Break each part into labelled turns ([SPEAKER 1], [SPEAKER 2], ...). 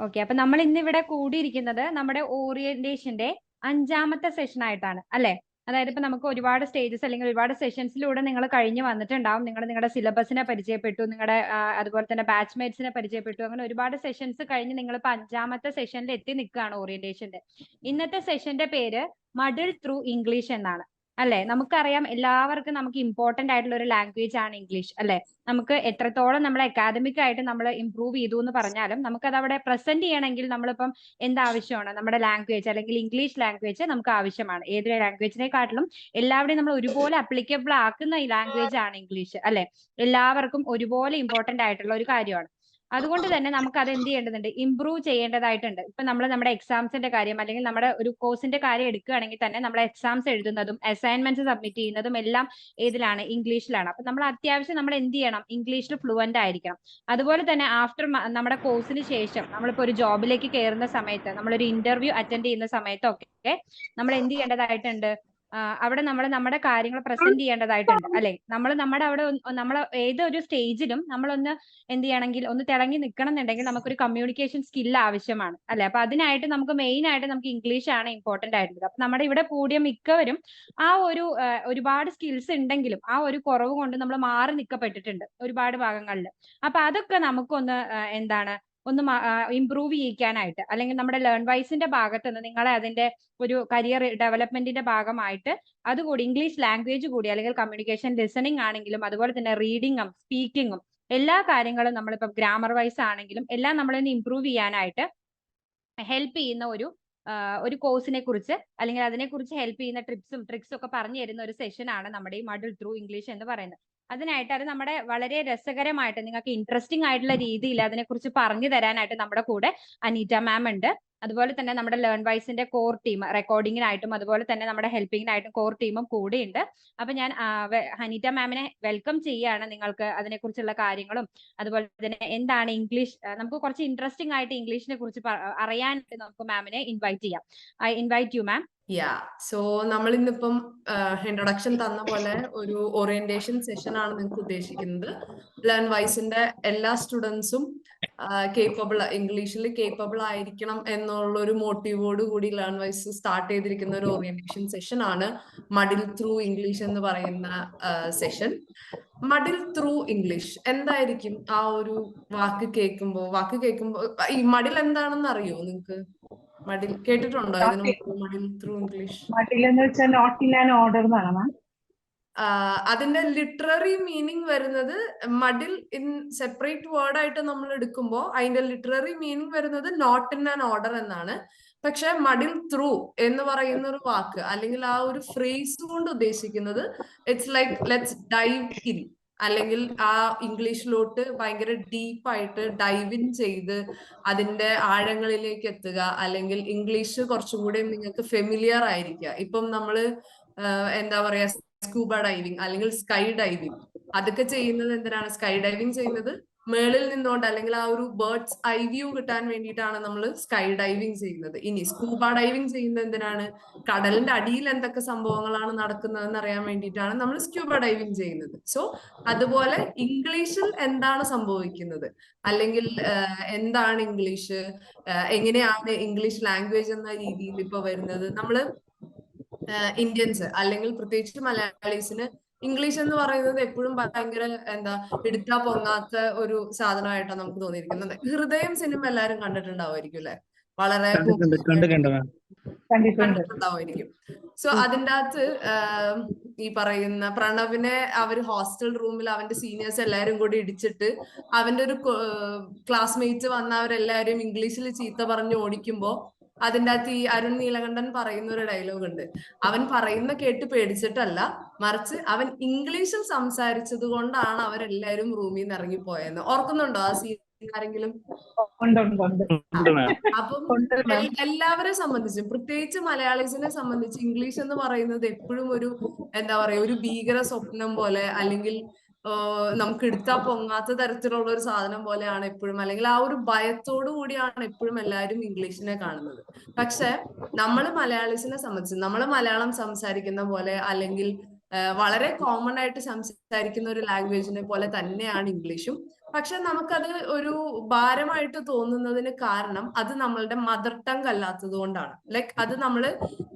[SPEAKER 1] Okay, അപ്പൊ നമ്മൾ ഇന്ന് ഇവിടെ കൂടിയിരിക്കുന്നത് നമ്മുടെ ഓറിയന്റേഷന്റെ 5ാമത്തെ സെഷൻ ആയിട്ടാണ് അല്ലെ. അതായത് ഇപ്പൊ നമുക്ക് ഒരുപാട് സ്റ്റേജസ് അല്ലെങ്കിൽ ഒരുപാട് സെഷൻസിലൂടെ നിങ്ങൾ കഴിഞ്ഞ് വന്നിട്ടുണ്ടാവും. നിങ്ങളുടെ സിലബസിനെ പരിചയപ്പെട്ടു, നിങ്ങളുടെ അതുപോലെ തന്നെ ബാച്ച്മേറ്റ്സിനെ പരിചയപ്പെട്ടു. അങ്ങനെ ഒരുപാട് സെഷൻസ് കഴിഞ്ഞ് നിങ്ങൾ ഇപ്പൊ 5ാമത്തെ സെഷനിൽ എത്തി നിൽക്കുകയാണ് ഓറിയന്റേഷന്റെ. ഇന്നത്തെ സെഷന്റെ പേര് മഡിൽ ത്രൂ ഇംഗ്ലീഷ് എന്നാണ് അല്ലെ. നമുക്കറിയാം എല്ലാവർക്കും നമുക്ക് ഇമ്പോർട്ടന്റ് ആയിട്ടുള്ള ഒരു ലാംഗ്വേജ് ആണ് ഇംഗ്ലീഷ് അല്ലെ. നമുക്ക് എത്രത്തോളം നമ്മൾ അക്കാദമിക് ആയിട്ട് നമ്മൾ ഇംപ്രൂവ് ചെയ്തു എന്ന് പറഞ്ഞാലും നമുക്കത് അവിടെ പ്രസന്റ് ചെയ്യണമെങ്കിൽ നമ്മളിപ്പം എന്താവശ്യമാണ്, നമ്മുടെ ലാംഗ്വേജ് അല്ലെങ്കിൽ ഇംഗ്ലീഷ് ലാംഗ്വേജ് നമുക്ക് ആവശ്യമാണ്. ഏത് ലാംഗ്വേജിനെക്കാട്ടിലും എല്ലാവരുടെയും നമ്മൾ ഒരുപോലെ അപ്ലിക്കബിൾ ആക്കുന്ന ഈ ലാംഗ്വേജ് ആണ് ഇംഗ്ലീഷ് അല്ലെ. എല്ലാവർക്കും ഒരുപോലെ ഇമ്പോർട്ടന്റ് ആയിട്ടുള്ള ഒരു കാര്യമാണ്. അതുകൊണ്ട് തന്നെ നമുക്ക് അത് എന്ത് ചെയ്യേണ്ടതുണ്ട്, ഇംപ്രൂവ് ചെയ്യേണ്ടതായിട്ടുണ്ട്. ഇപ്പൊ നമ്മൾ നമ്മുടെ എക്സാംസിന്റെ കാര്യം അല്ലെങ്കിൽ നമ്മുടെ ഒരു കോഴ്സിന്റെ കാര്യം എടുക്കുകയാണെങ്കിൽ തന്നെ നമ്മൾ എക്സാംസ് എഴുതുന്നതും അസൈൻമെന്റ്സ് സബ്മിറ്റ് ചെയ്യുന്നതും എല്ലാം ഏതിലാണ്, ഇംഗ്ലീഷിലാണ്. അപ്പൊ നമ്മൾ അത്യാവശ്യം നമ്മൾ എന്ത് ചെയ്യണം, ഇംഗ്ലീഷിൽ ഫ്ലുവന്റ് ആയിരിക്കണം. അതുപോലെ തന്നെ ആഫ്റ്റർ നമ്മുടെ കോഴ്സിന് ശേഷം നമ്മളിപ്പോ ഒരു ജോബിലേക്ക് കയറുന്ന സമയത്ത്, നമ്മളൊരു ഇന്റർവ്യൂ അറ്റൻഡ് ചെയ്യുന്ന സമയത്തൊക്കെ നമ്മൾ എന്ത് ചെയ്യേണ്ടതായിട്ടുണ്ട്, അവിടെ നമ്മൾ നമ്മുടെ കാര്യങ്ങൾ പ്രസന്റ് ചെയ്യേണ്ടതായിട്ടുണ്ട് അല്ലെ. നമ്മൾ നമ്മുടെ അവിടെ നമ്മൾ ഏതൊരു സ്റ്റേജിലും നമ്മളൊന്ന് എന്ത് ചെയ്യണമെങ്കിൽ ഒന്ന് തിളങ്ങി നിൽക്കണം എന്നുണ്ടെങ്കിൽ നമുക്കൊരു കമ്മ്യൂണിക്കേഷൻ സ്കിൽ ആവശ്യമാണ് അല്ലെ. അപ്പൊ അതിനായിട്ട് നമുക്ക് മെയിൻ ആയിട്ട് നമുക്ക് ഇംഗ്ലീഷ് ആണ് ഇമ്പോർട്ടന്റ് ആയിട്ടുള്ളത്. അപ്പൊ നമ്മുടെ ഇവിടെ കൂടിയ മിക്കവരും ആ ഒരു ഒരുപാട് സ്കിൽസ് ഉണ്ടെങ്കിലും ആ ഒരു കുറവ് കൊണ്ട് നമ്മൾ മാറി നിൽക്കപ്പെട്ടിട്ടുണ്ട് ഒരുപാട് ഭാഗങ്ങളിൽ. അപ്പൊ അതൊക്കെ നമുക്കൊന്ന് എന്താണ് ഒന്ന് ഇംപ്രൂവ് ചെയ്യിക്കാനായിട്ട്, അല്ലെങ്കിൽ നമ്മുടെ ലേൺ വൈസിന്റെ ഭാഗത്ത് നിന്ന് നിങ്ങളെ അതിന്റെ ഒരു കരിയർ ഡെവലപ്മെന്റിന്റെ ഭാഗമായിട്ട് അതുകൂടി ഇംഗ്ലീഷ് ലാംഗ്വേജ് കൂടി, അല്ലെങ്കിൽ കമ്മ്യൂണിക്കേഷൻ ലിസണിങ് ആണെങ്കിലും അതുപോലെ തന്നെ റീഡിങ്ങും സ്പീക്കിങ്ങും എല്ലാ കാര്യങ്ങളും നമ്മളിപ്പം ഗ്രാമർ വൈസ് ആണെങ്കിലും എല്ലാം നമ്മളൊന്ന് ഇംപ്രൂവ് ചെയ്യാനായിട്ട് ഹെൽപ്പ് ചെയ്യുന്ന ഒരു കോഴ്സിനെ കുറിച്ച് അല്ലെങ്കിൽ അതിനെക്കുറിച്ച് ഹെൽപ്പ് ചെയ്യുന്ന ടിപ്സും ട്രിക്സും ഒക്കെ പറഞ്ഞു തരുന്ന ഒരു സെഷൻ ആണ് നമ്മുടെ ഈ മഡിൽ ത്രൂ ഇംഗ്ലീഷ് എന്ന് പറയുന്നത്. അതിനായിട്ട് അത് നമ്മുടെ വളരെ രസകരമായിട്ട് നിങ്ങൾക്ക് ഇൻട്രസ്റ്റിംഗ് ആയിട്ടുള്ള രീതിയിൽ അതിനെക്കുറിച്ച് പറഞ്ഞു തരാനായിട്ട് നമ്മുടെ കൂടെ അനീറ്റ മാം ഉണ്ട്. അതുപോലെ തന്നെ നമ്മുടെ ലേൺ വൈസിന്റെ കോർ ടീം റെക്കോർഡിങ്ങിനായിട്ടും അതുപോലെ തന്നെ നമ്മുടെ ഹെൽപ്പിങ്ങിനായിട്ടും കോർ ടീമും കൂടെ ഉണ്ട്. അപ്പൊ ഞാൻ അനീറ്റ മാമിനെ വെൽക്കം ചെയ്യാണ്. നിങ്ങൾക്ക് അതിനെക്കുറിച്ചുള്ള കാര്യങ്ങളും അതുപോലെ തന്നെ എന്താണ് ഇംഗ്ലീഷ്, നമുക്ക് കുറച്ച് ഇൻട്രസ്റ്റിംഗ് ആയിട്ട് ഇംഗ്ലീഷിനെ കുറിച്ച് അറിയാനായിട്ട് നമുക്ക് മാമിനെ ഇൻവൈറ്റ് ചെയ്യാം. I invite you ma'am.
[SPEAKER 2] So നമ്മൾ ഇന്നിപ്പം ഇൻട്രൊഡക്ഷൻ തന്ന പോലെ ഒരു ഓറിയന്റേഷൻ സെഷൻ ആണ് നിങ്ങൾക്ക് ഉദ്ദേശിക്കുന്നത്. ലേൺ വൈസിന്റെ എല്ലാ സ്റ്റുഡൻസും ഇംഗ്ലീഷിൽ കേപ്പബിൾ ആയിരിക്കണം എന്നുള്ള ഒരു മോട്ടീവോട് കൂടി ലേൺ വൈസ് സ്റ്റാർട്ട് ചെയ്തിരിക്കുന്ന ഒരു ഓറിയന്റേഷൻ സെഷൻ ആണ് മഡിൽ ത്രൂ ഇംഗ്ലീഷ് എന്ന് പറയുന്ന സെഷൻ. മഡിൽ ത്രൂ ഇംഗ്ലീഷ് എന്തായിരിക്കും? ആ ഒരു വാക്ക് കേൾക്കുമ്പോ ഈ മഡിൽ എന്താണെന്ന് അറിയോ നിങ്ങൾക്ക്? മഡിൽ കേട്ടിട്ടുണ്ടോ? മഡിൽ ത്രൂ ഇംഗ്ലീഷ്,
[SPEAKER 3] മഡിൽ എന്ന് വെച്ചാൽ നോട്ട് ഇൻ ആൻ ഓർഡർ എന്നാണ്.
[SPEAKER 2] അതിന്റെ ലിറ്റററി മീനിങ് വരുന്നത് മഡിൽ ഇൻ സെപ്പറേറ്റ് വേർഡ് ആയിട്ട് നമ്മൾ എടുക്കുമ്പോൾ അതിന്റെ ലിറ്റററി മീനിങ് വരുന്നത് നോട്ട് ഇൻ ആൻ ഓർഡർ എന്നാണ്. പക്ഷെ മഡിൽ ത്രൂ എന്ന് പറയുന്ന ഒരു വാക്ക് അല്ലെങ്കിൽ ആ ഒരു ഫ്രേസ് കൊണ്ട് ഉദ്ദേശിക്കുന്നത് it's like let's dive in, അല്ലെങ്കിൽ ആ ഇംഗ്ലീഷിലോട്ട് ഭയങ്കര ഡീപ്പായിട്ട് ഡൈവ് ഇൻ ചെയ്ത് അതിന്റെ ആഴങ്ങളിലേക്ക് എത്തുക, അല്ലെങ്കിൽ ഇംഗ്ലീഷ് കുറച്ചും കൂടി നിങ്ങൾക്ക് ഫെമിലിയർ ആയിരിക്കുക. ഇപ്പം നമ്മള് എന്താ പറയാ, സ്കൂബ ഡൈവിങ് അല്ലെങ്കിൽ സ്കൈ ഡൈവിങ് അതൊക്കെ ചെയ്യുന്നത് എന്തിനാണ്? സ്കൈ ഡൈവിങ് ചെയ്യുന്നത് മേളിൽ നിന്നുകൊണ്ട് അല്ലെങ്കിൽ ആ ഒരു ബേർഡ്സ് ഐ വ്യൂ കിട്ടാൻ വേണ്ടിയിട്ടാണ് നമ്മൾ സ്കൈ ഡൈവിങ് ചെയ്യുന്നത്. ഇനി സ്കൂബ ഡൈവിങ് ചെയ്യുന്നത് എന്തിനാണ്? കടലിന്റെ അടിയിൽ എന്തൊക്കെ സംഭവങ്ങളാണ് നടക്കുന്നതെന്ന് അറിയാൻ വേണ്ടിയിട്ടാണ് നമ്മൾ സ്കൂബ ഡൈവിങ് ചെയ്യുന്നത്. സോ അതുപോലെ ഇംഗ്ലീഷിൽ എന്താണ് സംഭവിക്കുന്നത്, അല്ലെങ്കിൽ എന്താണ് ഇംഗ്ലീഷ്, എങ്ങനെയാണ് ഇംഗ്ലീഷ് ലാംഗ്വേജ് എന്ന രീതിയിൽ ഇപ്പൊ വരുന്നത്. നമ്മള് ഇന്ത്യൻസ് അല്ലെങ്കിൽ പ്രത്യേകിച്ച് മലയാളീസിന് ഇംഗ്ലീഷ് എന്ന് പറയുന്നത് എപ്പോഴും ഭയങ്കര എടുത്താ പൊങ്ങാത്ത ഒരു സാധനമായിട്ടാണ് നമുക്ക് തോന്നിയിരിക്കുന്നത്. ഹൃദയം സിനിമ എല്ലാരും കണ്ടിട്ടുണ്ടാവുമായിരിക്കും അല്ലെ? വളരെ കണ്ടിട്ടുണ്ടാവുമായിരിക്കും. സോ അതിൻ്റെ അകത്ത് ഈ പറയുന്ന പ്രണവിനെ അവർ ഹോസ്റ്റൽ റൂമിൽ അവന്റെ സീനിയേഴ്സ് എല്ലാരും കൂടി ഇടിച്ചിട്ട് അവന്റെ ഒരു ക്ലാസ്മേറ്റ്സ് വന്ന അവരെല്ലാരും ഇംഗ്ലീഷിൽ ചീത്ത പറഞ്ഞ് ഓടിക്കുമ്പോ അതിൻ്റെ അകത്ത് ഈ അരുൺ നീലകണ്ഠൻ പറയുന്ന ഒരു ഡയലോഗ് ഉണ്ട്. അവൻ പറയുന്ന കേട്ട് പേടിച്ചിട്ടല്ല, മറിച്ച് അവൻ ഇംഗ്ലീഷിൽ സംസാരിച്ചത് കൊണ്ടാണ് അവരെല്ലാരും റൂമിൽ നിന്ന് ഇറങ്ങിപ്പോയെന്ന്. ഓർക്കുന്നുണ്ടോ ആ സീൻ ആരെങ്കിലും? അപ്പം എല്ലാവരെ സംബന്ധിച്ചും പ്രത്യേകിച്ച് മലയാളീസിനെ സംബന്ധിച്ച് ഇംഗ്ലീഷ് എന്ന് പറയുന്നത് എപ്പോഴും ഒരു ഒരു ഭീകര സ്വപ്നം പോലെ, അല്ലെങ്കിൽ നമുക്ക് എടുത്താ പൊങ്ങാത്ത തരത്തിലുള്ള ഒരു സാധനം പോലെയാണ് എപ്പോഴും, അല്ലെങ്കിൽ ആ ഒരു ഭയത്തോടു കൂടിയാണ് എപ്പോഴും എല്ലാവരും ഇംഗ്ലീഷിനെ കാണുന്നത്. പക്ഷെ നമ്മൾ മലയാളീസിനെ സംബന്ധിച്ച് നമ്മൾ മലയാളം സംസാരിക്കുന്ന പോലെ അല്ലെങ്കിൽ വളരെ കോമൺ ആയിട്ട് സംസാരിക്കുന്ന ഒരു ലാംഗ്വേജിനെ പോലെ തന്നെയാണ് ഇംഗ്ലീഷും. പക്ഷെ നമുക്കത് ഒരു ഭാരമായിട്ട് തോന്നുന്നതിന് കാരണം അത് നമ്മളുടെ മദർ ടങ് അല്ലാത്തത് കൊണ്ടാണ്. ലൈക്ക് അത് നമ്മള്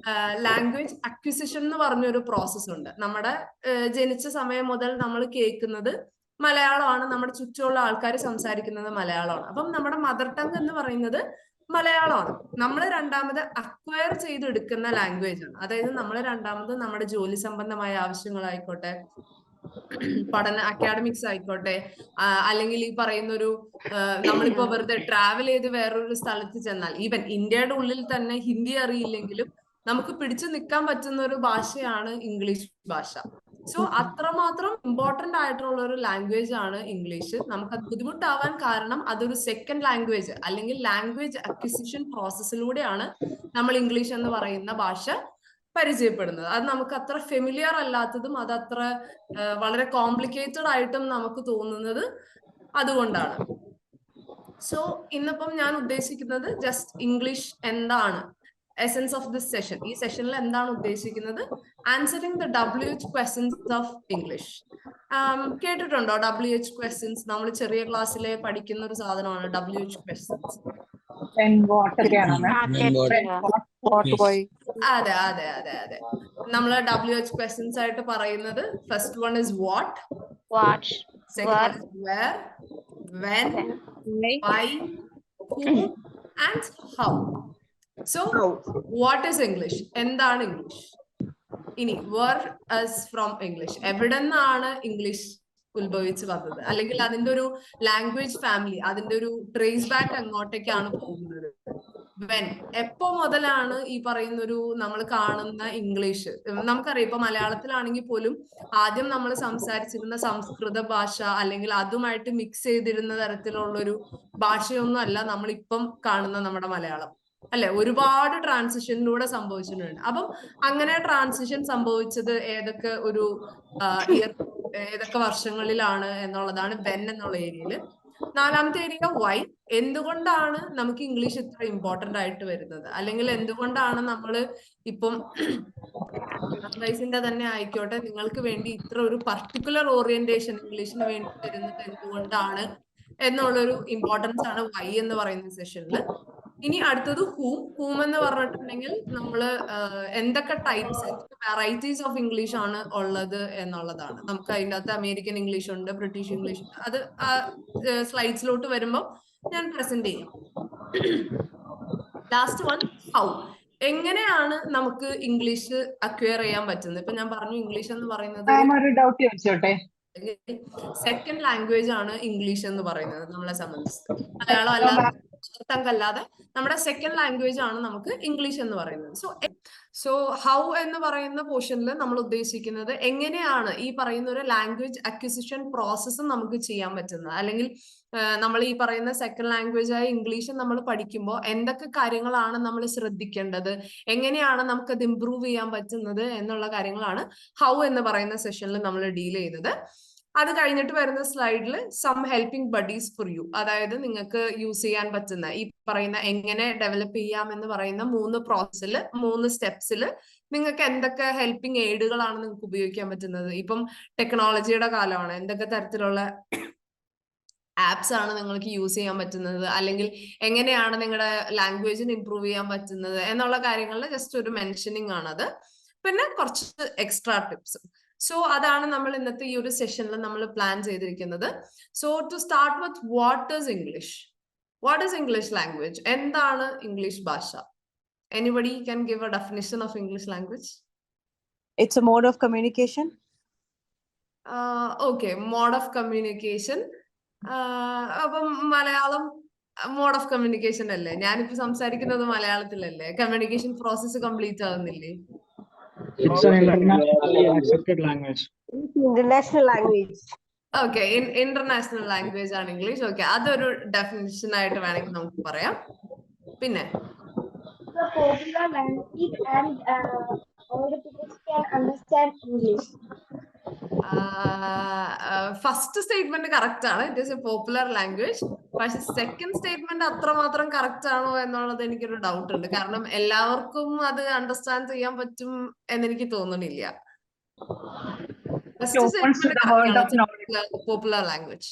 [SPEAKER 2] ലാംഗ്വേജ് അക്വിസിഷൻ എന്ന് പറഞ്ഞൊരു പ്രോസസ് ഉണ്ട്. നമ്മുടെ ജനിച്ച സമയം മുതൽ നമ്മൾ കേൾക്കുന്നത് മലയാളമാണ്, നമ്മുടെ ചുറ്റുമുള്ള ആൾക്കാർ സംസാരിക്കുന്നത് മലയാളമാണ്. അപ്പം നമ്മുടെ മദർ ടങ് എന്ന് പറയുന്നത് മലയാളമാണ്. നമ്മൾ രണ്ടാമത് അക്വയർ ചെയ്തെടുക്കുന്ന ലാംഗ്വേജ് ആണ്. അതായത് നമ്മൾ രണ്ടാമത് നമ്മുടെ ജോലി സംബന്ധമായ ആവശ്യങ്ങളായിക്കോട്ടെ, പഠന അക്കാഡമിക്സ് ആയിക്കോട്ടെ, അല്ലെങ്കിൽ ഈ പറയുന്ന ഒരു നമ്മളിപ്പോ വെറുതെ ട്രാവൽ ചെയ്ത് വേറൊരു സ്ഥലത്ത് ചെന്നാൽ, ഈവൻ ഇന്ത്യയുടെ ഉള്ളിൽ തന്നെ ഹിന്ദി അറിയില്ലെങ്കിലും നമുക്ക് പിടിച്ചു നിൽക്കാൻ പറ്റുന്ന ഒരു ഭാഷയാണ് ഇംഗ്ലീഷ് ഭാഷ. സോ അത്രമാത്രം ഇമ്പോർട്ടന്റ് ആയിട്ടുള്ള ഒരു ലാംഗ്വേജ് ആണ് ഇംഗ്ലീഷ്. നമുക്കത് ബുദ്ധിമുട്ടാവാൻ കാരണം അതൊരു സെക്കൻഡ് ലാംഗ്വേജ് അല്ലെങ്കിൽ ലാംഗ്വേജ് അക്വിസിഷൻ പ്രോസസ്സിലൂടെയാണ് നമ്മൾ ഇംഗ്ലീഷ് എന്ന് പറയുന്ന ഭാഷ പരിചയപ്പെടുന്നത്. അത് നമുക്ക് അത്ര ഫെമിലിയർ അല്ലാത്തതും അത് അത്ര വളരെ കോംപ്ലിക്കേറ്റഡ് ആയിട്ടും നമുക്ക് തോന്നുന്നത് അതുകൊണ്ടാണ്. സോ ഇന്നിപ്പം ഞാൻ ഉദ്ദേശിക്കുന്നത് ജസ്റ്റ് ഇംഗ്ലീഷ് എന്താണ്, എസെൻസ് ഓഫ് ദിസ് സെഷൻ, ഈ സെഷനിൽ എന്താണ് ഉദ്ദേശിക്കുന്നത്, answering the WH questions of English. കേട്ടിട്ടുണ്ടോ WH ക്വസ്റ്റ്യൻസ്? നമ്മൾ ചെറിയ ക്ലാസ്സിലെ പഠിക്കുന്ന ഒരു സാധനമാണ് WH ക്വസ്റ്റ്യൻസ്. അതെ അതെ അതെ അതെ. നമ്മള് WH ക്വസ്റ്റ്യൻസ് ആയിട്ട് പറയുന്നത് first one is what, second one is where, when, why, who and how. So what is English? എന്താണ് ഇംഗ്ലീഷ്? ഇനി where is from English, എവിടെ നിന്നാണ് ഇംഗ്ലീഷ് ഉത്ഭവിച്ച് വന്നത്, അല്ലെങ്കിൽ അതിന്റെ ഒരു ലാംഗ്വേജ് ഫാമിലി, അതിന്റെ ഒരു ട്രേസ് ബാക്ക് അങ്ങോട്ടേക്കാണ് പോകുന്നത്. വെൻ, എപ്പോ മുതലാണ് ഈ പറയുന്ന ഒരു നമ്മൾ കാണുന്ന ഇംഗ്ലീഷ്, നമുക്കറിയാം ഇപ്പൊ മലയാളത്തിലാണെങ്കിൽ പോലും ആദ്യം നമ്മൾ സംസാരിച്ചിരുന്ന സംസ്കൃത ഭാഷ അല്ലെങ്കിൽ അതുമായിട്ട് മിക്സ് ചെയ്തിരുന്ന തരത്തിലുള്ളൊരു ഭാഷയൊന്നും അല്ല നമ്മളിപ്പം കാണുന്ന നമ്മുടെ മലയാളം, അല്ലെ? ഒരുപാട് ട്രാൻസിഷനിലൂടെ സംഭവിച്ചിട്ടുണ്ട്. അപ്പം അങ്ങനെ ട്രാൻസിഷൻ സംഭവിച്ചത് ഏതൊക്കെ ഒരു ഏതൊക്കെ വർഷങ്ങളിലാണ് എന്നുള്ളതാണ് വെൻ എന്നുള്ള ഏരിയയില്. നാലാമത്തെ ഏരിയ വൈ, എന്തുകൊണ്ടാണ് നമുക്ക് ഇംഗ്ലീഷ് ഇത്ര ഇമ്പോർട്ടന്റ് ആയിട്ട് വരുന്നത്, അല്ലെങ്കിൽ എന്തുകൊണ്ടാണ് നമ്മൾ ഇപ്പം വൈസിന്റെ തന്നെ ആയിക്കോട്ടെ നിങ്ങൾക്ക് വേണ്ടി ഇത്ര ഒരു പർട്ടിക്കുലർ ഓറിയന്റേഷൻ ഇംഗ്ലീഷിന് വേണ്ടി വരുന്നത് എന്തുകൊണ്ടാണ് എന്നുള്ളൊരു ഇമ്പോർട്ടൻസ് ആണ് വൈ എന്ന് പറയുന്ന സെഷനിൽ. ഇനി അടുത്തത് ഹൂം എന്ന് പറഞ്ഞിട്ടുണ്ടെങ്കിൽ നമ്മള് എന്തൊക്കെ ടൈപ്സ്, വെറൈറ്റീസ് ഓഫ് ഇംഗ്ലീഷ് ആണ് ഉള്ളത് എന്നുള്ളതാണ്. നമുക്ക് അതിൻ്റെ അകത്ത് അമേരിക്കൻ ഇംഗ്ലീഷ് ഉണ്ട്, ബ്രിട്ടീഷ് ഇംഗ്ലീഷ് ഉണ്ട്. അത് സ്ലൈഡ്സിലോട്ട് വരുമ്പോൾ ഞാൻ പ്രസന്റ് ചെയ്യാം. ലാസ്റ്റ് വൺ ഹൗ, എങ്ങനെയാണ് നമുക്ക് ഇംഗ്ലീഷ് അക്വയർ ചെയ്യാൻ പറ്റുന്നത്. ഇപ്പൊ ഞാൻ പറഞ്ഞു ഇംഗ്ലീഷ് എന്ന് പറയുന്നത്
[SPEAKER 3] ഒരു ഡൗട്ട് ചോദിച്ചോട്ടെ?
[SPEAKER 2] സെക്കൻഡ് ലാംഗ്വേജ് ആണ് ഇംഗ്ലീഷ് എന്ന് പറയുന്നത് നമ്മളെ സംബന്ധിച്ച്. മലയാളം അല്ലാതെ അല്ലാതെ നമ്മുടെ സെക്കൻഡ് ലാംഗ്വേജ് ആണ് നമുക്ക് ഇംഗ്ലീഷ് എന്ന് പറയുന്നത്. സോ ഹൗ എന്ന് പറയുന്ന പോർഷനിൽ നമ്മൾ ഉദ്ദേശിക്കുന്നത് എങ്ങനെയാണ് ഈ പറയുന്ന ഒരു ലാംഗ്വേജ് അക്വിസിഷൻ പ്രോസസ്സ് നമുക്ക് ചെയ്യാൻ പറ്റുന്നത്, അല്ലെങ്കിൽ നമ്മൾ ഈ പറയുന്ന സെക്കൻഡ് ലാംഗ്വേജ് ആയ ഇംഗ്ലീഷ് നമ്മൾ പഠിക്കുമ്പോൾ എന്തൊക്കെ കാര്യങ്ങളാണ് നമ്മൾ ശ്രദ്ധിക്കേണ്ടത്, എങ്ങനെയാണ് നമുക്കത് ഇംപ്രൂവ് ചെയ്യാൻ പറ്റുന്നത് എന്നുള്ള കാര്യങ്ങളാണ് ഹൗ എന്ന് പറയുന്ന സെഷനിൽ നമ്മൾ ഡീൽ ചെയ്യുന്നത്. അത് കഴിഞ്ഞിട്ട് വരുന്ന സ്ലൈഡിൽ some helping buddies for you, അതായത് നിങ്ങൾക്ക് യൂസ് ചെയ്യാൻ പറ്റുന്ന ഈ പറയുന്ന എങ്ങനെ ഡെവലപ്പ് ചെയ്യാം എന്ന് പറയുന്ന 3 പ്രോസസ്സിൽ 3 സ്റ്റെപ്സിൽ നിങ്ങൾക്ക് എന്തൊക്കെ ഹെൽപ്പിംഗ് എയ്ഡുകളാണ് നിങ്ങൾക്ക് ഉപയോഗിക്കാൻ പറ്റുന്നത്. ഇപ്പം ടെക്നോളജിയുടെ കാലമാണ്, എന്തൊക്കെ തരത്തിലുള്ള ആപ്സ് ആണ് നിങ്ങൾക്ക് യൂസ് ചെയ്യാൻ പറ്റുന്നത്, അല്ലെങ്കിൽ എങ്ങനെയാണ് നിങ്ങളുടെ ലാംഗ്വേജിന് ഇംപ്രൂവ് ചെയ്യാൻ പറ്റുന്നത് എന്നുള്ള കാര്യങ്ങളിൽ ജസ്റ്റ് ഒരു മെൻഷനിങ് ആണത്. പിന്നെ കുറച്ച് എക്സ്ട്രാ ടിപ്സ്. സോ അതാണ് നമ്മൾ ഇന്നത്തെ ഈ ഒരു സെഷനിൽ നമ്മൾ പ്ലാൻ ചെയ്തിരിക്കുന്നത്. So to start with what is English, what is English language, എന്താണ് ഇംഗ്ലീഷ് ഭാഷ? Anybody can give a definition of English language?
[SPEAKER 4] It's a mode of communication.
[SPEAKER 2] Okay, mode of communication. അപ്പം മലയാളം മോഡ് ഓഫ് കമ്മ്യൂണിക്കേഷൻ അല്ലേ? ഞാനിപ്പോ സംസാരിക്കുന്നത് മലയാളത്തിലല്ലേ? Communication process complete ആവുന്നില്ലേ?
[SPEAKER 5] It's an internationally accepted language.
[SPEAKER 4] International language.
[SPEAKER 2] Okay, international language ആണ് English. Okay, അതൊരു definition ആയിട്ട് വേണമെങ്കിൽ നമുക്ക് പറയാം. പിന്നെ
[SPEAKER 6] popular language and all the people can understand English.
[SPEAKER 2] First statement correct ആണ്, it is a popular language. പക്ഷെ സെക്കൻഡ് സ്റ്റേറ്റ്മെന്റ് അത്രമാത്രം കറക്റ്റ് ആണോ എന്നുള്ളത് എനിക്കൊരു ഡൗട്ട് ഉണ്ട്. കാരണം എല്ലാവർക്കും അത് അണ്ടർസ്റ്റാൻഡ് ചെയ്യാൻ പറ്റും എന്നെനിക്ക് തോന്നുന്നില്ല. First statement popular language.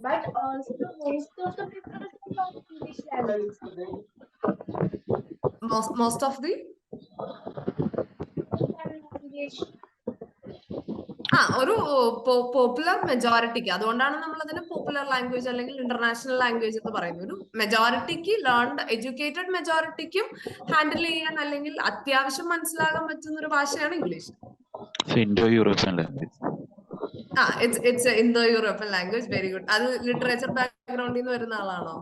[SPEAKER 6] But also most of the people talk English language.
[SPEAKER 2] Most of the
[SPEAKER 6] Language.
[SPEAKER 2] ഒരു പോപ്പുലർ മെജോറിറ്റിക്ക്, അതുകൊണ്ടാണ് നമ്മൾ അതിന് പോപ്പുലർ ലാംഗ്വേജ് അല്ലെങ്കിൽ ഇന്റർനാഷണൽ ലാംഗ്വേജ് എന്ന് പറയുന്നത്. ഒരു മെജോറിറ്റിക്ക്, ലേൺഡ് എഡ്യൂക്കേറ്റഡ് മെജോറിറ്റിക്കും ഹാൻഡിൽ ചെയ്യാൻ അല്ലെങ്കിൽ അത്യാവശ്യം മനസ്സിലാകാൻ പറ്റുന്ന ഒരു ഭാഷയാണ് English.
[SPEAKER 7] Indo European language.
[SPEAKER 2] It's Indo European language. Very good. അത് ലിറ്ററേച്ചർ ബാക്ക്ഗ്രൗണ്ടിൽ നിന്ന് വരുന്ന ആളാണോ?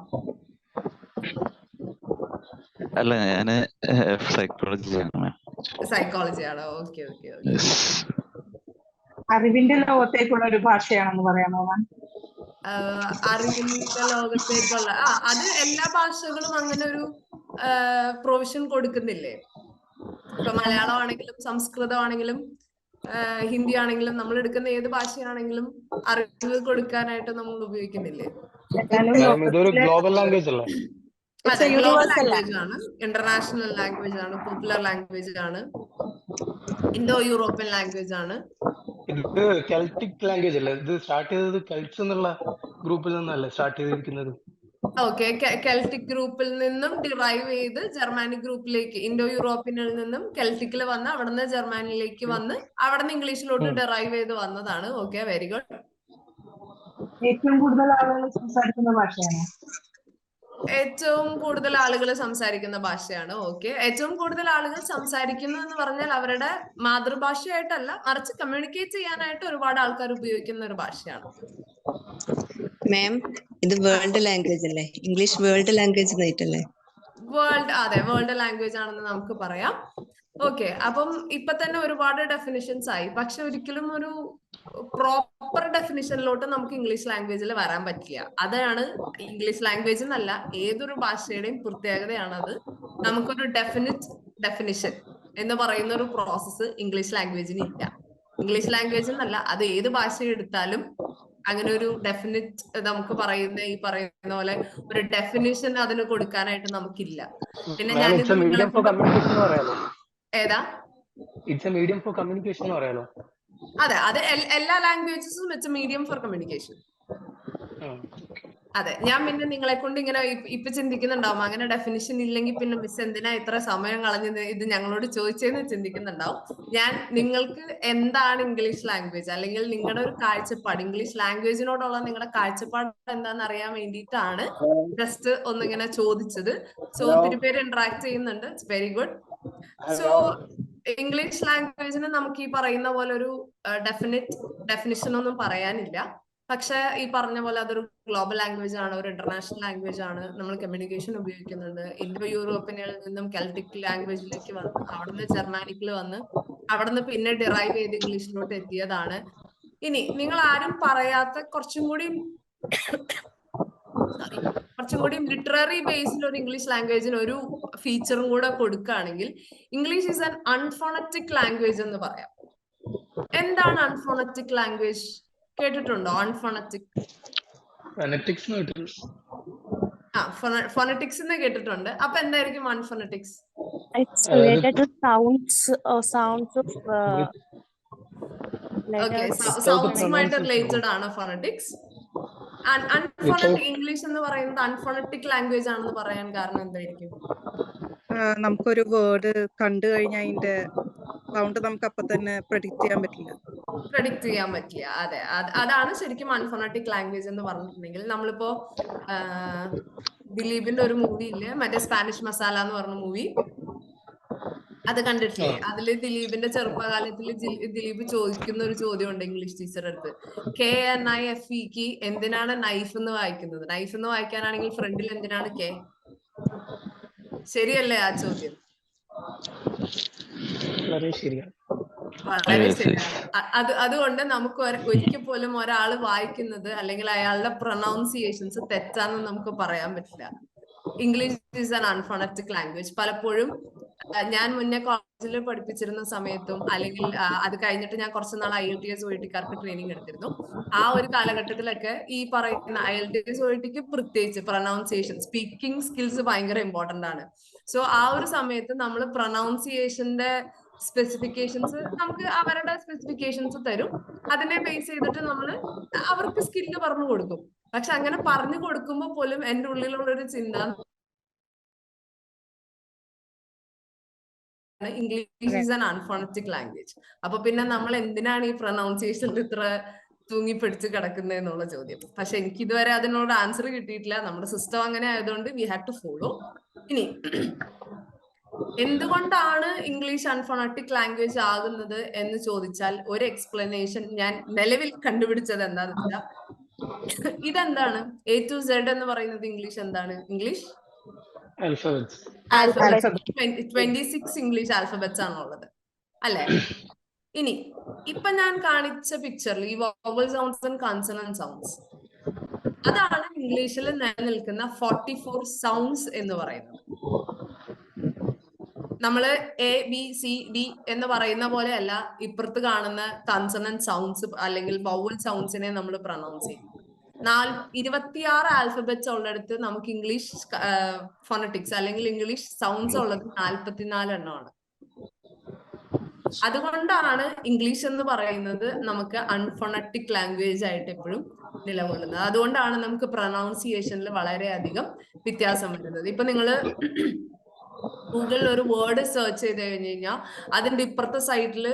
[SPEAKER 7] അല്ല, ഞാന് സൈക്കോളജി ആണ്.
[SPEAKER 2] സൈക്കോളജി ആണോ? Okay okay.
[SPEAKER 3] അറിവിന്റെ ലോകത്തേക്കുള്ള ഒരു ഭാഷയാണെന്ന് പറയാമോ മാം?
[SPEAKER 2] അറിവിന്റെ ലോകത്തേക്കുള്ള അത് എല്ലാ ഭാഷകളും അങ്ങനെ ഒരു പ്രൊവിഷൻ കൊടുക്കുന്നില്ലേ? ഇപ്പൊ മലയാളം ആണെങ്കിലും സംസ്കൃതം ആണെങ്കിലും ഹിന്ദി ആണെങ്കിലും നമ്മൾ എടുക്കുന്ന ഏത് ഭാഷയാണെങ്കിലും അറിവ് കൊടുക്കാനായിട്ട് നമ്മൾ ഉപയോഗിക്കുന്നില്ലേ?
[SPEAKER 5] ഇതൊരു ഗ്ലോബൽ ലാംഗ്വേജ് അല്ലേ?
[SPEAKER 2] അതെ, ഗ്ലോബൽ ലാംഗ്വേജ് ആണ്, ഇന്റർനാഷണൽ ലാംഗ്വേജ് ആണ്, പോപ്പുലർ ലാംഗ്വേജ് ആണ്, ഇൻഡോ യൂറോപ്യൻ ലാംഗ്വേജ് ആണ്.
[SPEAKER 5] ഇത് കെൽറ്റിക് ലാംഗ്വേജ് അല്ലേ? ഇത് സ്റ്റാർട്ട് ചെയ്തത് കെൽറ്റ്സ് എന്നുള്ള ഗ്രൂപ്പിൽ നിന്നല്ലേ സ്റ്റാർട്ട് ചെയ്തിരിക്കുന്നത്?
[SPEAKER 2] ഓക്കെ, കെൽറ്റിക് ഗ്രൂപ്പിൽ നിന്നും ഡിറൈവ് ചെയ്ത് ജർമാനിക് ഗ്രൂപ്പിലേക്ക്, ഇൻഡോ യൂറോപ്യനിൽ നിന്നും കെൽറ്റിക്കിൽ വന്ന് അവിടുന്ന് ജർമ്മനിലേക്ക് വന്ന് അവിടുന്ന് ഇംഗ്ലീഷിലോട്ട് ഡിറൈവ് ചെയ്ത് വന്നതാണ്. Okay, very good.
[SPEAKER 3] ഏറ്റവും കൂടുതൽ ആളുകൾ സംസാരിക്കുന്ന ഭാഷയാണ്.
[SPEAKER 2] ഏറ്റവും കൂടുതൽ ആളുകൾ സംസാരിക്കുന്ന ഭാഷയാണ്. ഓക്കെ, ഏറ്റവും കൂടുതൽ ആളുകൾ സംസാരിക്കുന്നു എന്ന് പറഞ്ഞാൽ അവരുടെ മാതൃഭാഷയായിട്ടല്ല, മറിച്ച് കമ്മ്യൂണിക്കേറ്റ് ചെയ്യാനായിട്ട് ഒരുപാട് ആൾക്കാർ ഉപയോഗിക്കുന്ന ഒരു ഭാഷയാണ്.
[SPEAKER 8] മാം, ഇത് വേൾഡ് ലാംഗ്വേജ് അല്ലേ? ഇംഗ്ലീഷ് വേൾഡ് ലാംഗ്വേജ് ആയിട്ടല്ലേ?
[SPEAKER 2] അതെ, വേൾഡ് ലാംഗ്വേജ് ആണെന്ന് നമുക്ക് പറയാം. ഓക്കെ, അപ്പം ഇപ്പൊ തന്നെ ഒരുപാട് ഡെഫിനിഷൻസ് ആയി. പക്ഷെ ഒരിക്കലും ഒരു പ്രോപ്പർ ഡെഫിനിഷനിലോട്ട് നമുക്ക് ഇംഗ്ലീഷ് ലാംഗ്വേജിൽ വരാൻ പറ്റില്ല. അതാണ് ഇംഗ്ലീഷ് ലാംഗ്വേജ് എന്നല്ല, ഏതൊരു ഭാഷയുടെയും പ്രത്യേകതയാണത്. നമുക്കൊരു ഡെഫിനിഷൻ എന്ന് പറയുന്ന ഒരു പ്രോസസ്സ് ഇംഗ്ലീഷ് ലാംഗ്വേജിന് ഇല്ല. ഇംഗ്ലീഷ് ലാംഗ്വേജ് എന്നല്ല, അത് ഏത് ഭാഷ എടുത്താലും അങ്ങനെ ഒരു ഡെഫിനിറ്റ് നമുക്ക് ഈ പറയുന്ന പോലെ ഒരു ഡെഫിനിഷൻ അതിന് കൊടുക്കാനായിട്ട് നമുക്കില്ല. പിന്നെ ഞാൻ ഏതാ
[SPEAKER 5] it's A medium four communication എന്ന് പറയാലോ?
[SPEAKER 2] അതെ, അത് എല്ലാ ലാംഗ്വേജസും ഇറ്റ്സ് മീഡിയം ഫോർ കമ്മ്യൂണിക്കേഷൻ. അതെ, ഞാൻ പിന്നെ നിങ്ങളെ കൊണ്ട് ഇങ്ങനെ ഇപ്പൊ ചിന്തിക്കുന്നുണ്ടാവും, അങ്ങനെ ഡെഫിനിഷൻ ഇല്ലെങ്കിൽ പിന്നെ മിസ് എന്തിനാ ഇത്ര സമയം കളഞ്ഞത് ഇത് ഞങ്ങളോട് ചോദിച്ചതെന്ന് ചിന്തിക്കുന്നുണ്ടാവും. ഞാൻ നിങ്ങൾക്ക് എന്താണ് ഇംഗ്ലീഷ് ലാംഗ്വേജ് അല്ലെങ്കിൽ നിങ്ങളുടെ ഒരു കാഴ്ചപ്പാട്, ഇംഗ്ലീഷ് ലാംഗ്വേജിനോടുള്ള നിങ്ങളുടെ കാഴ്ചപ്പാട് എന്താണെന്ന് അറിയാൻ വേണ്ടിയിട്ടാണ് ജസ്റ്റ് ഒന്നിങ്ങനെ ചോദിച്ചത്. സോ ഒത്തിരി പേര് ഇന്ററാക്ട് ചെയ്യുന്നുണ്ട്. It's very good. So English ലാംഗ്വേജിന് നമുക്ക് ഈ പറയുന്ന പോലെ ഒരു ഡെഫിനിഷൻ ഒന്നും പറയാനില്ല. പക്ഷെ ഈ പറഞ്ഞ പോലെ അതൊരു ഗ്ലോബൽ ലാംഗ്വേജ് ആണ്, ഒരു ഇന്റർനാഷണൽ ലാംഗ്വേജ് ആണ്. നമ്മൾ കമ്മ്യൂണിക്കേഷൻ ഉപയോഗിക്കുന്നുണ്ട്. ഇൻഡോ യൂറോപ്യനിൽ നിന്നും കെൽറ്റിക് ലാംഗ്വേജിലേക്ക് വന്ന് അവിടുന്ന് ജർമാനിക്കിൽ വന്ന് അവിടുന്ന് പിന്നെ ഡിറൈവ് ചെയ്ത് ഇംഗ്ലീഷിലോട്ട് എത്തിയതാണ്. ഇനി നിങ്ങൾ ആരും പറയാത്ത കുറച്ചും കൂടി ലിറ്റററി ബേസിൽ ഒരു ഇംഗ്ലീഷ് ലാംഗ്വേജിന് ഒരു ഫീച്ചറും കൂടെ കൊടുക്കുകയാണെങ്കിൽ English is an unphonetic language എന്ന് പറയാം. എന്താണ് അൺഫോണറ്റിക് ലാംഗ്വേജ്? കേട്ടിട്ടുണ്ടോ അൺഫോണറ്റിക്? ഫോണറ്റിക്സ് എന്ന് കേട്ടിട്ടുണ്ട്. അപ്പൊ എന്തായിരിക്കും അൺഫോണറ്റിക്സ്? സൗണ്ട്സുമായിട്ട് റിലേറ്റഡ് ആണ് ഫോണറ്റിക്സ്. അൺഫോണറ്റിക് ഇംഗ്ലീഷ് എന്ന് പറയുന്നത് അൺഫോണറ്റിക് ലാംഗ്വേജ് ആണെന്ന് പറയാൻ കാരണം എന്തായിരിക്കും?
[SPEAKER 9] നമുക്കൊരു വേർഡ് കണ്ടു കഴിഞ്ഞാൽ അതിന്റെ സൗണ്ട് നമുക്ക് അപ്പൊ തന്നെ പ്രഡിക്റ്റ് ചെയ്യാൻ പറ്റില്ല. അതെ, അതാണ് ശരിക്കും അൺഫോണറ്റിക് ലാംഗ്വേജ് എന്ന് പറഞ്ഞിട്ടുണ്ടെങ്കിൽ. നമ്മളിപ്പോ ദിലീപിന്റെ ഒരു മൂവി ഇല്ലേ, മറ്റേ സ്പാനിഷ് മസാല എന്ന് പറഞ്ഞ മൂവി, അത് കണ്ടിട്ടില്ലേ? അതില് ദിലീപിന്റെ ചെറുപ്പകാലത്തിൽ ദിലീപ് ചോദിക്കുന്ന ഒരു ചോദ്യമുണ്ട് ഇംഗ്ലീഷ് ടീച്ചറുടെ അടുത്ത്. KNIFE എന്തിനാണ് നൈഫ് എന്ന് വായിക്കുന്നത്? നൈഫ് എന്ന് വായിക്കാനാണെങ്കിൽ ഫ്രണ്ടിൽ എന്തിനാണ് K? ശരിയല്ലേ ആ ചോദ്യം? വളരെ ശരിയാണ്. അതുകൊണ്ട് നമുക്ക് ഒരിക്കൽ പോലും ഒരാൾ വായിക്കുന്നത് അല്ലെങ്കിൽ അയാളുടെ പ്രൊനൗൺസിയേഷൻസ് തെറ്റാന്ന് നമുക്ക് പറയാൻ പറ്റില്ല. English is an unphonetic language. പലപ്പോഴും ഞാൻ മുന്നേ കോളേജിൽ പഠിപ്പിച്ചിരുന്ന സമയത്തും അല്ലെങ്കിൽ അത് കഴിഞ്ഞിട്ട് ഞാൻ കുറച്ച് നാൾ IELTS OETക്കാർക്ക് ട്രെയിനിങ് എടുത്തിരുന്നു. ആ ഒരു കാലഘട്ടത്തിലൊക്കെ ഈ പറയുന്ന IELTS OETക്ക് പ്രത്യേകിച്ച് പ്രൊനൗൺസിയേഷൻ, സ്പീക്കിംഗ് സ്കിൽസ് ഭയങ്കര ഇമ്പോർട്ടന്റ് ആണ്. സോ ആ ഒരു സമയത്ത് നമ്മൾ പ്രൊനൗൺസിയേഷന്റെ
[SPEAKER 2] സ്പെസിഫിക്കേഷൻസ് നമുക്ക് അവരുടെ സ്പെസിഫിക്കേഷൻസ് തരും. അതിനെ ബേസ് ചെയ്തിട്ട് നമ്മൾ അവർക്ക് സ്കില്ല് പറഞ്ഞു കൊടുക്കും. പക്ഷെ അങ്ങനെ പറഞ്ഞു കൊടുക്കുമ്പോൾ പോലും എൻ്റെ ഉള്ളിലുള്ളൊരു ചിന്ത English is an unphonetic language. അപ്പൊ പിന്നെ നമ്മൾ എന്തിനാണ് ഈ പ്രൊനൗൺസിയേഷനിൽ ഇത്ര തൂങ്ങിപ്പിടിച്ച് കിടക്കുന്നത് എന്നുള്ള ചോദ്യം. പക്ഷെ എനിക്ക് ഇതുവരെ അതിനോട് ആൻസർ കിട്ടിയിട്ടില്ല. നമ്മുടെ സിസ്റ്റം അങ്ങനെ ആയതുകൊണ്ട് വി ഹാവ് ടു ഫോളോ. ഇനി എന്തുകൊണ്ടാണ് ഇംഗ്ലീഷ് അൺഫോണറ്റിക് ലാംഗ്വേജ് ആകുന്നത് എന്ന് ചോദിച്ചാൽ ഒരു എക്സ്പ്ലനേഷൻ ഞാൻ നിലവിൽ കണ്ടുപിടിച്ചത് എന്താണെന്ന് വെച്ചാൽ, ഇതെന്താണ് A to Z എന്ന് പറയുന്നത് ഇംഗ്ലീഷ് എന്താണ്? English
[SPEAKER 5] alphabets.
[SPEAKER 2] 26 ഇംഗ്ലീഷ് ആൽഫബറ്റ്സ് ആണുള്ളത് അല്ലെ? ഇനി ഇപ്പൊ ഞാൻ കാണിച്ച പിക്ചറിൽ ഈ vowel sounds and consonant sounds, അതാണ് ഇംഗ്ലീഷിൽ നിലനിൽക്കുന്ന 44 സൗണ്ട്സ് എന്ന് പറയുന്നത്. നമ്മള് ABCD എന്ന് പറയുന്ന പോലെയല്ല ഇപ്പുറത്ത് കാണുന്ന കൺസണന്റ് സൗണ്ട്സ് അല്ലെങ്കിൽ വവൽ സൗണ്ട്സിനെ നമ്മൾ പ്രൊനൗൺസ് ചെയ്യും. 26 ആൽഫബറ്റ്സ് ഉള്ളിടത്ത് നമുക്ക് ഇംഗ്ലീഷ് ഫോണറ്റിക്സ് അല്ലെങ്കിൽ ഇംഗ്ലീഷ് സൗണ്ട്സ് ഉള്ളത് 44 എണ്ണമാണ്. അതുകൊണ്ടാണ് ഇംഗ്ലീഷ് എന്ന് പറയുന്നത് നമുക്ക് അൺഫോണറ്റിക് ലാംഗ്വേജ് ആയിട്ട് എപ്പോഴും നിലകൊള്ളുന്നത്. അതുകൊണ്ടാണ് നമുക്ക് പ്രൊനൗൺസിയേഷനിൽ വളരെയധികം വ്യത്യാസം വരുന്നത്. ഇപ്പൊ നിങ്ങള് ഗൂഗിളിൽ ഒരു വേർഡ് സെർച്ച് ചെയ്ത് കഴിഞ്ഞ് കഴിഞ്ഞാൽ അതിന്റെ ഇപ്പുറത്തെ സൈഡില്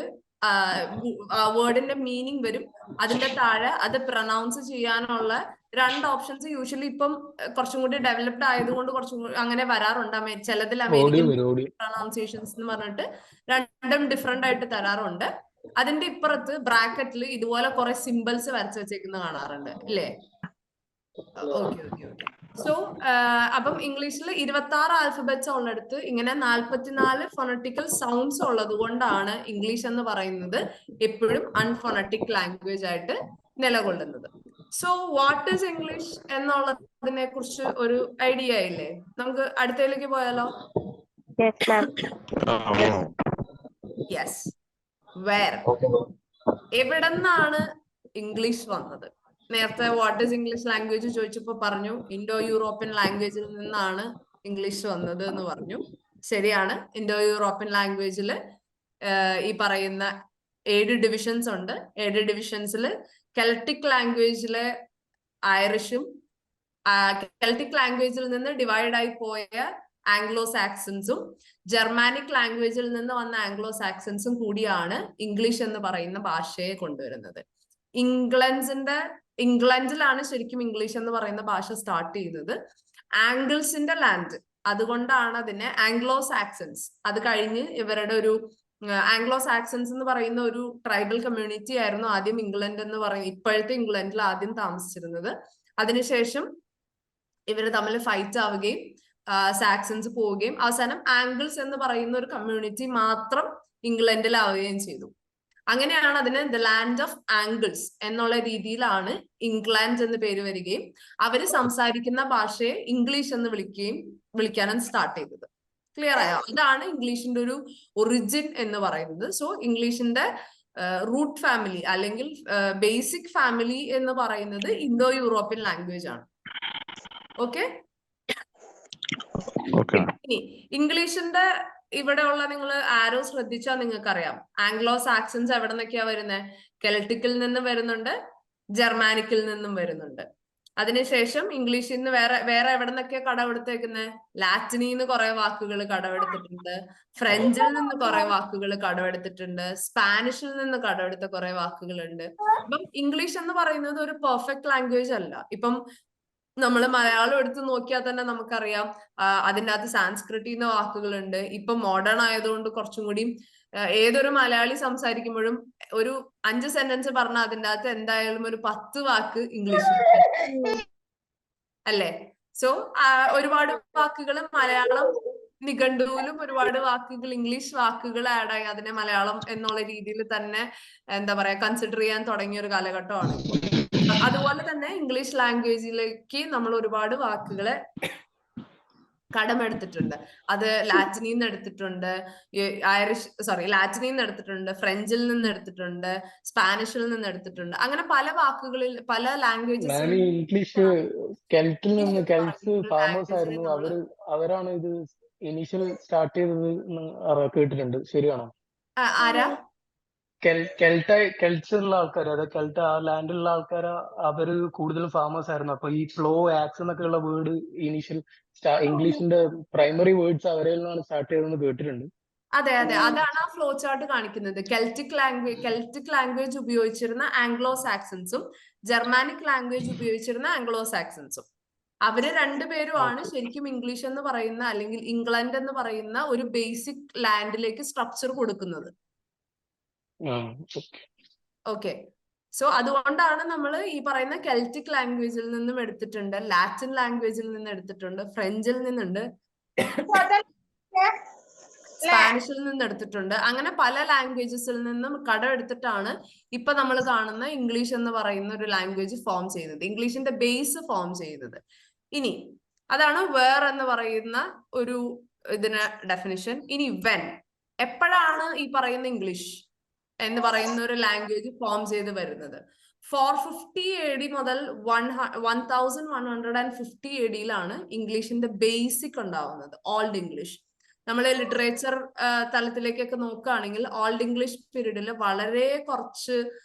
[SPEAKER 2] വേർഡിന്റെ മീനിങ് വരും. അതിന്റെ താഴെ അത് പ്രൊനൗൺസ് ചെയ്യാനുള്ള 2 ഓപ്ഷൻസ് യൂഷ്വലി ഇപ്പം കുറച്ചും കൂടി ഡെവലപ്ഡ് ആയതുകൊണ്ട് കുറച്ചും കൂടി അങ്ങനെ വരാറുണ്ട്. ചിലതിൽ അമേരിക്കൻ പ്രൊനൗൺസിയേഷൻസ് എന്ന് പറഞ്ഞിട്ട് 2 ഡിഫറെന്റ് ആയിട്ട് തരാറുണ്ട്. അതിന്റെ ഇപ്പുറത്ത് ബ്രാക്കറ്റിൽ ഇതുപോലെ കുറെ സിമ്പിൾസ് വരച്ച് വെച്ചേക്കുന്ന കാണാറുണ്ട് അല്ലേ? Okay okay okay. സോ അപ്പം ഇംഗ്ലീഷിൽ 26 ആൽഫബറ്റ്സ് ഉള്ളിടത്ത് ഇങ്ങനെ 44 ഫോണറ്റിക്കൽ സൗണ്ട്സ് ഉള്ളത് കൊണ്ടാണ് ഇംഗ്ലീഷ് എന്ന് പറയുന്നത് എപ്പോഴും അൺഫോണറ്റിക് ലാംഗ്വേജ് ആയിട്ട് നിലകൊള്ളുന്നത്. സോ വാട്ട് ഈസ് ഇംഗ്ലീഷ് എന്നുള്ളതിനെ കുറിച്ച് ഒരു ഐഡിയ ഇല്ലേ? നമുക്ക് അടുത്തതിലേക്ക് പോയാലോ? യെസ്. വേർ, എവിടെ നിന്നാണ് ഇംഗ്ലീഷ് വന്നത്? നേരത്തെ വാട്ട് ഈസ് ഇംഗ്ലീഷ് ലാംഗ്വേജ് ചോദിച്ചപ്പോ പറഞ്ഞു ഇൻഡോ യൂറോപ്യൻ ലാംഗ്വേജിൽ നിന്നാണ് ഇംഗ്ലീഷ് വന്നത് എന്ന് പറഞ്ഞു. ശരിയാണ്. ഇൻഡോ യൂറോപ്യൻ ലാംഗ്വേജിൽ ഈ പറയുന്ന 7 ഡിവിഷൻസ് ഉണ്ട്. 7 ഡിവിഷൻസിൽ കെൽട്ടിക് ലാംഗ്വേജിലെ ഐറിഷും കെൽട്ടിക് ലാംഗ്വേജിൽ നിന്ന് ഡിവൈഡ് ആയി പോയ ആംഗ്ലോ സാക്സൺസും ജർമാനിക് ലാംഗ്വേജിൽ നിന്ന് വന്ന ആംഗ്ലോ സാക്സൺസും കൂടിയാണ് ഇംഗ്ലീഷ് എന്ന് പറയുന്ന ഭാഷയെ കൊണ്ടുവരുന്നത്. ഇംഗ്ലണ്ടിലാണ് ശരിക്കും ഇംഗ്ലീഷ് എന്ന് പറയുന്ന ഭാഷ സ്റ്റാർട്ട് ചെയ്യുന്നത്. ആംഗിൾസിന്റെ ലാൻഡ്, അതുകൊണ്ടാണ് അതിനെ ആംഗ്ലോ സാക്സൺസ്. അത് കഴിഞ്ഞ് ഇവരുടെ ഒരു ആംഗ്ലോ സാക്സൺസ് എന്ന് പറയുന്ന ഒരു ട്രൈബൽ കമ്മ്യൂണിറ്റി ആയിരുന്നു ആദ്യം ഇംഗ്ലണ്ട് എന്ന് പറയും ഇപ്പോഴത്തെ ഇംഗ്ലണ്ടിൽ ആദ്യം താമസിച്ചിരുന്നത്. അതിനുശേഷം ഇവര് തമ്മിൽ ഫൈറ്റ് ആവുകയും സാക്സൺസ് പോവുകയും അവസാനം ആംഗിൾസ് എന്ന് പറയുന്ന ഒരു കമ്മ്യൂണിറ്റി മാത്രം ഇംഗ്ലണ്ടിലാവുകയും ചെയ്തു. അങ്ങനെയാണ് അതിന് ദ ലാൻഡ് ഓഫ് ആംഗിൾസ് എന്നുള്ള രീതിയിലാണ് ഇംഗ്ലണ്ട് എന്ന് പേര് വരികയും അവര് സംസാരിക്കുന്ന ഭാഷയെ ഇംഗ്ലീഷ് എന്ന് വിളിക്കാനും സ്റ്റാർട്ട് ചെയ്തത്. ക്ലിയർ ആയോ? ഇതാണ് ഇംഗ്ലീഷിന്റെ ഒരു ഒറിജിൻ എന്ന് പറയുന്നത്. സോ ഇംഗ്ലീഷിന്റെ റൂട്ട് ഫാമിലി അല്ലെങ്കിൽ ബേസിക് ഫാമിലി എന്ന് പറയുന്നത് ഇന്തോ യൂറോപ്യൻ ലാംഗ്വേജ് ആണ്. ഓക്കെ. ഇനി ഇംഗ്ലീഷിന്റെ ഇവിടെയുള്ള നിങ്ങൾ ആരോ ശ്രദ്ധിച്ചാൽ നിങ്ങൾക്ക് അറിയാം ആംഗ്ലോ സാക്സൺസ് എവിടെ നിന്നൊക്കെയാ വരുന്നത്? കെൽട്ടിക്കിൽ നിന്ന് വരുന്നുണ്ട്, ജർമാനിക്കിൽ നിന്നും വരുന്നുണ്ട്. അതിനുശേഷം ഇംഗ്ലീഷിൽ നിന്ന് വേറെ എവിടെ നിന്നൊക്കെയാ കടമെടുത്തേക്കുന്നത്? ലാറ്റിനിൽ നിന്ന് കുറെ വാക്കുകൾ കടമെടുത്തിട്ടുണ്ട്, ഫ്രഞ്ചിൽ നിന്ന് കുറെ വാക്കുകൾ കടമെടുത്തിട്ടുണ്ട്, സ്പാനിഷിൽ നിന്ന് കടമെടുത്ത കുറെ വാക്കുകളുണ്ട്. അപ്പം ഇംഗ്ലീഷ് എന്ന് പറയുന്നത് ഒരു പെർഫെക്റ്റ് ലാംഗ്വേജ് അല്ല. ഇപ്പം നമ്മൾ മലയാളം എടുത്ത് നോക്കിയാൽ തന്നെ നമുക്കറിയാം അതിൻ്റെ അകത്ത് സാൻസ്ക്രിറ്റിൽ നിന്ന് വാക്കുകളുണ്ട്. ഇപ്പൊ മോഡേൺ ആയതുകൊണ്ട് കുറച്ചും കൂടി ഏതൊരു മലയാളി സംസാരിക്കുമ്പോഴും ഒരു 5 സെന്റൻസ് പറഞ്ഞാൽ അതിൻ്റെ അകത്ത് എന്തായാലും ഒരു 10 വാക്ക് ഇംഗ്ലീഷ് അല്ലേ? സോ ഒരുപാട് വാക്കുകൾ മലയാളം നിഘണ്ടുവിലും ഒരുപാട് വാക്കുകൾ ഇംഗ്ലീഷ് വാക്കുകൾ ആഡ് ആയി അതിനെ മലയാളം എന്നുള്ള രീതിയിൽ തന്നെ എന്താ പറയാ കൺസിഡർ ചെയ്യാൻ തുടങ്ങിയ ഒരു കാലഘട്ടമാണ്. അതുപോലെ തന്നെ ഇംഗ്ലീഷ് ലാംഗ്വേജിലേക്ക് നമ്മൾ ഒരുപാട് വാക്കുകളെ കടമെടുത്തിട്ടുണ്ട്. അത് ലാറ്റിനിൽ നിന്ന് എടുത്തിട്ടുണ്ട്, ലാറ്റിനിൽ നിന്ന് എടുത്തിട്ടുണ്ട്, ഫ്രഞ്ചിൽ നിന്ന് എടുത്തിട്ടുണ്ട്, സ്പാനിഷിൽ നിന്ന് എടുത്തിട്ടുണ്ട്. അങ്ങനെ പല വാക്കുകളിൽ പല ലാംഗ്വേജസ്.
[SPEAKER 5] ഇംഗ്ലീഷ് കെൽറ്റിൽ നിന്ന് കെൽറ്റ്സ് ഫാമേഴ്സ് ആയിരുന്നു, അവരാണ് ഇത് ഇനീഷ്യൽ സ്റ്റാർട്ട് ചെയ്തത് കേട്ടിട്ടുണ്ട്. ശരിയാണോ?
[SPEAKER 9] ആരാ?
[SPEAKER 5] കെൽട്സ് ഉള്ള ആൾക്കാർ, അതായത് കെൽട്ട് ആ ലാൻഡിലുള്ള ആൾക്കാർ, അവര് കൂടുതലും ഫാമേഴ്സ് ആയിരുന്നു. അപ്പൊ ഈ ഫ്ലോ, ആക്സ് എന്നൊക്കെ ഉള്ള വേർഡ് ഇനീഷ്യൽ ഇംഗ്ലീഷിന്റെ പ്രൈമറി വേർഡ്സ് അവരിൽ നിന്നാണ് സ്റ്റാർട്ട് ചെയ്തതെന്ന് കേട്ടിട്ടുണ്ട്.
[SPEAKER 9] അതെ, അതാണ് ആ ഫ്ലോ ചാർട്ട് കാണിക്കുന്നത്. കെൽറ്റിക് ലാംഗ്വേജ് ഉപയോഗിച്ചിരുന്ന ആംഗ്ലോ സാക്സൺസും ജർമാനിക് ലാംഗ്വേജ് ഉപയോഗിച്ചിരുന്ന ആംഗ്ലോ സാക്സൺസും, അവര് രണ്ടുപേരുമാണ് ശരിക്കും ഇംഗ്ലീഷ് എന്ന് പറയുന്ന അല്ലെങ്കിൽ ഇംഗ്ലണ്ട് എന്ന് പറയുന്ന ഒരു ബേസിക് ലാൻഡിലേക്ക് സ്ട്രക്ചർ കൊടുക്കുന്നത്. ഓക്കെ, സോ അതുകൊണ്ടാണ് നമ്മൾ ഈ പറയുന്ന കെൽറ്റിക് ലാംഗ്വേജിൽ നിന്നും എടുത്തിട്ടുണ്ട്, ലാറ്റിൻ ലാംഗ്വേജിൽ നിന്ന് എടുത്തിട്ടുണ്ട്, ഫ്രഞ്ചിൽ നിന്നുണ്ട്, സ്പാനിഷിൽ നിന്ന് എടുത്തിട്ടുണ്ട്. അങ്ങനെ പല ലാംഗ്വേജസിൽ നിന്നും കടമെടുത്തിട്ടാണ് ഇപ്പൊ നമ്മൾ കാണുന്ന ഇംഗ്ലീഷ് എന്ന് പറയുന്ന ഒരു ലാംഗ്വേജ് ഫോം ചെയ്തത്, ഇംഗ്ലീഷിന്റെ ബേസ് ഫോം ചെയ്തത്. ഇനി അതാണ് വേർ എന്ന് പറയുന്ന ഒരു ഇതിന് ഡെഫിനിഷൻ. ഇനി വെൻ, എപ്പോഴാണ് ഈ പറയുന്ന ഇംഗ്ലീഷ് എന്ന് പറയുന്ന ഒരു ലാംഗ്വേജ് ഫോം ചെയ്ത് വരുന്നത്? 450 AD മുതൽ 1150 AD ഇംഗ്ലീഷിന്റെ ബേസിക് ഉണ്ടാവുന്നത്, ഓൾഡ് ഇംഗ്ലീഷ്. നമ്മൾ ലിറ്ററേച്ചർ തലത്തിലേക്കൊക്കെ നോക്കുകയാണെങ്കിൽ ഓൾഡ് ഇംഗ്ലീഷ് പീരീഡിൽ വളരെ കുറച്ച്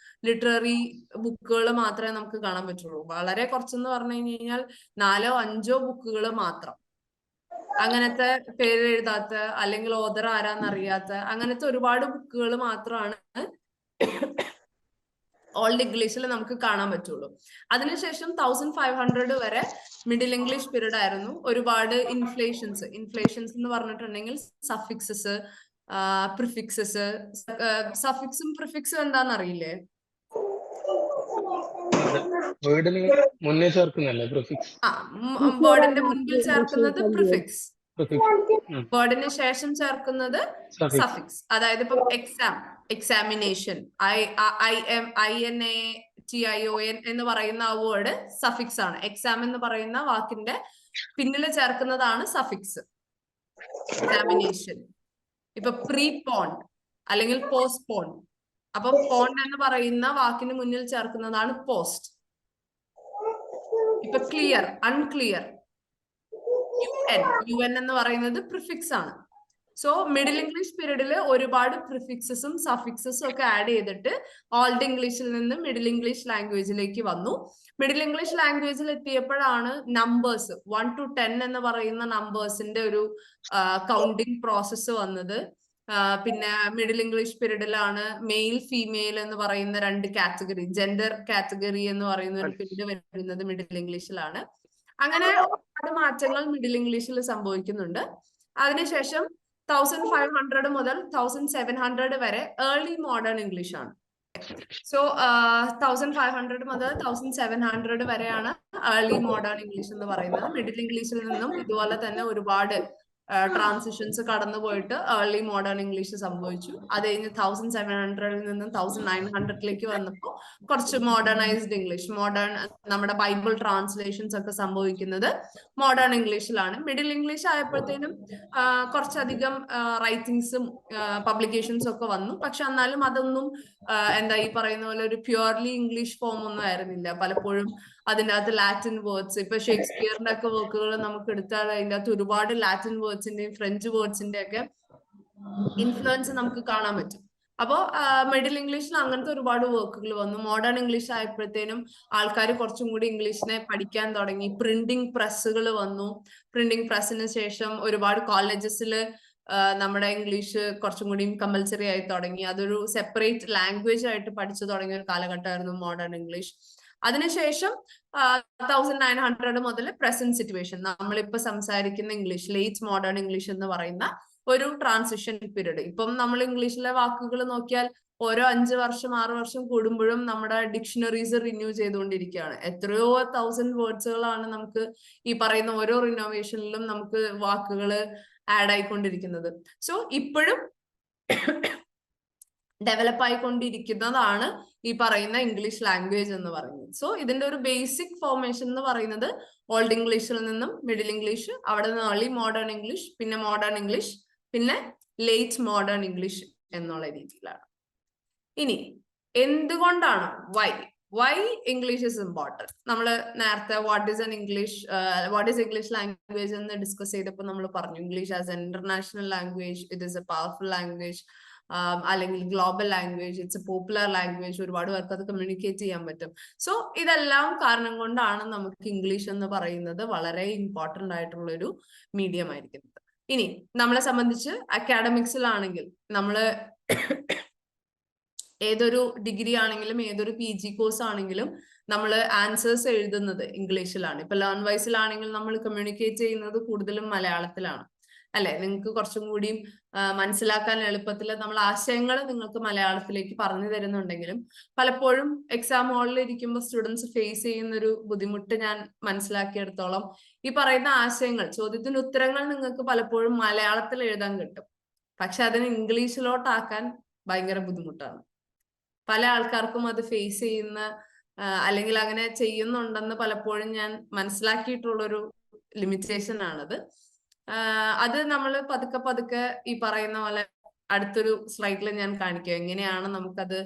[SPEAKER 9] ലിറ്റററി ബുക്കുകൾ മാത്രമേ നമുക്ക് കാണാൻ പറ്റുള്ളൂ. വളരെ കുറച്ചെന്ന് പറഞ്ഞു കഴിഞ്ഞാൽ 4-5 ബുക്കുകൾ മാത്രം, അങ്ങനത്തെ പേര് എഴുതാത്ത അല്ലെങ്കിൽ ഓതർ ആരാന്നറിയാത്ത അങ്ങനത്തെ ഒരുപാട് ബുക്കുകൾ മാത്രമാണ് ഓൾഡ് ഇംഗ്ലീഷിൽ നമുക്ക് കാണാൻ പറ്റുള്ളൂ. അതിനുശേഷം 1500 വരെ മിഡിൽ ഇംഗ്ലീഷ് പീരീഡ് ആയിരുന്നു. ഒരുപാട് ഇൻഫ്ലേഷൻസ് എന്ന് പറഞ്ഞിട്ടുണ്ടെങ്കിൽ സഫിക്സസ്, പ്രിഫിക്സസ്. സഫിക്സും പ്രിഫിക്സും എന്താന്ന് അറിയില്ലേ?
[SPEAKER 5] വേർഡിന് മുന്നേ ചേർക്കുന്നല്ലേ പ്രിഫിക്സ്?
[SPEAKER 9] വേർഡിന്റെ മുൻപിൽ ചേർക്കുന്നത് പ്രിഫിക്സ്, വേർഡിന് ശേഷം ചേർക്കുന്നത് സഫിക്സ്. അതായത് ഇപ്പം എക്സാമിനേഷൻ, INATION എന്ന് പറയുന്ന ആ വേർഡ് സഫിക്സ് ആണ്. എക്സാം എന്ന് പറയുന്ന വാക്കിന്റെ പിന്നിൽ ചേർക്കുന്നതാണ് സഫിക്സ്, എക്സാമിനേഷൻ. ഇപ്പൊ പ്രീപോണ്ട് അല്ലെങ്കിൽ പോസ്റ്റ്പോണ്ട്, അപ്പൊ പോണ്ട് എന്ന് പറയുന്ന വാക്കിന് മുന്നിൽ ചേർക്കുന്നതാണ് പോസ്റ്റ്. ഇപ്പൊ ക്ലിയർ, അൺക്ലിയർ, UN എന്ന് പറയുന്നത് പ്രിഫിക്സ് ആണ്. സോ മിഡിൽ ഇംഗ്ലീഷ് പീരീഡിൽ ഒരുപാട് പ്രിഫിക്സസും സഫിക്സസും ഒക്കെ ആഡ് ചെയ്തിട്ട് ഓൾഡ് ഇംഗ്ലീഷിൽ നിന്ന് മിഡിൽ ഇംഗ്ലീഷ് ലാംഗ്വേജിലേക്ക് വന്നു. മിഡിൽ ഇംഗ്ലീഷ് ലാംഗ്വേജിൽ എത്തിയപ്പോഴാണ് നമ്പേഴ്സ് 1 to 10 എന്ന് പറയുന്ന നമ്പേഴ്സിന്റെ ഒരു കൗണ്ടിങ് പ്രോസസ്സ് വന്നത്. പിന്നെ മിഡിൽ ഇംഗ്ലീഷ് പീരീഡിലാണ് മെയിൽ ഫീമെയിൽ എന്ന് പറയുന്ന 2 കാറ്റഗറി, ജെൻഡർ കാറ്റഗറി എന്ന് പറയുന്ന ഒരു പീരീഡ് വരുന്നത് മിഡിൽ ഇംഗ്ലീഷിലാണ്. അങ്ങനെ ഒരുപാട് മാറ്റങ്ങൾ മിഡിൽ ഇംഗ്ലീഷിൽ സംഭവിക്കുന്നുണ്ട്. അതിനുശേഷം 1500 മുതൽ 1700 വരെ ഏർലി മോഡേൺ ഇംഗ്ലീഷ് ആണ്. സോ 1500 മുതൽ 1700 വരെയാണ് ഏർലി മോഡേൺ ഇംഗ്ലീഷ് എന്ന് പറയുന്നത്. മിഡിൽ ഇംഗ്ലീഷിൽ നിന്നും ഇതുപോലെ തന്നെ ഒരുപാട് ട്രാൻസിഷൻസ് കടന്നു പോയിട്ട് ഏർലി മോഡേൺ ഇംഗ്ലീഷ് സംഭവിച്ചു. അത് കഴിഞ്ഞ് 1700 നിന്നും 1900 വന്നപ്പോൾ കുറച്ച് മോഡേണൈസ്ഡ് ഇംഗ്ലീഷ്, നമ്മുടെ ബൈബിൾ ട്രാൻസ്ലേഷൻസ് ഒക്കെ സംഭവിക്കുന്നത് മോഡേൺ ഇംഗ്ലീഷിലാണ്. മിഡിൽ ഇംഗ്ലീഷ് ആയപ്പോഴത്തേനും കുറച്ചധികം റൈറ്റിംഗ്സും പബ്ലിക്കേഷൻസും ഒക്കെ വന്നു. പക്ഷെ എന്നാലും അതൊന്നും ഈ പറയുന്ന പോലെ ഒരു പ്യുവർലി ഇംഗ്ലീഷ് ഫോം ഒന്നും ആയിരുന്നില്ല. പലപ്പോഴും അതിൻ്റെ അകത്ത് ലാറ്റിൻ വേർഡ്സ്, ഇപ്പൊ ഷേക്സ്പിയറിന്റെ ഒക്കെ വർക്കുകൾ നമുക്ക് എടുത്താൽ അതിൻ്റെ അകത്ത് ഒരുപാട് ലാറ്റിൻ വേർഡ്സിന്റെയും ഫ്രഞ്ച് വേർഡ്സിന്റെ ഒക്കെ ഇൻഫ്ലുവൻസ് നമുക്ക് കാണാൻ പറ്റും. അപ്പോ മിഡിൽ ഇംഗ്ലീഷിൽ അങ്ങനത്തെ ഒരുപാട് വർക്കുകൾ വന്നു. മോഡേൺ ഇംഗ്ലീഷ് ആയപ്പോഴത്തേനും ആൾക്കാർ കുറച്ചും കൂടി ഇംഗ്ലീഷിനെ പഠിക്കാൻ തുടങ്ങി. പ്രിന്റിംഗ് പ്രസ്സുകൾ വന്നു. പ്രിന്റിംഗ് പ്രസ്സിന് ശേഷം ഒരുപാട് കോളേജസിൽ നമ്മുടെ ഇംഗ്ലീഷ് കുറച്ചും കൂടി കമ്പൽസറി ആയി തുടങ്ങി. അതൊരു സെപ്പറേറ്റ് ലാംഗ്വേജ് ആയിട്ട് പഠിച്ചു തുടങ്ങിയ ഒരു കാലഘട്ടമായിരുന്നു മോഡേൺ ഇംഗ്ലീഷ്. അതിനുശേഷം 1900 മുതൽ പ്രസന്റ് സിറ്റുവേഷൻ, നമ്മളിപ്പോ സംസാരിക്കുന്ന ഇംഗ്ലീഷ്, ലേറ്റ് മോഡേൺ ഇംഗ്ലീഷ് എന്ന് പറയുന്ന ഒരു ട്രാൻസിഷൻ പീരീഡ്. ഇപ്പം നമ്മൾ ഇംഗ്ലീഷിലെ വാക്കുകൾ നോക്കിയാൽ ഓരോ 5 വർഷം 6 വർഷം കൂടുമ്പോഴും നമ്മുടെ ഡിക്ഷണറീസ് റിന്യൂ ചെയ്തുകൊണ്ടിരിക്കുകയാണ്. എത്രയോ 1000 വേർഡ്സുകളാണ് നമുക്ക് ഈ പറയുന്ന ഓരോ റിനോവേഷനിലും നമുക്ക് വാക്കുകൾ ആഡ് ആയിക്കൊണ്ടിരിക്കുന്നത്. സോ ഇപ്പോഴും ഡെവലപ്പ് ആയിക്കൊണ്ടിരിക്കുന്നതാണ് ഈ പറയുന്ന ഇംഗ്ലീഷ് ലാംഗ്വേജ് എന്ന് പറയുന്നത്. സോ ഇതിന്റെ ഒരു ബേസിക് ഫോർമേഷൻ എന്ന് പറയുന്നത് ഓൾഡ് ഇംഗ്ലീഷിൽ നിന്നും മിഡിൽ ഇംഗ്ലീഷ്, അവിടെ നിന്ന് ഏർലി മോഡേൺ ഇംഗ്ലീഷ്, പിന്നെ മോഡേൺ ഇംഗ്ലീഷ്, പിന്നെ ലേറ്റ് മോഡേൺ ഇംഗ്ലീഷ് എന്നുള്ള രീതിയിലാണ്. ഇനി എന്തുകൊണ്ടാണ് വൈ ഇംഗ്ലീഷ് ഇസ് ഇമ്പോർട്ടൻറ്റ്? നമ്മൾ നേരത്തെ വാട്ട് ഈസ് ഇംഗ്ലീഷ് ലാംഗ്വേജ് എന്ന് ഡിസ്കസ് ചെയ്തപ്പോൾ നമ്മൾ പറഞ്ഞു English as an international language, it is a powerful language, അല്ലെങ്കിൽ global language, it's a popular language, ഒരുപാട് പേർക്ക് അത് കമ്മ്യൂണിക്കേറ്റ് ചെയ്യാൻ പറ്റും. സോ ഇതെല്ലാം കാരണം കൊണ്ടാണ് നമുക്ക് ഇംഗ്ലീഷ് എന്ന് പറയുന്നത് വളരെ ഇമ്പോർട്ടന്റ് ആയിട്ടുള്ള ഒരു മീഡിയം ആയിരിക്കുന്നത്. ഇനി നമ്മളെ സംബന്ധിച്ച് അക്കാഡമിക്സിലാണെങ്കിൽ നമ്മള് ഏതൊരു ഡിഗ്രി ആണെങ്കിലും ഏതൊരു PG കോഴ്സ് ആണെങ്കിലും നമ്മൾ ആൻസേഴ്സ് എഴുതുന്നത് ഇംഗ്ലീഷിലാണ്. ഇപ്പൊ ലേൺ വൈസിലാണെങ്കിൽ നമ്മൾ കമ്മ്യൂണിക്കേറ്റ് ചെയ്യുന്നത് കൂടുതലും മലയാളത്തിലാണ്, അല്ലെ? നിങ്ങൾക്ക് കുറച്ചും കൂടിയും മനസ്സിലാക്കാൻ എളുപ്പത്തിൽ നമ്മൾ ആശയങ്ങൾ നിങ്ങൾക്ക് മലയാളത്തിലേക്ക് പറഞ്ഞു തരുന്നുണ്ടെങ്കിലും പലപ്പോഴും എക്സാം ഹാളിൽ ഇരിക്കുമ്പോൾ സ്റ്റുഡൻസ് ഫേസ് ചെയ്യുന്ന ഒരു ബുദ്ധിമുട്ട് ഞാൻ മനസ്സിലാക്കിയെടുത്തോളം, ഈ പറയുന്ന ആശയങ്ങൾ, ചോദ്യത്തിന് ഉത്തരങ്ങൾ നിങ്ങൾക്ക് പലപ്പോഴും മലയാളത്തിൽ എഴുതാൻ കിട്ടും, പക്ഷെ അതിന് ഇംഗ്ലീഷിലോട്ടാക്കാൻ ഭയങ്കര ബുദ്ധിമുട്ടാണ്. പല ആൾക്കാർക്കും അത് ഫേസ് ചെയ്യുന്ന അല്ലെങ്കിൽ അങ്ങനെ ചെയ്യുന്നുണ്ടെന്ന് പലപ്പോഴും ഞാൻ മനസ്സിലാക്കിയിട്ടുള്ളൊരു ലിമിറ്റേഷൻ ആണത്. അത് നമ്മൾ പതുക്കെ പതുക്കെ ഈ പറയുന്ന പോലെ അടുത്തൊരു സ്ലൈഡിൽ ഞാൻ കാണിക്കാം എങ്ങനെയാണ് നമുക്കത്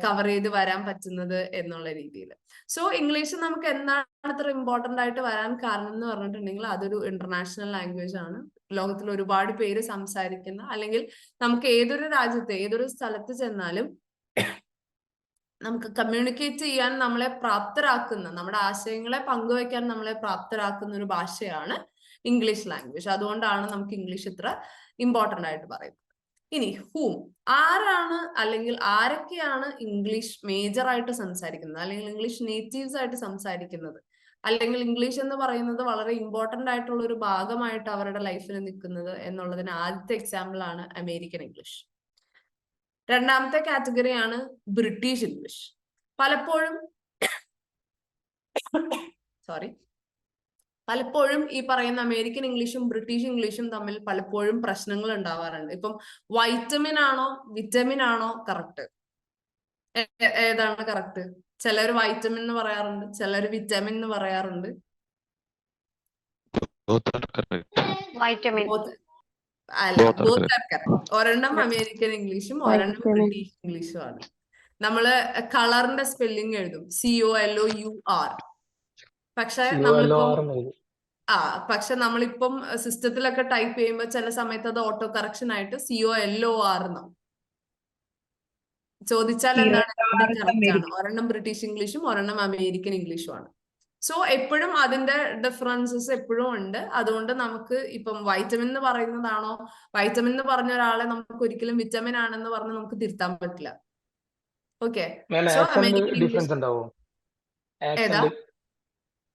[SPEAKER 9] കവർ ചെയ്ത് വരാൻ പറ്റുന്നത് എന്നുള്ള രീതിയിൽ. സോ ഇംഗ്ലീഷ് നമുക്ക് എന്താണ് ഇത്ര ഇമ്പോർട്ടന്റ് ആയിട്ട് വരാൻ കാരണം എന്ന് പറഞ്ഞിട്ടുണ്ടെങ്കിൽ അതൊരു ഇന്റർനാഷണൽ ലാംഗ്വേജ് ആണ്. ലോകത്തിൽ ഒരുപാട് പേര് സംസാരിക്കുന്ന, അല്ലെങ്കിൽ നമുക്ക് ഏതൊരു രാജ്യത്ത് ഏതൊരു സ്ഥലത്ത് ചെന്നാലും നമുക്ക് കമ്മ്യൂണിക്കേറ്റ് ചെയ്യാൻ നമ്മളെ പ്രാപ്തരാക്കുന്ന, നമ്മുടെ ആശയങ്ങളെ പങ്കുവയ്ക്കാൻ നമ്മളെ പ്രാപ്തരാക്കുന്ന ഒരു ഭാഷയാണ് ഇംഗ്ലീഷ് ലാംഗ്വേജ്. അതുകൊണ്ടാണ് നമുക്ക് ഇംഗ്ലീഷ് ഇത്ര ഇമ്പോർട്ടന്റ് ആയിട്ട് പറയുന്നത്. ഇനി ഹൂം, ആരാണ് അല്ലെങ്കിൽ ആരൊക്കെയാണ് ഇംഗ്ലീഷ് മേജർ ആയിട്ട് സംസാരിക്കുന്നത്, അല്ലെങ്കിൽ ഇംഗ്ലീഷ് നേറ്റീവ്സ് ആയിട്ട് സംസാരിക്കുന്നത്, അല്ലെങ്കിൽ ഇംഗ്ലീഷ് എന്ന് പറയുന്നത് വളരെ ഇമ്പോർട്ടന്റ് ആയിട്ടുള്ള ഒരു ഭാഗമായിട്ട് അവരുടെ ലൈഫിൽ നിൽക്കുന്നത് എന്നുള്ളതിന് ആദ്യത്തെ എക്സാമ്പിൾ ആണ് അമേരിക്കൻ ഇംഗ്ലീഷ്. രണ്ടാമത്തെ കാറ്റഗറിയാണ് ബ്രിട്ടീഷ് ഇംഗ്ലീഷ്. പലപ്പോഴും ഈ പറയുന്ന അമേരിക്കൻ ഇംഗ്ലീഷും ബ്രിട്ടീഷ് ഇംഗ്ലീഷും തമ്മിൽ പലപ്പോഴും പ്രശ്നങ്ങൾ ഉണ്ടാവാറുണ്ട്. ഇപ്പം വൈറ്റമിൻ ആണോ വിറ്റമിൻ ആണോ കറക്റ്റ്? ഏതാണ് കറക്റ്റ്? ചിലർ വൈറ്റമിൻ എന്ന് പറയാറുണ്ട്, ചിലർ വിറ്റമിൻ എന്ന് പറയാറുണ്ട്. അല്ല, ബോത്ത് ആർ കറക്റ്റ്. ഒരെണ്ണം അമേരിക്കൻ ഇംഗ്ലീഷും ഒരെണ്ണം ബ്രിട്ടീഷ് ഇംഗ്ലീഷും ആണ്. നമ്മള് കളറിന്റെ സ്പെല്ലിംഗ് എഴുതും COLOUR. പക്ഷെ നമ്മളിപ്പം സിസ്റ്റത്തിലൊക്കെ ടൈപ്പ് ചെയ്യുമ്പോൾ ചില സമയത്ത് അത് ഓട്ടോ കറക്ഷൻ ആയിട്ട് COLOR എന്നാവും. ചോദിച്ചാൽ എന്താണ് കറക്റ്റ് ആണ്? ഒരെണ്ണം ബ്രിട്ടീഷ് ഇംഗ്ലീഷും ഒരെണ്ണം അമേരിക്കൻ ഇംഗ്ലീഷും ആണ്. സോ എപ്പോഴും അതിന്റെ ഡിഫറൻസസ് എപ്പോഴും ഉണ്ട്. അതുകൊണ്ട് നമുക്ക് ഇപ്പം വൈറ്റമിൻ എന്ന് പറയുന്നതാണോ, വൈറ്റമിൻ എന്ന് പറഞ്ഞ ഒരാളെ നമുക്ക് ഒരിക്കലും വിറ്റമിൻ ആണെന്ന് പറഞ്ഞ് നമുക്ക് തിരുത്താൻ പറ്റില്ല. Okay, so American English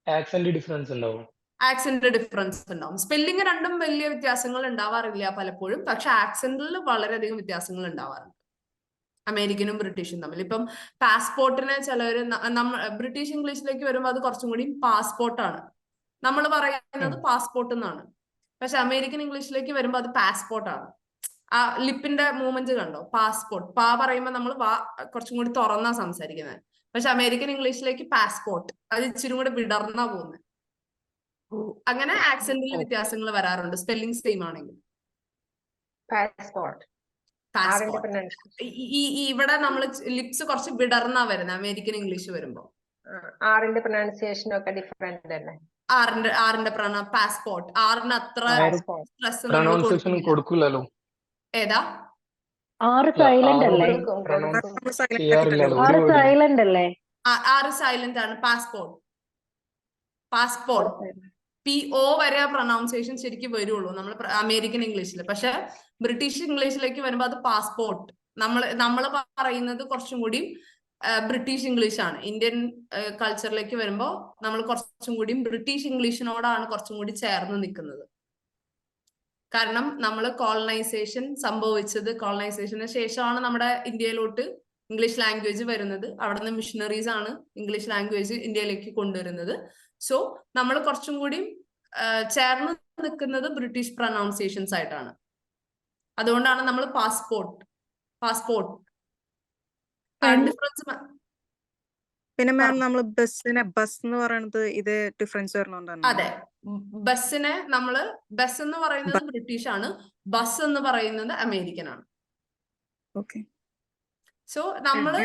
[SPEAKER 5] accent difference ഉണ്ടാവും.
[SPEAKER 9] ആക്സെന്റ് ഡിഫറൻസ് ഉണ്ടാവും. സ്പെല്ലിംഗ് രണ്ടും വലിയ വ്യത്യാസങ്ങൾ ഉണ്ടാവാറില്ല പലപ്പോഴും, പക്ഷെ ആക്സെന്റിൽ വളരെയധികം വ്യത്യാസങ്ങൾ ഉണ്ടാവാറുണ്ട് അമേരിക്കനും ബ്രിട്ടീഷും തമ്മിൽ. ഇപ്പം പാസ്പോർട്ടിനെ ചിലര് ബ്രിട്ടീഷ് ഇംഗ്ലീഷിലേക്ക് വരുമ്പോൾ അത് കുറച്ചും കൂടി പാസ്പോർട്ടാണ്, നമ്മൾ പറയുന്നത് പാസ്പോർട്ട് എന്നാണ്. പക്ഷെ അമേരിക്കൻ ഇംഗ്ലീഷിലേക്ക് വരുമ്പോൾ അത് പാസ്പോർട്ടാണ്. ആ ലിപ്പിന്റെ മൂവ്മെന്റ് കണ്ടോ? പാസ്പോർട്ട്, പാ പറയുമ്പോൾ നമ്മൾ കുറച്ചും കൂടി തുറന്നാ സംസാരിക്കുന്നത്. പക്ഷെ അമേരിക്കൻ ഇംഗ്ലീഷിലേക്ക് പാസ്പോർട്ട്, അത് ഇച്ചിരി കൂടെ വിടർന്നാ പോകുന്നത്. അങ്ങനെ ആക്സെന്റിൽ വ്യത്യാസങ്ങൾ വരാറുണ്ട്, സ്പെല്ലിംഗ് സെയിം ആണെങ്കിൽ. ഇവിടെ നമ്മൾ ലിപ്സ് കുറച്ച് വിടർന്നാ വരുന്നത് അമേരിക്കൻ ഇംഗ്ലീഷ് വരുമ്പോ.
[SPEAKER 10] ആറിന്റെ പ്രൊനൗൺസിയേഷൻ ഒക്കെ ഡിഫറെന്റ് അല്ലേ?
[SPEAKER 9] ആറിന്റെ പാസ്പോർട്ട്, ആറിന് അത്ര
[SPEAKER 5] സ്ട്രെസ് കൊടുക്കില്ലല്ലോ.
[SPEAKER 9] ഏതാ?
[SPEAKER 11] ആറ് സൈലന്റ് അല്ലേ? ആറ് സൈലന്റ് അല്ലേ?
[SPEAKER 9] ആറ് സൈലന്റ് ആണ്. പാസ്പോർട്ട് PO വരെ പ്രൊനൗൺസിയേഷൻ ശരിക്കും വരുള്ളൂ നമ്മൾ അമേരിക്കൻ ഇംഗ്ലീഷിൽ. പക്ഷെ ബ്രിട്ടീഷ് ഇംഗ്ലീഷിലേക്ക് വരുമ്പോൾ അത് പാസ്പോർട്ട്. നമ്മൾ പറയുന്നത് കുറച്ചും കൂടി ബ്രിട്ടീഷ് ഇംഗ്ലീഷ് ആണ്. ഇന്ത്യൻ കൾച്ചറിലേക്ക് വരുമ്പോൾ നമ്മൾ കുറച്ചും കൂടി ബ്രിട്ടീഷ് ഇംഗ്ലീഷിനോടാണ് കുറച്ചും കൂടി ചേർന്ന് നിൽക്കുന്നത്. കാരണം നമ്മൾ കോളനൈസേഷൻ സംഭവിച്ചത്, കോളനൈസേഷന് ശേഷമാണ് നമ്മുടെ ഇന്ത്യയിലോട്ട് ഇംഗ്ലീഷ് ലാംഗ്വേജ് വരുന്നത്. അവിടെ നിന്ന് മിഷണറീസ് ആണ് ഇംഗ്ലീഷ് ലാംഗ്വേജ് ഇന്ത്യയിലേക്ക് കൊണ്ടുവരുന്നത്. സോ നമ്മൾ കുറച്ചും കൂടി ചേർന്ന് നിൽക്കുന്നത് ബ്രിട്ടീഷ് പ്രൊനൗൺസിയേഷൻസ് ആയിട്ടാണ്. അതുകൊണ്ടാണ് നമ്മൾ പാസ്പോർട്ട് ഡിഫറൻസ്.
[SPEAKER 12] പിന്നെ മാം നമ്മൾ ബസ്സിനെ ബസ് എന്ന് പറയുന്നത് ഇത് ഡിഫറൻസ് വരുന്നുണ്ടാണ്.
[SPEAKER 9] അതെ, ബസ്സിനെ നമ്മള് ബസ് എന്ന് പറയുന്നത് ബ്രിട്ടീഷ് ആണ്, ബസ് എന്ന് പറയുന്നത് അമേരിക്കൻ ആണ്. സോ നമ്മള്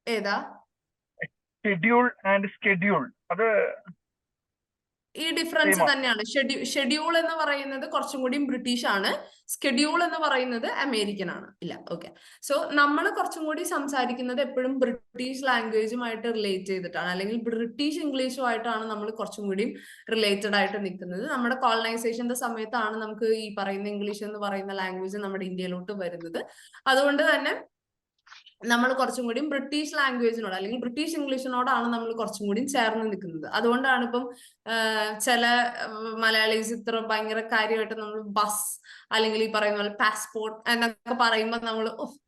[SPEAKER 9] ഏതാ?
[SPEAKER 13] ഷെഡ്യൂൾ ആൻഡ് സ്കെഡ്യൂൾ, അത്
[SPEAKER 2] ഈ ഡിഫറൻസ് തന്നെയാണ്. ഷെഡ്യൂൾ എന്ന് പറയുന്നത് കുറച്ചും കൂടി ബ്രിട്ടീഷ് ആണ്, സ്കെഡ്യൂൾ എന്ന് പറയുന്നത് അമേരിക്കൻ ആണ്. ഇല്ല, ഓക്കെ. സോ നമ്മൾ കുറച്ചും കൂടി സംസാരിക്കുന്നത് എപ്പോഴും ബ്രിട്ടീഷ് ലാംഗ്വേജുമായിട്ട് റിലേറ്റ് ചെയ്തിട്ടാണ്, അല്ലെങ്കിൽ ബ്രിട്ടീഷ് ഇംഗ്ലീഷുമായിട്ടാണ് നമ്മൾ കുറച്ചും കൂടി റിലേറ്റഡ് ആയിട്ട് നിൽക്കുന്നത്. നമ്മുടെ കോളനൈസേഷന്റെ സമയത്താണ് നമുക്ക് ഈ പറയുന്ന ഇംഗ്ലീഷ് എന്ന് പറയുന്ന ലാംഗ്വേജ് നമ്മുടെ ഇന്ത്യയിലോട്ട് വരുന്നത്. അതുകൊണ്ട് തന്നെ നമ്മൾ കുറച്ചും കൂടി ബ്രിട്ടീഷ് ലാംഗ്വേജിനോട് അല്ലെങ്കിൽ ബ്രിട്ടീഷ് ഇംഗ്ലീഷിനോടാണ് നമ്മൾ കുറച്ചും കൂടി ചേർന്ന് നിൽക്കുന്നത്. അതുകൊണ്ടാണ് ഇപ്പം ചില മലയാളീസ് ഇത്ര ഭയങ്കര കാര്യമായിട്ട് നമ്മൾ ബസ് അല്ലെങ്കിൽ ഈ പറയുന്ന പോലെ പാസ്പോർട്ട് എന്നൊക്കെ പറയുമ്പോൾ നമ്മൾ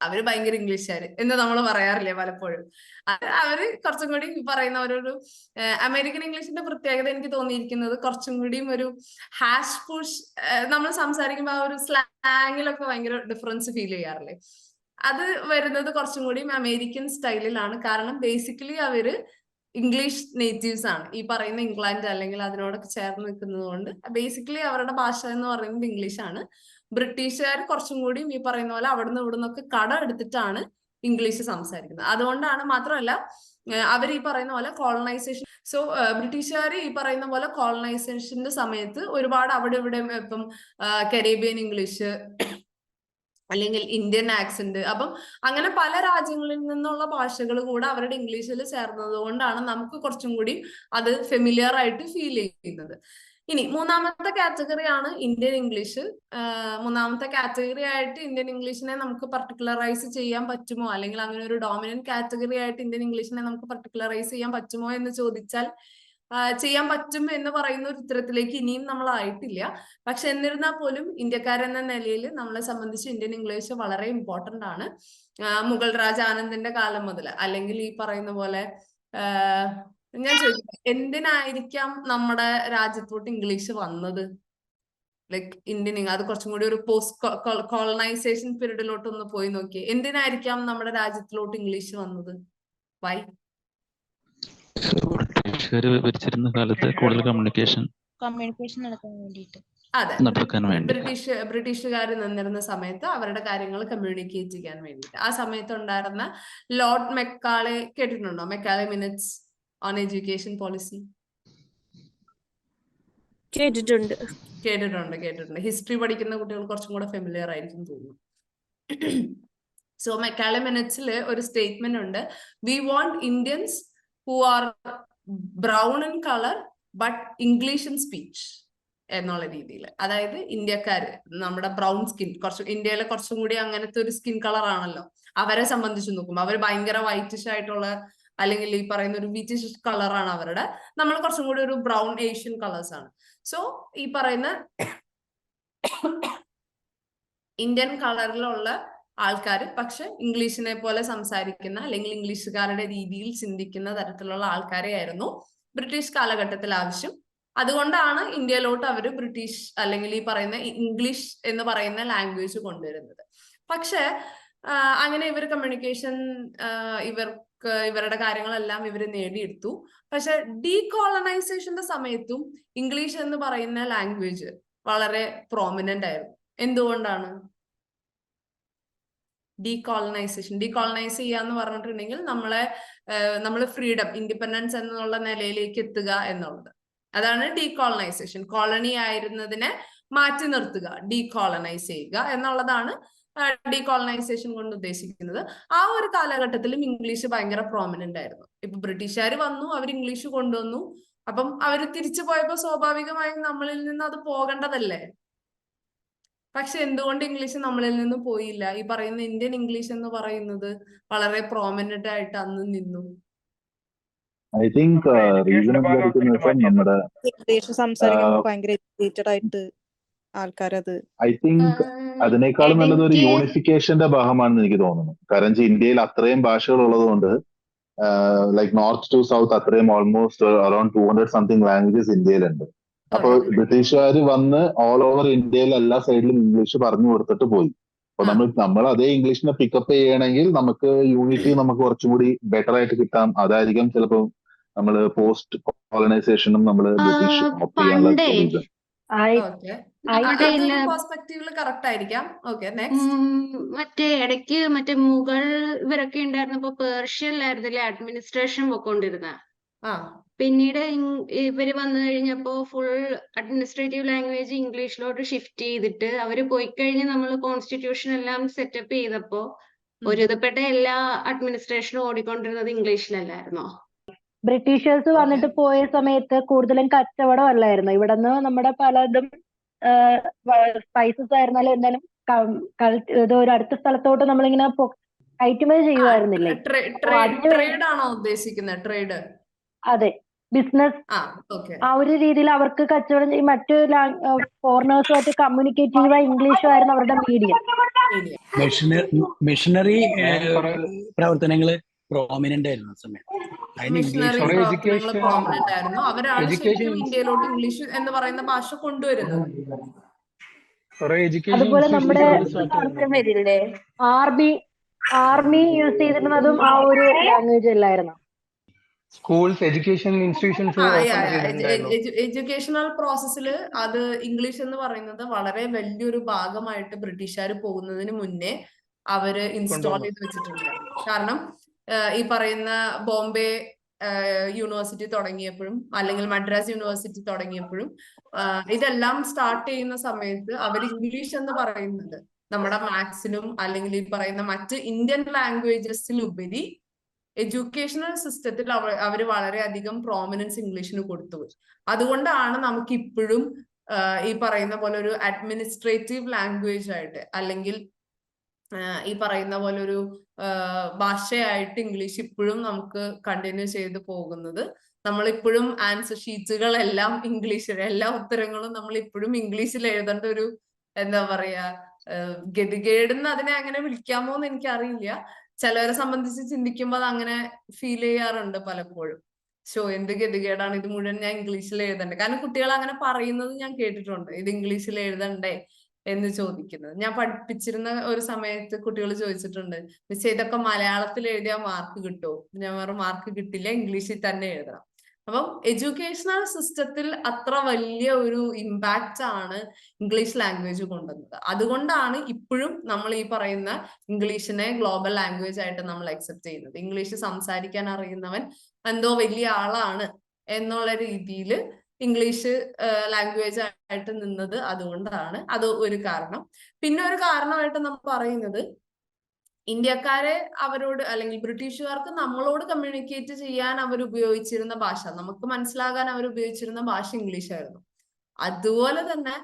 [SPEAKER 2] അവര് ഭയങ്കര ഇംഗ്ലീഷുകാര് എന്ന് നമ്മൾ പറയാറില്ലേ പലപ്പോഴും. അവര് കുറച്ചും കൂടി പറയുന്ന ഒരു അമേരിക്കൻ ഇംഗ്ലീഷിന്റെ പ്രത്യേകത എനിക്ക് തോന്നിയിരിക്കുന്നത് കുറച്ചും കൂടിയും ഒരു ഹാഷ് പുഷ്, നമ്മൾ സംസാരിക്കുമ്പോൾ ആ ഒരു സ്ലാങ്ങിലൊക്കെ ഭയങ്കര ഡിഫറൻസ് ഫീൽ ചെയ്യാറില്ലേ. അത് വരുന്നത് കുറച്ചും കൂടി അമേരിക്കൻ സ്റ്റൈലിലാണ്. കാരണം ബേസിക്കലി അവര് ഇംഗ്ലീഷ് നേറ്റീവ്സ് ആണ്, ഈ പറയുന്ന ഇംഗ്ലണ്ട് അല്ലെങ്കിൽ അതിനോടൊക്കെ ചേർന്ന് നിൽക്കുന്നത് കൊണ്ട് ബേസിക്കലി അവരുടെ ഭാഷ എന്ന് പറയുന്നത് ഇംഗ്ലീഷ് ആണ്. ബ്രിട്ടീഷുകാർ കുറച്ചും കൂടി ഈ പറയുന്ന പോലെ അവിടുന്ന് ഇവിടുന്നൊക്കെ കട എടുത്തിട്ടാണ് ഇംഗ്ലീഷ് സംസാരിക്കുന്നത്. അതുകൊണ്ടാണ്, മാത്രമല്ല അവർ ഈ പറയുന്ന പോലെ കോളനൈസേഷൻ, സോ ബ്രിട്ടീഷുകാർ ഈ പറയുന്ന പോലെ കോളനൈസേഷന്റെ സമയത്ത് ഒരുപാട് അവിടെ ഇവിടെ ഇപ്പം കരീബിയൻ ഇംഗ്ലീഷ് അല്ലെങ്കിൽ ഇന്ത്യൻ ആക്സെന്റ്, അപ്പം അങ്ങനെ പല രാജ്യങ്ങളിൽ നിന്നുള്ള ഭാഷകൾ കൂടെ അവരുടെ ഇംഗ്ലീഷിൽ ചേർന്നത് കൊണ്ടാണ് നമുക്ക് കുറച്ചും കൂടി അത് ഫെമിലിയർ ആയിട്ട് ഫീൽ ചെയ്യുന്നത്. ഇനി മൂന്നാമത്തെ കാറ്റഗറി ആണ് ഇന്ത്യൻ ഇംഗ്ലീഷ്. മൂന്നാമത്തെ കാറ്റഗറി ആയിട്ട് ഇന്ത്യൻ ഇംഗ്ലീഷിനെ നമുക്ക് പർട്ടിക്കുലറൈസ് ചെയ്യാൻ പറ്റുമോ, അല്ലെങ്കിൽ അങ്ങനെ ഒരു ഡോമിനന്റ് കാറ്റഗറി ആയിട്ട് ഇന്ത്യൻ ഇംഗ്ലീഷിനെ നമുക്ക് പർട്ടിക്കുലറൈസ് ചെയ്യാൻ പറ്റുമോ എന്ന് ചോദിച്ചാൽ ചെയ്യാൻ പറ്റും എന്ന് പറയുന്ന ഒരു ഉത്തരത്തിലേക്ക് ഇനിയും നമ്മൾ ആയിട്ടില്ല. പക്ഷെ എന്നിരുന്നാൽ പോലും ഇന്ത്യക്കാരെന്ന നിലയിൽ നമ്മളെ സംബന്ധിച്ച് ഇന്ത്യൻ ഇംഗ്ലീഷ് വളരെ ഇമ്പോർട്ടന്റ് ആണ്. മുഗൾ രാജ ആനന്ദിന്റെ കാലം മുതൽ, അല്ലെങ്കിൽ ഈ പറയുന്ന പോലെ ഞാൻ ചോദിക്കട്ടെ, എന്തിനായിരിക്കാം നമ്മുടെ രാജ്യത്തോട്ട് ഇംഗ്ലീഷ് വന്നത്? ലൈക്ക് ഇന്ത്യൻ, അത് കുറച്ചും കൂടി ഒരു പോസ്റ്റ് കോളനൈസേഷൻ പീരീഡിലോട്ട് ഒന്ന് പോയി നോക്കിയേ. എന്തിനായിരിക്കാം നമ്മുടെ രാജ്യത്തിലോട്ട് ഇംഗ്ലീഷ് വന്നത്? വൈ?
[SPEAKER 7] ബ്രിട്ടീഷുകാർ ഭരിച്ചിരുന്ന കാലത്ത് കൂടുതൽ കമ്മ്യൂണിക്കേഷൻ
[SPEAKER 6] നടക്കാൻ വേണ്ടിയിട്ട്.
[SPEAKER 2] അതെ,
[SPEAKER 7] നടക്കാൻ വേണ്ടി
[SPEAKER 2] ബ്രിട്ടീഷുകാർ നിന്നിരുന്ന സമയത്ത് അവരുടെ കാര്യങ്ങൾ കമ്മ്യൂണിക്കേറ്റ് ചെയ്യാൻ വേണ്ടിയിട്ട്. ആ സമയത്ത് ഉണ്ടായിരുന്ന ലോർഡ് മെക്കാളെ കേട്ടിട്ടുണ്ടോ? Macaulay minutes on education policy
[SPEAKER 6] കേട്ടിട്ടുണ്ട്.
[SPEAKER 2] ഹിസ്റ്ററി പഠിക്കുന്ന കുട്ടികൾ കുറച്ചും കൂടെ ഫെമിലിയർ ആയിരിക്കും തോന്നുന്നു. സോ മെക്കാളെ മിനിറ്റ്സിൽ ഒരു സ്റ്റേറ്റ്മെന്റ് ഉണ്ട്, we want Indians who are brown in color but English in speech എന്നുള്ള രീതിയിൽ. അതായത് ഇന്ത്യക്കാര് നമ്മുടെ ബ്രൗൺ സ്കിൻ, ഇന്ത്യയിലെ കുറച്ചും കൂടി അങ്ങനത്തെ ഒരു സ്കിൻ കളർ ആണല്ലോ. അവരെ സംബന്ധിച്ച് നോക്കുമ്പോൾ അവർ ഭയങ്കര വൈറ്റിഷ് ആയിട്ടുള്ള അല്ലെങ്കിൽ ഈ പറയുന്ന ഒരു വിറ്റിഷ് കളറാണ് അവരുടെ. നമ്മൾ കുറച്ചും കൂടി ഒരു ബ്രൗൺ ഏഷ്യൻ കളേഴ്സ് ആണ്. സോ ഈ പറയുന്ന ഇന്ത്യൻ കളറിലുള്ള ആൾക്കാർ പക്ഷെ ഇംഗ്ലീഷിനെ പോലെ സംസാരിക്കുന്ന അല്ലെങ്കിൽ ഇംഗ്ലീഷുകാരുടെ രീതിയിൽ ചിന്തിക്കുന്ന തരത്തിലുള്ള ആൾക്കാരെ ആയിരുന്നു ബ്രിട്ടീഷ് കാലഘട്ടത്തിൽ ആവശ്യം. അതുകൊണ്ടാണ് ഇന്ത്യയിലോട്ട് അവർ ബ്രിട്ടീഷ് അല്ലെങ്കിൽ ഈ പറയുന്ന ഇംഗ്ലീഷ് എന്ന് പറയുന്ന ലാംഗ്വേജ് കൊണ്ടുവരുന്നത്. പക്ഷെ അങ്ങനെ ഇവർ കമ്മ്യൂണിക്കേഷൻ ഇവരുടെ കാര്യങ്ങളെല്ലാം ഇവർ നേടിയെടുത്തു. പക്ഷെ ഡീകോളനൈസേഷന്റെ സമയത്തും ഇംഗ്ലീഷ് എന്ന് പറയുന്ന ലാംഗ്വേജ് വളരെ പ്രോമിനന്റ് ആയിരുന്നു. എന്തുകൊണ്ടാണ്? ഡീകോളനൈസ് ചെയ്യാന്ന് പറഞ്ഞിട്ടുണ്ടെങ്കിൽ നമ്മൾ ഫ്രീഡം, ഇൻഡിപെൻഡൻസ് എന്നുള്ള നിലയിലേക്ക് എത്തുക എന്നുള്ളത്. അതാണ് ഡീകോളനൈസേഷൻ. കോളനി ആയിരുന്നതിനെ മാറ്റി നിർത്തുക, ഡീകോളനൈസ് ചെയ്യുക എന്നുള്ളതാണ് ഡീകോളനൈസേഷൻ കൊണ്ട് ഉദ്ദേശിക്കുന്നത്. ആ ഒരു കാലഘട്ടത്തിലും ഇംഗ്ലീഷ് ഭയങ്കര പ്രോമിനന്റ് ആയിരുന്നു. ഇപ്പൊ ബ്രിട്ടീഷുകാർ വന്നു, അവർ ഇംഗ്ലീഷ് കൊണ്ടുവന്നു. അപ്പം അവർ തിരിച്ചു പോയപ്പോ സ്വാഭാവികമായും നമ്മളിൽ നിന്ന് അത് പോകേണ്ടതല്ലേ. പക്ഷെ എന്തുകൊണ്ട് ഇംഗ്ലീഷ് നമ്മളിൽ നിന്ന് പോയില്ല? ഈ പറയുന്ന ഇന്ത്യൻ ഇംഗ്ലീഷ് എന്ന് പറയുന്നത് വളരെ പ്രോമിനന്റ് ആയിട്ട് അന്ന് നിന്നു.
[SPEAKER 13] ഐ തിങ്ക് റീസൺ നമ്മുടെ
[SPEAKER 12] ഇംഗ്ലീഷ് സംസാരിക്കുമ്പോൾ ഭയങ്കര എഡ്യൂക്കേറ്റഡ് ആയിട്ട് ആൾക്കാരത്,
[SPEAKER 13] ഐ തിങ്ക് അതിനേക്കാളും നല്ലത് ഒരു യൂണിഫിക്കേഷന്റെ ഭാഗമാണെന്ന് എനിക്ക് തോന്നുന്നു. കാരണം ഇന്ത്യയിൽ അത്രയും ഭാഷകൾ ഉള്ളത് കൊണ്ട് ലൈക്ക് നോർത്ത് ടു സൗത്ത് അത്രയും ഓൾമോസ്റ്റ് അറൌണ്ട് 200 സംതിങ് ലാംഗ്വേജസ് ഇന്ത്യയിലുണ്ട്. അപ്പൊ ബ്രിട്ടീഷുകാർ വന്ന് ഓൾ ഓവർ ഇന്ത്യയിൽ എല്ലാ സൈഡിലും ഇംഗ്ലീഷ് പറഞ്ഞു കൊടുത്തിട്ട് പോയി. അപ്പൊ നമ്മൾ അതേ ഇംഗ്ലീഷിനെ പിക്കപ്പ് ചെയ്യണമെങ്കിൽ നമുക്ക് യൂണിറ്റി നമുക്ക് കുറച്ചുകൂടി ബെറ്റർ ആയിട്ട് കിട്ടാം. അതായിരിക്കും ചിലപ്പോൾ നമ്മൾ പോസ്റ്റ് കോളനൈസേഷനും നമ്മൾ ബ്രിട്ടീഷ് ഓപ്റ്റ് ചെയ്യാനുള്ള
[SPEAKER 14] മറ്റേ ഇടയ്ക്ക് മറ്റേ മുഗൾ ഇവരൊക്കെ ഉണ്ടായിരുന്നപ്പോ പേർഷ്യയിലായിരുന്നില്ലേ അഡ്മിനിസ്ട്രേഷൻ പോയിക്കൊണ്ടിരുന്ന? പിന്നീട് ഇവര് വന്നു കഴിഞ്ഞപ്പോ ഫുൾ അഡ്മിനിസ്ട്രേറ്റീവ് ലാംഗ്വേജ് ഇംഗ്ലീഷിലോട്ട് ഷിഫ്റ്റ് ചെയ്തിട്ട് അവര് പോയി കഴിഞ്ഞ് നമ്മൾ കോൺസ്റ്റിറ്റ്യൂഷൻ എല്ലാം സെറ്റപ്പ് ചെയ്തപ്പോ ഒരുവിധപ്പെട്ട എല്ലാ അഡ്മിനിസ്ട്രേഷനും ഓടിക്കൊണ്ടിരുന്നത് ഇംഗ്ലീഷിലല്ലായിരുന്നോ?
[SPEAKER 11] ബ്രിട്ടീഷേഴ്സ് വന്നിട്ട് പോയ സമയത്ത് കൂടുതലും കച്ചവടം അല്ലായിരുന്നു. ഇവിടുന്ന് നമ്മുടെ പലതും സ്പൈസസ് ആയിരുന്നാലും എന്തായാലും ഇത് ഒരു അടുത്ത സ്ഥലത്തോട്ട് നമ്മളിങ്ങനെ കയറ്റുമതി ചെയ്യുമായിരുന്നില്ലേ?
[SPEAKER 2] ട്രേഡ് ആണോ ഉദ്ദേശിക്കുന്നത്? ട്രേഡ്,
[SPEAKER 11] അതെ, ബിസിനസ്. ആ ഒരു രീതിയിൽ അവർക്ക് കച്ചവടം ചെയ്യും. മറ്റു ഫോറിനേഴ്സുമായിട്ട് കമ്മ്യൂണിക്കേറ്റീവ് ഇംഗ്ലീഷുമായിരുന്നു അവരുടെ മീഡിയം.
[SPEAKER 15] മിഷണറി പ്രവർത്തനങ്ങള് പ്രോമിനന്റ് ആയിരുന്നു സമയത്ത്.
[SPEAKER 2] പ്രോമിനന്റ് ആയിരുന്നു. അവരാണ് ശരിക്കും ഇന്ത്യയിലോട്ട് ഇംഗ്ലീഷ് എന്ന് പറയുന്ന ഭാഷ കൊണ്ടുവരുന്നത്.
[SPEAKER 11] അതുപോലെ നമ്മുടെ ആർമി യൂസ് ചെയ്തിരുന്നതും ആ ഒരു ലാംഗ്വേജ് അല്ലായിരുന്നു.
[SPEAKER 5] സ്കൂൾസ്, എഡ്യൂക്കേഷൻ ഇൻസ്റ്റിറ്റ്യൂഷൻസ്
[SPEAKER 2] എഡ്യൂക്കേഷണൽ പ്രോസസ്സിൽ അത് ഇംഗ്ലീഷ് എന്ന് പറയുന്നത് വളരെ വലിയൊരു ഭാഗമായിട്ട് ബ്രിട്ടീഷുകാർ പോകുന്നതിന് മുന്നേ അവര് ഇൻസ്റ്റാൾ ചെയ്ത് വെച്ചിട്ടുണ്ടായിരുന്നു. കാരണം ഈ പറയുന്ന ബോംബെ യൂണിവേഴ്സിറ്റി തുടങ്ങിയപ്പോഴും അല്ലെങ്കിൽ മദ്രാസ് യൂണിവേഴ്സിറ്റി തുടങ്ങിയപ്പോഴും ഇതെല്ലാം സ്റ്റാർട്ട് ചെയ്യുന്ന സമയത്ത് അവർ ഇംഗ്ലീഷ് എന്ന് പറയുന്നത് നമ്മുടെ മാത്സിനും അല്ലെങ്കിൽ ഈ പറയുന്ന മറ്റ് ഇന്ത്യൻ ലാംഗ്വേജസിലുപരി എഡ്യൂക്കേഷണൽ സിസ്റ്റത്തിൽ അവർ വളരെയധികം പ്രോമിനൻസ് ഇംഗ്ലീഷിന് കൊടുത്തു. അതുകൊണ്ടാണ് നമുക്ക് ഇപ്പോഴും ഈ പറയുന്ന പോലെ ഒരു അഡ്മിനിസ്ട്രേറ്റീവ് ലാംഗ്വേജ് ആയിട്ട് അല്ലെങ്കിൽ ഈ പറയുന്ന പോലെ ഒരു ഭാഷയായിട്ട് ഇംഗ്ലീഷ് ഇപ്പോഴും നമുക്ക് കണ്ടിന്യൂ ചെയ്ത് പോകുന്നത്. നമ്മളിപ്പോഴും ആൻസർ ഷീറ്റുകളെല്ലാം ഇംഗ്ലീഷിൽ, എല്ലാ ഉത്തരങ്ങളും നമ്മൾ ഇപ്പോഴും ഇംഗ്ലീഷിൽ എഴുതേണ്ട ഒരു എന്താ പറയാ ഗതികേടെന്ന് അതിനെ അങ്ങനെ വിളിക്കാമോ എന്ന് എനിക്കറിയില്ല. ചിലവരെ സംബന്ധിച്ച് ചിന്തിക്കുമ്പോൾ അത് അങ്ങനെ ഫീൽ ചെയ്യാറുണ്ട് പലപ്പോഴും. എന്ത് ഗതികേടാണ് ഇത് മുഴുവൻ ഞാൻ ഇംഗ്ലീഷിൽ എഴുതണ്ടേ. കാരണം കുട്ടികൾ അങ്ങനെ പറയുന്നത് ഞാൻ കേട്ടിട്ടുണ്ട്, ഇത് ഇംഗ്ലീഷിൽ എഴുതണ്ടേ എന്ന് ചോദിക്കുന്നത്. ഞാൻ പഠിപ്പിച്ചിരുന്ന ഒരു സമയത്ത് കുട്ടികൾ ചോദിച്ചിട്ടുണ്ട്, മിസ് ഇതൊക്കെ മലയാളത്തിൽ എഴുതിയാൽ മാർക്ക് കിട്ടുമോ? ഞാൻ പറഞ്ഞു മാർക്ക് കിട്ടില്ല, ഇംഗ്ലീഷിൽ തന്നെ എഴുതണം. അപ്പം എഡ്യൂക്കേഷണൽ സിസ്റ്റത്തിൽ അത്ര വലിയ ഒരു ഇമ്പാക്റ്റ് ആണ് ഇംഗ്ലീഷ് ലാംഗ്വേജ് കൊണ്ടുവന്നത്. അതുകൊണ്ടാണ് ഇപ്പോഴും നമ്മൾ ഈ പറയുന്ന ഇംഗ്ലീഷിനെ ഗ്ലോബൽ ലാംഗ്വേജ് ആയിട്ട് നമ്മൾ അക്സെപ്റ്റ് ചെയ്യുന്നത്. ഇംഗ്ലീഷ് സംസാരിക്കാൻ അറിയുന്നവൻ എന്തോ വലിയ ആളാണ് എന്നുള്ള രീതിയിൽ ഇംഗ്ലീഷ് ലാംഗ്വേജ് ആയിട്ട് നിന്നത് അതുകൊണ്ടാണ്. അത് ഒരു കാരണം. പിന്നെ ഒരു കാരണമായിട്ട് നമ്മൾ പറയുന്നത് ഇന്ത്യക്കാരെ അവരോട് അല്ലെങ്കിൽ ബ്രിട്ടീഷുകാർക്ക് നമ്മളോട് കമ്മ്യൂണിക്കേറ്റ് ചെയ്യാൻ അവർ ഉപയോഗിച്ചിരുന്ന ഭാഷ, നമുക്ക് മനസ്സിലാകാൻ അവർ ഉപയോഗിച്ചിരുന്ന ഭാഷ ഇംഗ്ലീഷ് ആയിരുന്നു. അതുപോലെ തന്നെ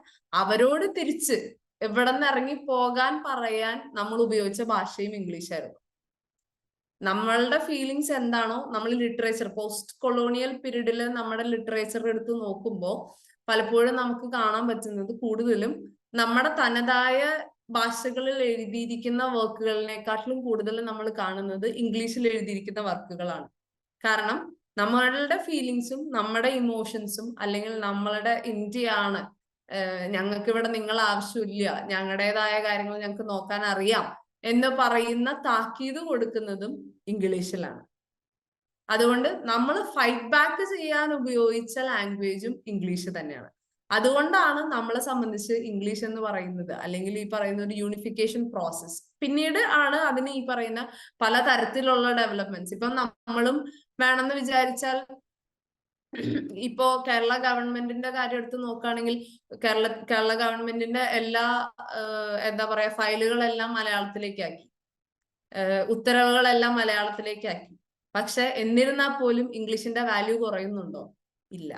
[SPEAKER 2] അവരോട് തിരിച്ച് എവിടെ നിന്ന് ഇറങ്ങി പോകാൻ പറയാൻ നമ്മൾ ഉപയോഗിച്ച ഭാഷയും ഇംഗ്ലീഷ് ആയിരുന്നു. നമ്മളുടെ ഫീലിങ്സ് എന്താണോ, നമ്മൾ ലിറ്ററേച്ചർ പോസ്റ്റ് കൊളോണിയൽ പീരീഡിൽ നമ്മുടെ ലിറ്ററേച്ചർ എടുത്ത് നോക്കുമ്പോൾ പലപ്പോഴും നമുക്ക് കാണാൻ പറ്റുന്നത് കൂടുതലും നമ്മുടെ തനതായ ഭാഷകളിൽ എഴുതിയിരിക്കുന്ന വർക്കുകളിനെക്കാട്ടിലും കൂടുതൽ നമ്മൾ കാണുന്നത് ഇംഗ്ലീഷിൽ എഴുതിയിരിക്കുന്ന വർക്കുകളാണ്. കാരണം നമ്മളുടെ ഫീലിങ്സും നമ്മുടെ ഇമോഷൻസും അല്ലെങ്കിൽ നമ്മളുടെ ഇന്ത്യയാണ്, ഞങ്ങൾക്ക് ഇവിടെ നിങ്ങൾ ആവശ്യമില്ല, ഞങ്ങളുടേതായ കാര്യങ്ങൾ ഞങ്ങൾക്ക് നോക്കാൻ അറിയാം എന്ന് പറയുന്ന താക്കീത് കൊടുക്കുന്നതും ഇംഗ്ലീഷിലാണ്. അതുകൊണ്ട് നമ്മൾ ഫൈറ്റ് ബാക്ക് ചെയ്യാൻ ഉപയോഗിച്ച ലാംഗ്വേജും ഇംഗ്ലീഷ് തന്നെയാണ്. അതുകൊണ്ടാണ് നമ്മളെ സംബന്ധിച്ച് ഇംഗ്ലീഷ് എന്ന് പറയുന്നത് അല്ലെങ്കിൽ ഈ പറയുന്ന ഒരു യൂണിഫിക്കേഷൻ പ്രോസസ്. പിന്നീട് ആണ് അതിന് ഈ പറയുന്ന പല തരത്തിലുള്ള ഡെവലപ്മെന്റ്സ്. ഇപ്പൊ നമ്മളും വേണമെന്ന് വിചാരിച്ചാൽ ഇപ്പോ കേരള ഗവൺമെന്റിന്റെ കാര്യം എടുത്ത് നോക്കുകയാണെങ്കിൽ കേരള ഗവൺമെന്റിന്റെ എല്ലാ എന്താ പറയാ ഫയലുകളെല്ലാം മലയാളത്തിലേക്കാക്കി, ഉത്തരവുകളെല്ലാം മലയാളത്തിലേക്കാക്കി. പക്ഷെ എന്നിരുന്നാൽ പോലും ഇംഗ്ലീഷിന്റെ വാല്യൂ കുറയുന്നുണ്ടോ? ഇല്ല.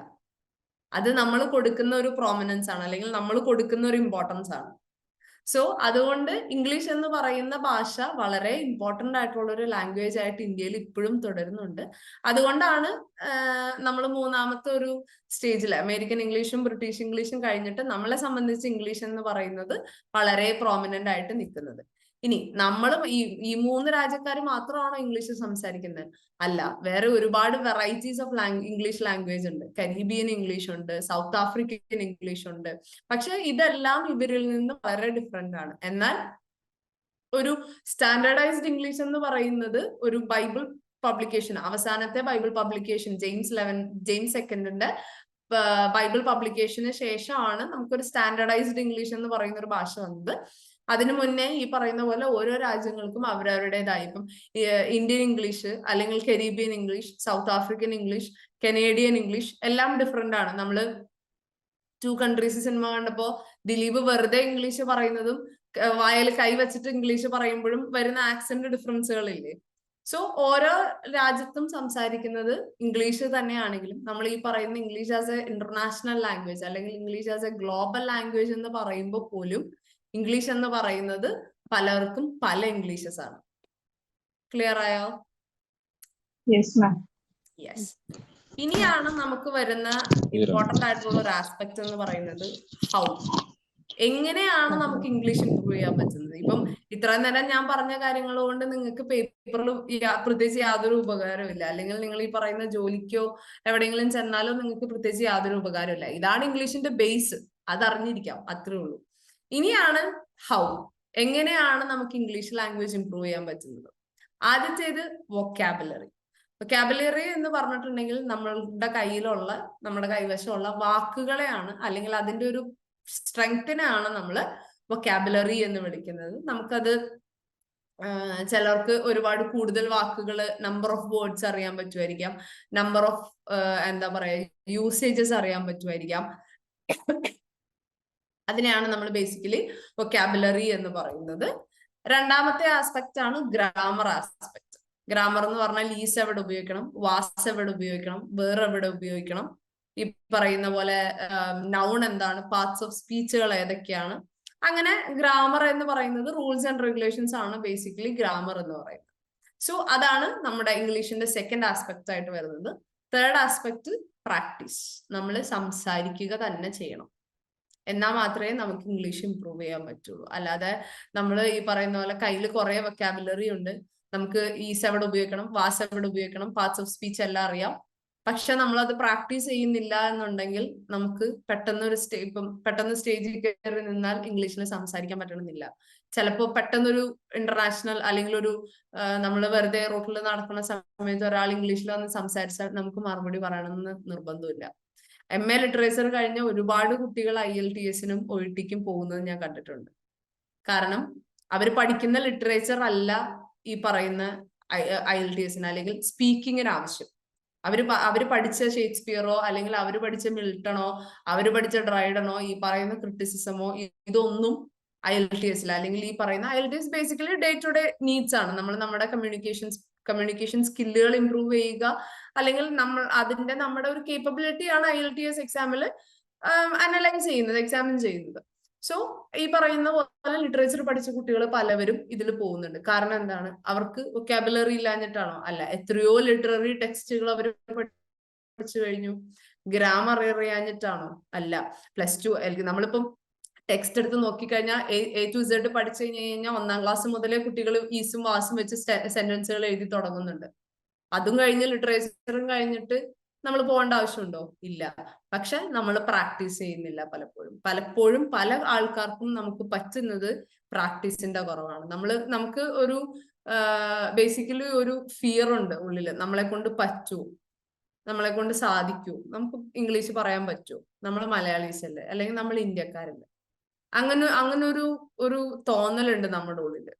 [SPEAKER 2] അത് നമ്മൾ കൊടുക്കുന്ന ഒരു പ്രോമിനൻസ് ആണ് അല്ലെങ്കിൽ നമ്മൾ കൊടുക്കുന്ന ഒരു ഇമ്പോർട്ടൻസ് ആണ്. സോ അതുകൊണ്ട് ഇംഗ്ലീഷ് എന്ന് പറയുന്ന ഭാഷ വളരെ ഇമ്പോർട്ടന്റ് ആയിട്ടുള്ള ഒരു ലാംഗ്വേജ് ആയിട്ട് ഇന്ത്യയിൽ ഇപ്പോഴും തുടരുന്നുണ്ട്. അതുകൊണ്ടാണ് നമ്മൾ മൂന്നാമത്തെ ഒരു സ്റ്റേജിൽ അമേരിക്കൻ ഇംഗ്ലീഷും ബ്രിട്ടീഷ് ഇംഗ്ലീഷും കഴിഞ്ഞിട്ട് നമ്മളെ സംബന്ധിച്ച് ഇംഗ്ലീഷ് എന്ന് പറയുന്നത് വളരെ പ്രോമിനന്റ് ആയിട്ട് നിൽക്കുന്നത്. ഇനി നമ്മളും ഈ മൂന്ന് രാജ്യക്കാർ മാത്രമാണോ ഇംഗ്ലീഷ് സംസാരിക്കുന്നത്? അല്ല, വേറെ ഒരുപാട് വെറൈറ്റീസ് ഓഫ് ഇംഗ്ലീഷ് ലാംഗ്വേജ് ഉണ്ട്. കരീബിയൻ ഇംഗ്ലീഷ് ഉണ്ട്, സൗത്ത് ആഫ്രിക്കൻ ഇംഗ്ലീഷ് ഉണ്ട്. പക്ഷെ ഇതെല്ലാം ഇവരിൽ നിന്ന് വളരെ ഡിഫറെന്റ് ആണ്. എന്നാൽ ഒരു സ്റ്റാൻഡേർഡൈസ്ഡ് ഇംഗ്ലീഷ് എന്ന് പറയുന്നത് ഒരു ബൈബിൾ പബ്ലിക്കേഷൻ, അവസാനത്തെ ബൈബിൾ പബ്ലിക്കേഷൻ ജെയിംസ് സെക്കൻഡിന്റെ ബൈബിൾ പബ്ലിക്കേഷന് ശേഷമാണ് നമുക്കൊരു സ്റ്റാൻഡേർഡൈസ്ഡ് ഇംഗ്ലീഷ് എന്ന് പറയുന്ന ഒരു ഭാഷ വന്നത്. അതിനു മുന്നേ ഈ പറയുന്ന പോലെ ഓരോ രാജ്യങ്ങൾക്കും അവരവരുടേതായി, ഇപ്പം ഇന്ത്യൻ ഇംഗ്ലീഷ് അല്ലെങ്കിൽ Caribbean English, south African English Canadian English എല്ലാം ഡിഫറെന്റ് ആണ്. നമ്മള് 2 കൺട്രീസ് സിനിമ കണ്ടപ്പോ ദിലീപ് വെറുതെ ഇംഗ്ലീഷ് പറയുന്നതും വായിൽ കൈ വെച്ചിട്ട് ഇംഗ്ലീഷ് പറയുമ്പോഴും വരുന്ന ആക്സന്റ് ഡിഫറൻസുകളില്ലേ. സോ ഓരോ രാജ്യത്തും സംസാരിക്കുന്നത് ഇംഗ്ലീഷ് തന്നെയാണെങ്കിലും നമ്മൾ ഈ പറയുന്ന English as a international language അല്ലെങ്കിൽ English as a global language എന്ന് പറയുമ്പോൾ പോലും ഇംഗ്ലീഷ് എന്ന് പറയുന്നത് പലർക്കും പല ഇംഗ്ലീഷസ് ആണ്. ക്ലിയർ ആയോ? യെസ്. ഇനിയാണ് നമുക്ക് വരുന്ന ഇമ്പോർട്ടന്റ് ആയിട്ടുള്ള ഒരു ആസ്പെക്ട് എന്ന് പറയുന്നത് ഹൗ. എങ്ങനെയാണ് നമുക്ക് ഇംഗ്ലീഷ് ഇംപ്രൂവ് ചെയ്യാൻ പറ്റുന്നത്? ഇപ്പം ഇത്രയും നേരം ഞാൻ പറഞ്ഞ കാര്യങ്ങൾ കൊണ്ട് നിങ്ങൾക്ക് പേപ്പറിൽ പ്രത്യേകിച്ച് യാതൊരു ഉപകാരവും ഇല്ല, അല്ലെങ്കിൽ നിങ്ങൾ ഈ പറയുന്ന ജോലിക്കോ എവിടെയെങ്കിലും ചെന്നാലോ നിങ്ങൾക്ക് പ്രത്യേകിച്ച് യാതൊരു ഉപകാരവും ഇല്ല. ഇതാണ് ഇംഗ്ലീഷിന്റെ ബേസ്, അതറിഞ്ഞിരിക്കാം, അത്രേ ഉള്ളൂ. ഇനിയാണ് ഹൗ. എങ്ങനെയാണ് നമുക്ക് ഇംഗ്ലീഷ് ലാംഗ്വേജ് ഇംപ്രൂവ് ചെയ്യാൻ പറ്റുന്നത്? ആദ്യത്തേത് വൊക്കാബുലറി. വൊക്കാബുലറി എന്ന് പറഞ്ഞിട്ടുണ്ടെങ്കിൽ നമ്മളുടെ കയ്യിലുള്ള, നമ്മുടെ കൈവശമുള്ള വാക്കുകളെയാണ്, അല്ലെങ്കിൽ അതിന്റെ ഒരു സ്ട്രെങ്തിനാണ് നമ്മൾ വൊക്കാബുലറി എന്ന് വിളിക്കുന്നത്. നമുക്കത് ചിലർക്ക് ഒരുപാട് കൂടുതൽ വാക്കുകൾ, നമ്പർ ഓഫ് വേർഡ്സ് അറിയാൻ പറ്റുമായിരിക്കാം, നമ്പർ ഓഫ് എന്താ പറയാ യൂസേജസ് അറിയാൻ പറ്റുമായിരിക്കാം. അതിനെയാണ് നമ്മൾ ബേസിക്കലി വൊക്കാബുലറി എന്ന് പറയുന്നത്. രണ്ടാമത്തെ ആസ്പെക്ട് ആണ് ഗ്രാമർ ആസ്പെക്ട്. ഗ്രാമർ എന്ന് പറഞ്ഞാൽ ഈസ് എവിടെ ഉപയോഗിക്കണം, വാസ് എവിടെ ഉപയോഗിക്കണം, വേർ എവിടെ ഉപയോഗിക്കണം, ഈ പറയുന്ന പോലെ നൗൺ എന്താണ്, പാർട്സ് ഓഫ് സ്പീച്ചുകൾ ഏതൊക്കെയാണ്. അങ്ങനെ ഗ്രാമർ എന്ന് പറയുന്നത് റൂൾസ് ആൻഡ് റെഗുലേഷൻസ് ആണ് ബേസിക്കലി ഗ്രാമർ എന്ന് പറയുന്നത്. സോ അതാണ് നമ്മുടെ ഇംഗ്ലീഷിന്റെ സെക്കൻഡ് ആസ്പെക്ട് ആയിട്ട് വരുന്നത്. Third aspect practice. നമ്മൾ സംസാരിക്കുക തന്നെ ചെയ്യണം, എന്നാൽ മാത്രമേ നമുക്ക് ഇംഗ്ലീഷ് ഇംപ്രൂവ് ചെയ്യാൻ പറ്റുള്ളൂ. അല്ലാതെ നമ്മൾ ഈ പറയുന്ന പോലെ കയ്യിൽ കുറെ വൊക്കാബുലറി ഉണ്ട്, നമുക്ക് ഈസ് എവിടെ ഉപയോഗിക്കണം, വാസ് എവിടെ ഉപയോഗിക്കണം, പാർട്സ് ഓഫ് സ്പീച്ച് എല്ലാം അറിയാം, പക്ഷെ നമ്മളത് പ്രാക്ടീസ് ചെയ്യുന്നില്ല എന്നുണ്ടെങ്കിൽ നമുക്ക് പെട്ടെന്ന് സ്റ്റേജിൽ കയറി നിന്നാൽ ഇംഗ്ലീഷിൽ സംസാരിക്കാൻ പറ്റണമെന്നില്ല. ചിലപ്പോൾ പെട്ടെന്നൊരു ഇന്റർനാഷണൽ അല്ലെങ്കിൽ ഒരു നമ്മൾ വെറുതെ റോട്ടിൽ നടക്കുന്ന സമയത്ത് ഒരാൾ ഇംഗ്ലീഷിൽ വന്ന് സംസാരിച്ചാൽ നമുക്ക് മറുപടി പറയണമെന്ന് നിർബന്ധമില്ല. MA ലിറ്ററേച്ചർ കഴിഞ്ഞ ഒരുപാട് കുട്ടികൾ IELTS-നും OET-ക്കും പോകുന്നത് ഞാൻ കണ്ടിട്ടുണ്ട്. കാരണം അവർ പഠിക്കുന്ന ലിറ്ററേച്ചർ അല്ല ഈ പറയുന്ന IELTS-ന് അല്ലെങ്കിൽ സ്പീക്കിങ്ങിന് ആവശ്യം. അവര് പഠിച്ച ഷേക്സ്പിയറോ അല്ലെങ്കിൽ അവര് പഠിച്ച മിൽട്ടണോ അവര് പഠിച്ച ഡ്രൈഡനോ ഈ പറയുന്ന ക്രിറ്റിസിസമോ ഇതൊന്നും IELTS-ൽ, അല്ലെങ്കിൽ ഈ പറയുന്ന IELTS basically day to day needs ആണ്. നമ്മൾ നമ്മുടെ കമ്മ്യൂണിക്കേഷൻ സ്കില്ലുകൾ ഇംപ്രൂവ് ചെയ്യുക, അല്ലെങ്കിൽ നമ്മുടെ ഒരു കേപ്പബിലിറ്റി ആണ് IELTS എക്സാമിൽ അനലൈസ് ചെയ്യുന്നത്, എക്സാമിൻ ചെയ്യുന്നത്. സോ ഈ പറയുന്ന പോലെ ലിറ്ററേച്ചർ പഠിച്ച കുട്ടികൾ പലവരും ഇതിൽ പോകുന്നുണ്ട്. കാരണം എന്താണ്? അവർക്ക് വൊക്കാബുലറി ഇല്ലാഞ്ഞിട്ടാണോ? അല്ല. എത്രയോ ലിറ്റററി ടെക്സ്റ്റുകൾ അവർ പഠിച്ചു കഴിഞ്ഞു. ഗ്രാമർ അറിയാഞ്ഞിട്ടാണോ? അല്ല. +2 നമ്മളിപ്പം ടെക്സ്റ്റ് എടുത്ത് നോക്കിക്കഴിഞ്ഞാൽ A to Z പഠിച്ചു കഴിഞ്ഞാൽ 1ാം ക്ലാസ് മുതലേ കുട്ടികൾ ഈസും വാസും വെച്ച് സെന്റൻസുകൾ എഴുതി തുടങ്ങുന്നുണ്ട്. അതും കഴിഞ്ഞ് ലിറ്ററേച്ചറും കഴിഞ്ഞിട്ട് നമ്മൾ പോകേണ്ട ആവശ്യമുണ്ടോ? ഇല്ല. പക്ഷെ നമ്മൾ പ്രാക്ടീസ് ചെയ്യുന്നില്ല. പലപ്പോഴും പല ആൾക്കാർക്കും നമുക്ക് പറ്റുന്നത് പ്രാക്ടീസിന്റെ കുറവാണ്. നമുക്ക് ഒരു ബേസിക്കലി ഒരു ഫിയർ ഉണ്ട് ഉള്ളില്, നമ്മളെ കൊണ്ട് പറ്റൂ, നമ്മളെ കൊണ്ട് സാധിക്കൂ, നമുക്ക് ഇംഗ്ലീഷ് പറയാൻ പറ്റൂ, നമ്മൾ മലയാളീസ് അല്ലേ, അല്ലെങ്കിൽ നമ്മൾ ഇന്ത്യക്കാരല്ലേ, അങ്ങനെ ഒരു തോന്നലുണ്ട് നമ്മുടെ ഉള്ളില്.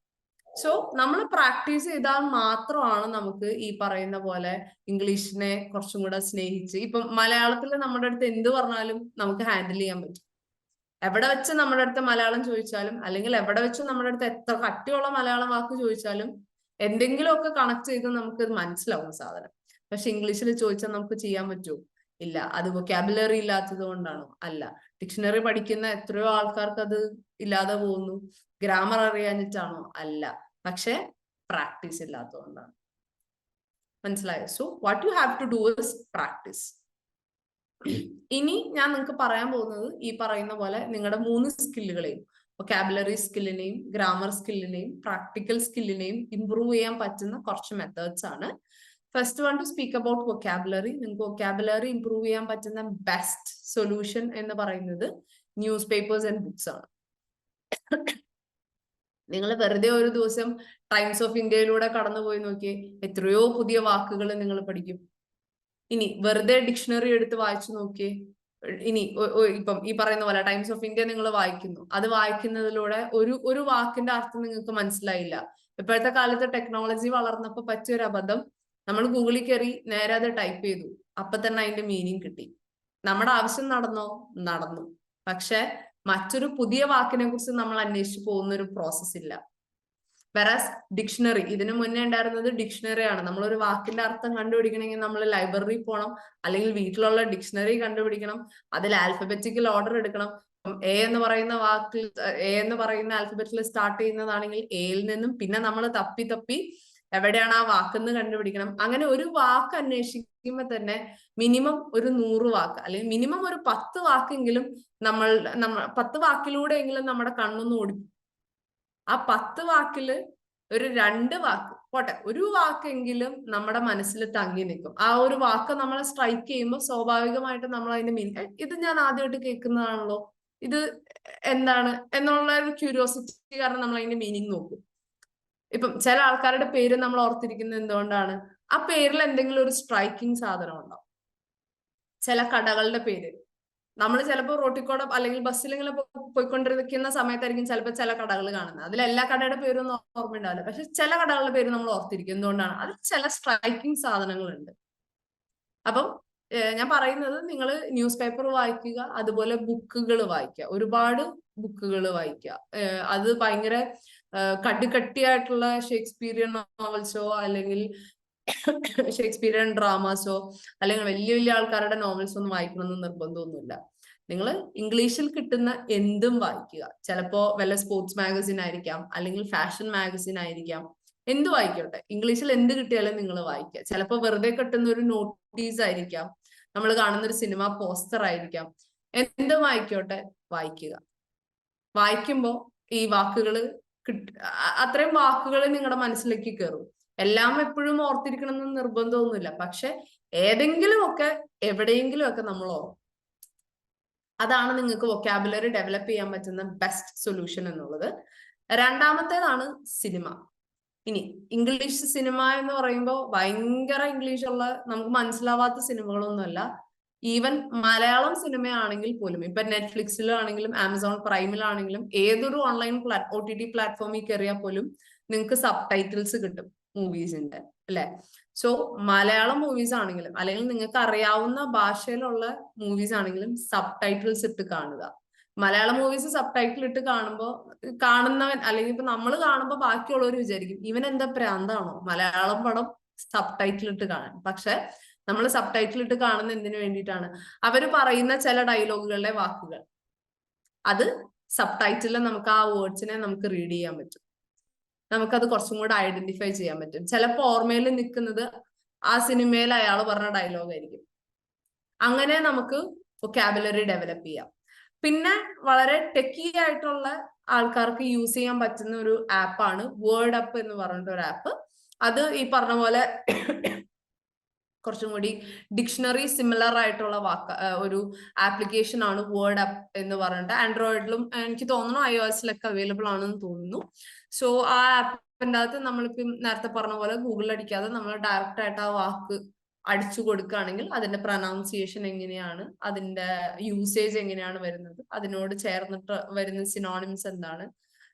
[SPEAKER 2] സോ നമ്മൾ പ്രാക്ടീസ് ചെയ്താൽ മാത്രമാണ് നമുക്ക് ഈ പറയുന്ന പോലെ ഇംഗ്ലീഷിനെ കുറച്ചും കൂടെ സ്നേഹിച്ച്, ഇപ്പം മലയാളത്തിൽ നമ്മുടെ അടുത്ത് എന്ത് പറഞ്ഞാലും നമുക്ക് ഹാൻഡിൽ ചെയ്യാൻ പറ്റും. എവിടെ വെച്ച് നമ്മുടെ അടുത്ത് മലയാളം ചോദിച്ചാലും, അല്ലെങ്കിൽ എവിടെ വെച്ച് നമ്മുടെ അടുത്ത് എത്ര കട്ടിയുള്ള മലയാളം വാക്ക് ചോദിച്ചാലും എന്തെങ്കിലുമൊക്കെ കണക്ട് ചെയ്ത് നമുക്ക് മനസ്സിലാവും സാധനം. പക്ഷെ ഇംഗ്ലീഷിൽ ചോദിച്ചാൽ നമുക്ക് ചെയ്യാൻ പറ്റുമോ? ഇല്ല. അത് വൊക്കാബുലറി ഇല്ലാത്തത് കൊണ്ടാണോ? അല്ല. ഡിക്ഷണറി പഠിക്കുന്ന എത്രയോ ആൾക്കാർക്ക് അത് ഇല്ലാതെ പോകുന്നു. ഗ്രാമർ അറിയാഞ്ഞിട്ടാണോ? അല്ല. പക്ഷെ പ്രാക്ടീസ് ഇല്ലാത്തതുകൊണ്ടാണ്. മനസ്സിലായോ? So what you have to do is practice. ഇനി ഞാൻ നിങ്ങൾക്ക് പറയാൻ പോകുന്നത് ഈ പറയുന്ന പോലെ നിങ്ങളുടെ 3 സ്കില്ലുകളെയും, വൊക്കാബുലറി സ്കില്ലിനെയും ഗ്രാമർ സ്കില്ലിനെയും പ്രാക്ടിക്കൽ സ്കില്ലിനെയും ഇംപ്രൂവ് ചെയ്യാൻ പറ്റുന്ന കുറച്ച് മെത്തേഡ്സ് ആണ്. First one two speak about vocabulary. നിങ്ങൾക്ക് വൊക്കാബുലറി ഇംപ്രൂവ് ചെയ്യാൻ പറ്റുന്ന ബെസ്റ്റ് സൊല്യൂഷൻ എന്ന് പറയുന്നത് ന്യൂസ് പേപ്പേഴ്സ് ആൻഡ് ബുക്സ് ആണ്. നിങ്ങൾ വെറുതെ ഒരു ദിവസം ടൈംസ് ഓഫ് ഇന്ത്യയിലൂടെ കടന്നുപോയി നോക്കിയേ, എത്രയോ പുതിയ വാക്കുകൾ നിങ്ങൾ പഠിക്കും. ഇനി വെറുതെ ഡിക്ഷണറി എടുത്ത് വായിച്ചു നോക്കിയേ. ഇനി ഇപ്പം ഈ പറയുന്ന പോലെ ടൈംസ് ഓഫ് ഇന്ത്യ നിങ്ങൾ വായിക്കുന്നു, അത് വായിക്കുന്നതിലൂടെ ഒരു വാക്കിന്റെ അർത്ഥം നിങ്ങൾക്ക് മനസ്സിലായില്ല. ഇപ്പോഴത്തെ കാലത്ത് ടെക്നോളജി വളർന്നപ്പോൾ പറ്റിയൊരു അബദ്ധം,
[SPEAKER 9] നമ്മൾ ഗൂഗിളിൽ കയറി നേരെ അത് ടൈപ്പ് ചെയ്തു, അപ്പൊ തന്നെ അതിന്റെ മീനിങ് കിട്ടി. നമ്മുടെ ആവശ്യം നടന്നു. പക്ഷെ മറ്റൊരു പുതിയ വാക്കിനെ കുറിച്ച് നമ്മൾ അന്വേഷിച്ചു പോകുന്ന ഒരു പ്രോസസ് ഇല്ല. വെറാസ് ഡിക്ഷണറി, ഇതിനു മുന്നേ ഉണ്ടായിരുന്നത് ഡിക്ഷണറി ആണ്. നമ്മളൊരു വാക്കിന്റെ അർത്ഥം കണ്ടുപിടിക്കണമെങ്കിൽ നമ്മൾ ലൈബ്രറി പോകണം, അല്ലെങ്കിൽ വീട്ടിലുള്ള ഡിക്ഷണറി കണ്ടുപിടിക്കണം, അതിൽ ആൽഫബറ്റിക്കൽ ഓർഡർ എടുക്കണം. എ എന്ന് പറയുന്ന വാക്കിൽ എ എന്ന് പറയുന്ന ആൽഫബറ്റിൽ സ്റ്റാർട്ട് ചെയ്യുന്നതാണെങ്കിൽ എയിൽ നിന്നും പിന്നെ നമ്മൾ തപ്പി എവിടെയാണ് ആ വാക്കെന്ന് കണ്ടുപിടിക്കണം. അങ്ങനെ ഒരു വാക്ക് അന്വേഷിക്കുമ്പോൾ തന്നെ മിനിമം ഒരു 100 വാക്ക് അല്ലെങ്കിൽ മിനിമം ഒരു 10 വാക്കെങ്കിലും നമ്മൾ 10 വാക്കിലൂടെയെങ്കിലും നമ്മുടെ കണ്ണൊന്ന് ഓടി. ആ 10 വാക്കില് ഒരു 2 വാക്ക് പോട്ടെ, ഒരു വാക്കെങ്കിലും നമ്മുടെ മനസ്സിൽ തങ്ങി നിൽക്കും. ആ ഒരു വാക്ക് നമ്മളെ സ്ട്രൈക്ക് ചെയ്യുമ്പോൾ സ്വാഭാവികമായിട്ട് നമ്മൾ അതിന്റെ മീനിങ്, ഇത് ഞാൻ ആദ്യമായിട്ട് കേൾക്കുന്നതാണല്ലോ, ഇത് എന്താണ് എന്നുള്ള ഒരു ക്യൂരിയോസിറ്റി കാരണം നമ്മൾ അതിന്റെ മീനിങ് നോക്കും. ഇപ്പം ചില ആൾക്കാരുടെ പേര് നമ്മൾ ഓർത്തിരിക്കുന്നത് എന്തുകൊണ്ടാണ്? ആ പേരിൽ എന്തെങ്കിലും ഒരു സ്ട്രൈക്കിംഗ് സാധനം ഉണ്ടാവും. ചില കടകളുടെ പേര് നമ്മൾ ചിലപ്പോൾ റോട്ടിക്കോടെ അല്ലെങ്കിൽ ബസ്സിലെങ്കിലും പോയിക്കൊണ്ടിരിക്കുന്ന സമയത്തായിരിക്കും ചിലപ്പോൾ ചില കടകൾ കാണുന്നത്. അതിൽ എല്ലാ കടയുടെ പേരൊന്നും ഓർമ്മയുണ്ടാവില്ല, പക്ഷെ ചില കടകളുടെ പേര് നമ്മൾ ഓർത്തിരിക്കും. എന്തുകൊണ്ടാണ്? അതിൽ ചില സ്ട്രൈക്കിംഗ് സാധനങ്ങളുണ്ട്. അപ്പം ഞാൻ പറയുന്നത്, നിങ്ങൾ ന്യൂസ് പേപ്പർ വായിക്കുക, അതുപോലെ ബുക്കുകൾ വായിക്കുക, ഒരുപാട് ബുക്കുകൾ വായിക്കുക. അത് ഭയങ്കര കട്ടിയായിട്ടുള്ള ഷേക്സ്പീരിയൻ നോവൽസോ അല്ലെങ്കിൽ ഷേക്സ്പീരിയൻ ഡ്രാമാസോ അല്ലെങ്കിൽ വലിയ വലിയ ആൾക്കാരുടെ നോവൽസോ ഒന്നും വായിക്കണമെന്ന് നിർബന്ധമൊന്നുമില്ല. നിങ്ങൾ ഇംഗ്ലീഷിൽ കിട്ടുന്ന എന്തും വായിക്കുക. ചിലപ്പോ വല്ല സ്പോർട്സ് മാഗസിൻ ആയിരിക്കാം, അല്ലെങ്കിൽ ഫാഷൻ മാഗസിൻ ആയിരിക്കാം, എന്ത് വായിക്കട്ടെ, ഇംഗ്ലീഷിൽ എന്ത് കിട്ടിയാലും നിങ്ങൾ വായിക്കുക. ചിലപ്പോ വെറുതെ കിട്ടുന്ന ഒരു നോട്ടീസ് ആയിരിക്കാം, നമ്മൾ കാണുന്ന ഒരു സിനിമ പോസ്റ്റർ ആയിരിക്കാം, എന്ത് വായിക്കോട്ടെ വായിക്കുക. വായിക്കുമ്പോ ഈ വാക്കുകൾ അത്രയും വാക്കുകൾ നിങ്ങളുടെ മനസ്സിലേക്ക് കയറും. എല്ലാം എപ്പോഴും ഓർത്തിരിക്കണം എന്ന് നിർബന്ധമൊന്നുമില്ല, പക്ഷെ ഏതെങ്കിലും ഒക്കെ എവിടെയെങ്കിലും ഒക്കെ നമ്മൾ ഓർക്കും. അതാണ് നിങ്ങൾക്ക് വൊക്കാബുലറി ഡെവലപ്പ് ചെയ്യാൻ പറ്റുന്ന ബെസ്റ്റ് സൊല്യൂഷൻ എന്നുള്ളത്. രണ്ടാമത്തേതാണ് സിനിമ. ഇനി ഇംഗ്ലീഷ് സിനിമ എന്ന് പറയുമ്പോൾ ഭയങ്കര ഇംഗ്ലീഷുള്ള നമുക്ക് മനസ്സിലാവാത്ത സിനിമകളൊന്നുമല്ല. ഈവൻ മലയാളം സിനിമയാണെങ്കിൽ പോലും, ഇപ്പൊ നെറ്റ്ഫ്ലിക്സിലാണെങ്കിലും ആമസോൺ പ്രൈമിലാണെങ്കിലും ഏതൊരു ഓൺലൈൻ OTT പ്ലാറ്റ്ഫോമിൽ കയറിയാൽ പോലും നിങ്ങൾക്ക് സബ് ടൈറ്റിൽസ് കിട്ടും മൂവീസിന്റെ, അല്ലെ? സോ മലയാളം മൂവീസ് ആണെങ്കിലും അല്ലെങ്കിൽ നിങ്ങൾക്ക് അറിയാവുന്ന ഭാഷയിലുള്ള മൂവീസ് ആണെങ്കിലും സബ് ടൈറ്റിൽസ് ഇട്ട് കാണുക. മലയാളം മൂവീസ് സബ് ടൈറ്റിൽ ഇട്ട് കാണുന്നവൻ അല്ലെങ്കിൽ ഇപ്പൊ നമ്മൾ കാണുമ്പോൾ ബാക്കിയുള്ളവർ വിചാരിക്കും ഇവൻ എന്താ പ്രാന്താണോ മലയാളം പടം സബ് ടൈറ്റിൽ ഇട്ട് കാണാൻ. പക്ഷെ നമ്മൾ സബ് ടൈറ്റിൽ ഇട്ട് കാണുന്ന എന്തിനു വേണ്ടിയിട്ടാണ്? അവര് പറയുന്ന ചില ഡയലോഗുകളുടെ വാക്കുകൾ, അത് സബ് ടൈറ്റിലിൽ നമുക്ക് ആ വേർഡ്സിനെ നമുക്ക് റീഡ് ചെയ്യാൻ പറ്റും. നമുക്കത് കുറച്ചും കൂടെ ഐഡന്റിഫൈ ചെയ്യാൻ പറ്റും. ചിലപ്പോൾ ഓർമ്മയിൽ നിൽക്കുന്നത് ആ സിനിമയിൽ അയാൾ പറഞ്ഞ ഡയലോഗ് ആയിരിക്കും. അങ്ങനെ നമുക്ക് വൊക്കാബുലറി ഡെവലപ്പ് ചെയ്യാം. പിന്നെ വളരെ ടെക്കി ആയിട്ടുള്ള ആൾക്കാർക്ക് യൂസ് ചെയ്യാൻ പറ്റുന്ന ഒരു ആപ്പാണ് വേർഡ് അപ്പ് എന്ന് പറഞ്ഞിട്ട് ഒരു ആപ്പ്. അത് ഈ പറഞ്ഞ പോലെ കുറച്ചും കൂടി ഡിക്ഷണറി സിമിലർ ആയിട്ടുള്ള ഒരു ആപ്ലിക്കേഷൻ ആണ് വേർഡ് അപ്പ് എന്ന് പറഞ്ഞിട്ട്. ആൻഡ്രോയിഡിലും എനിക്ക് തോന്നുന്നു iOS-ലൊക്കെ അവൈലബിൾ ആണെന്ന് തോന്നുന്നു. സോ ആ ആപ്പിന്റെ അകത്ത് നമ്മളിപ്പം നേരത്തെ പറഞ്ഞ പോലെ ഗൂഗിളിൽ അടിക്കാതെ നമ്മൾ ഡയറക്റ്റ് ആയിട്ട് ആ വാക്ക് അടിച്ചു കൊടുക്കുകയാണെങ്കിൽ അതിന്റെ പ്രൊനൗൺസിയേഷൻ എങ്ങനെയാണ്, അതിന്റെ യൂസേജ് എങ്ങനെയാണ് വരുന്നത്, അതിനോട് ചേർന്നിട്ട് വരുന്ന സിനോണിംസ് എന്താണ്,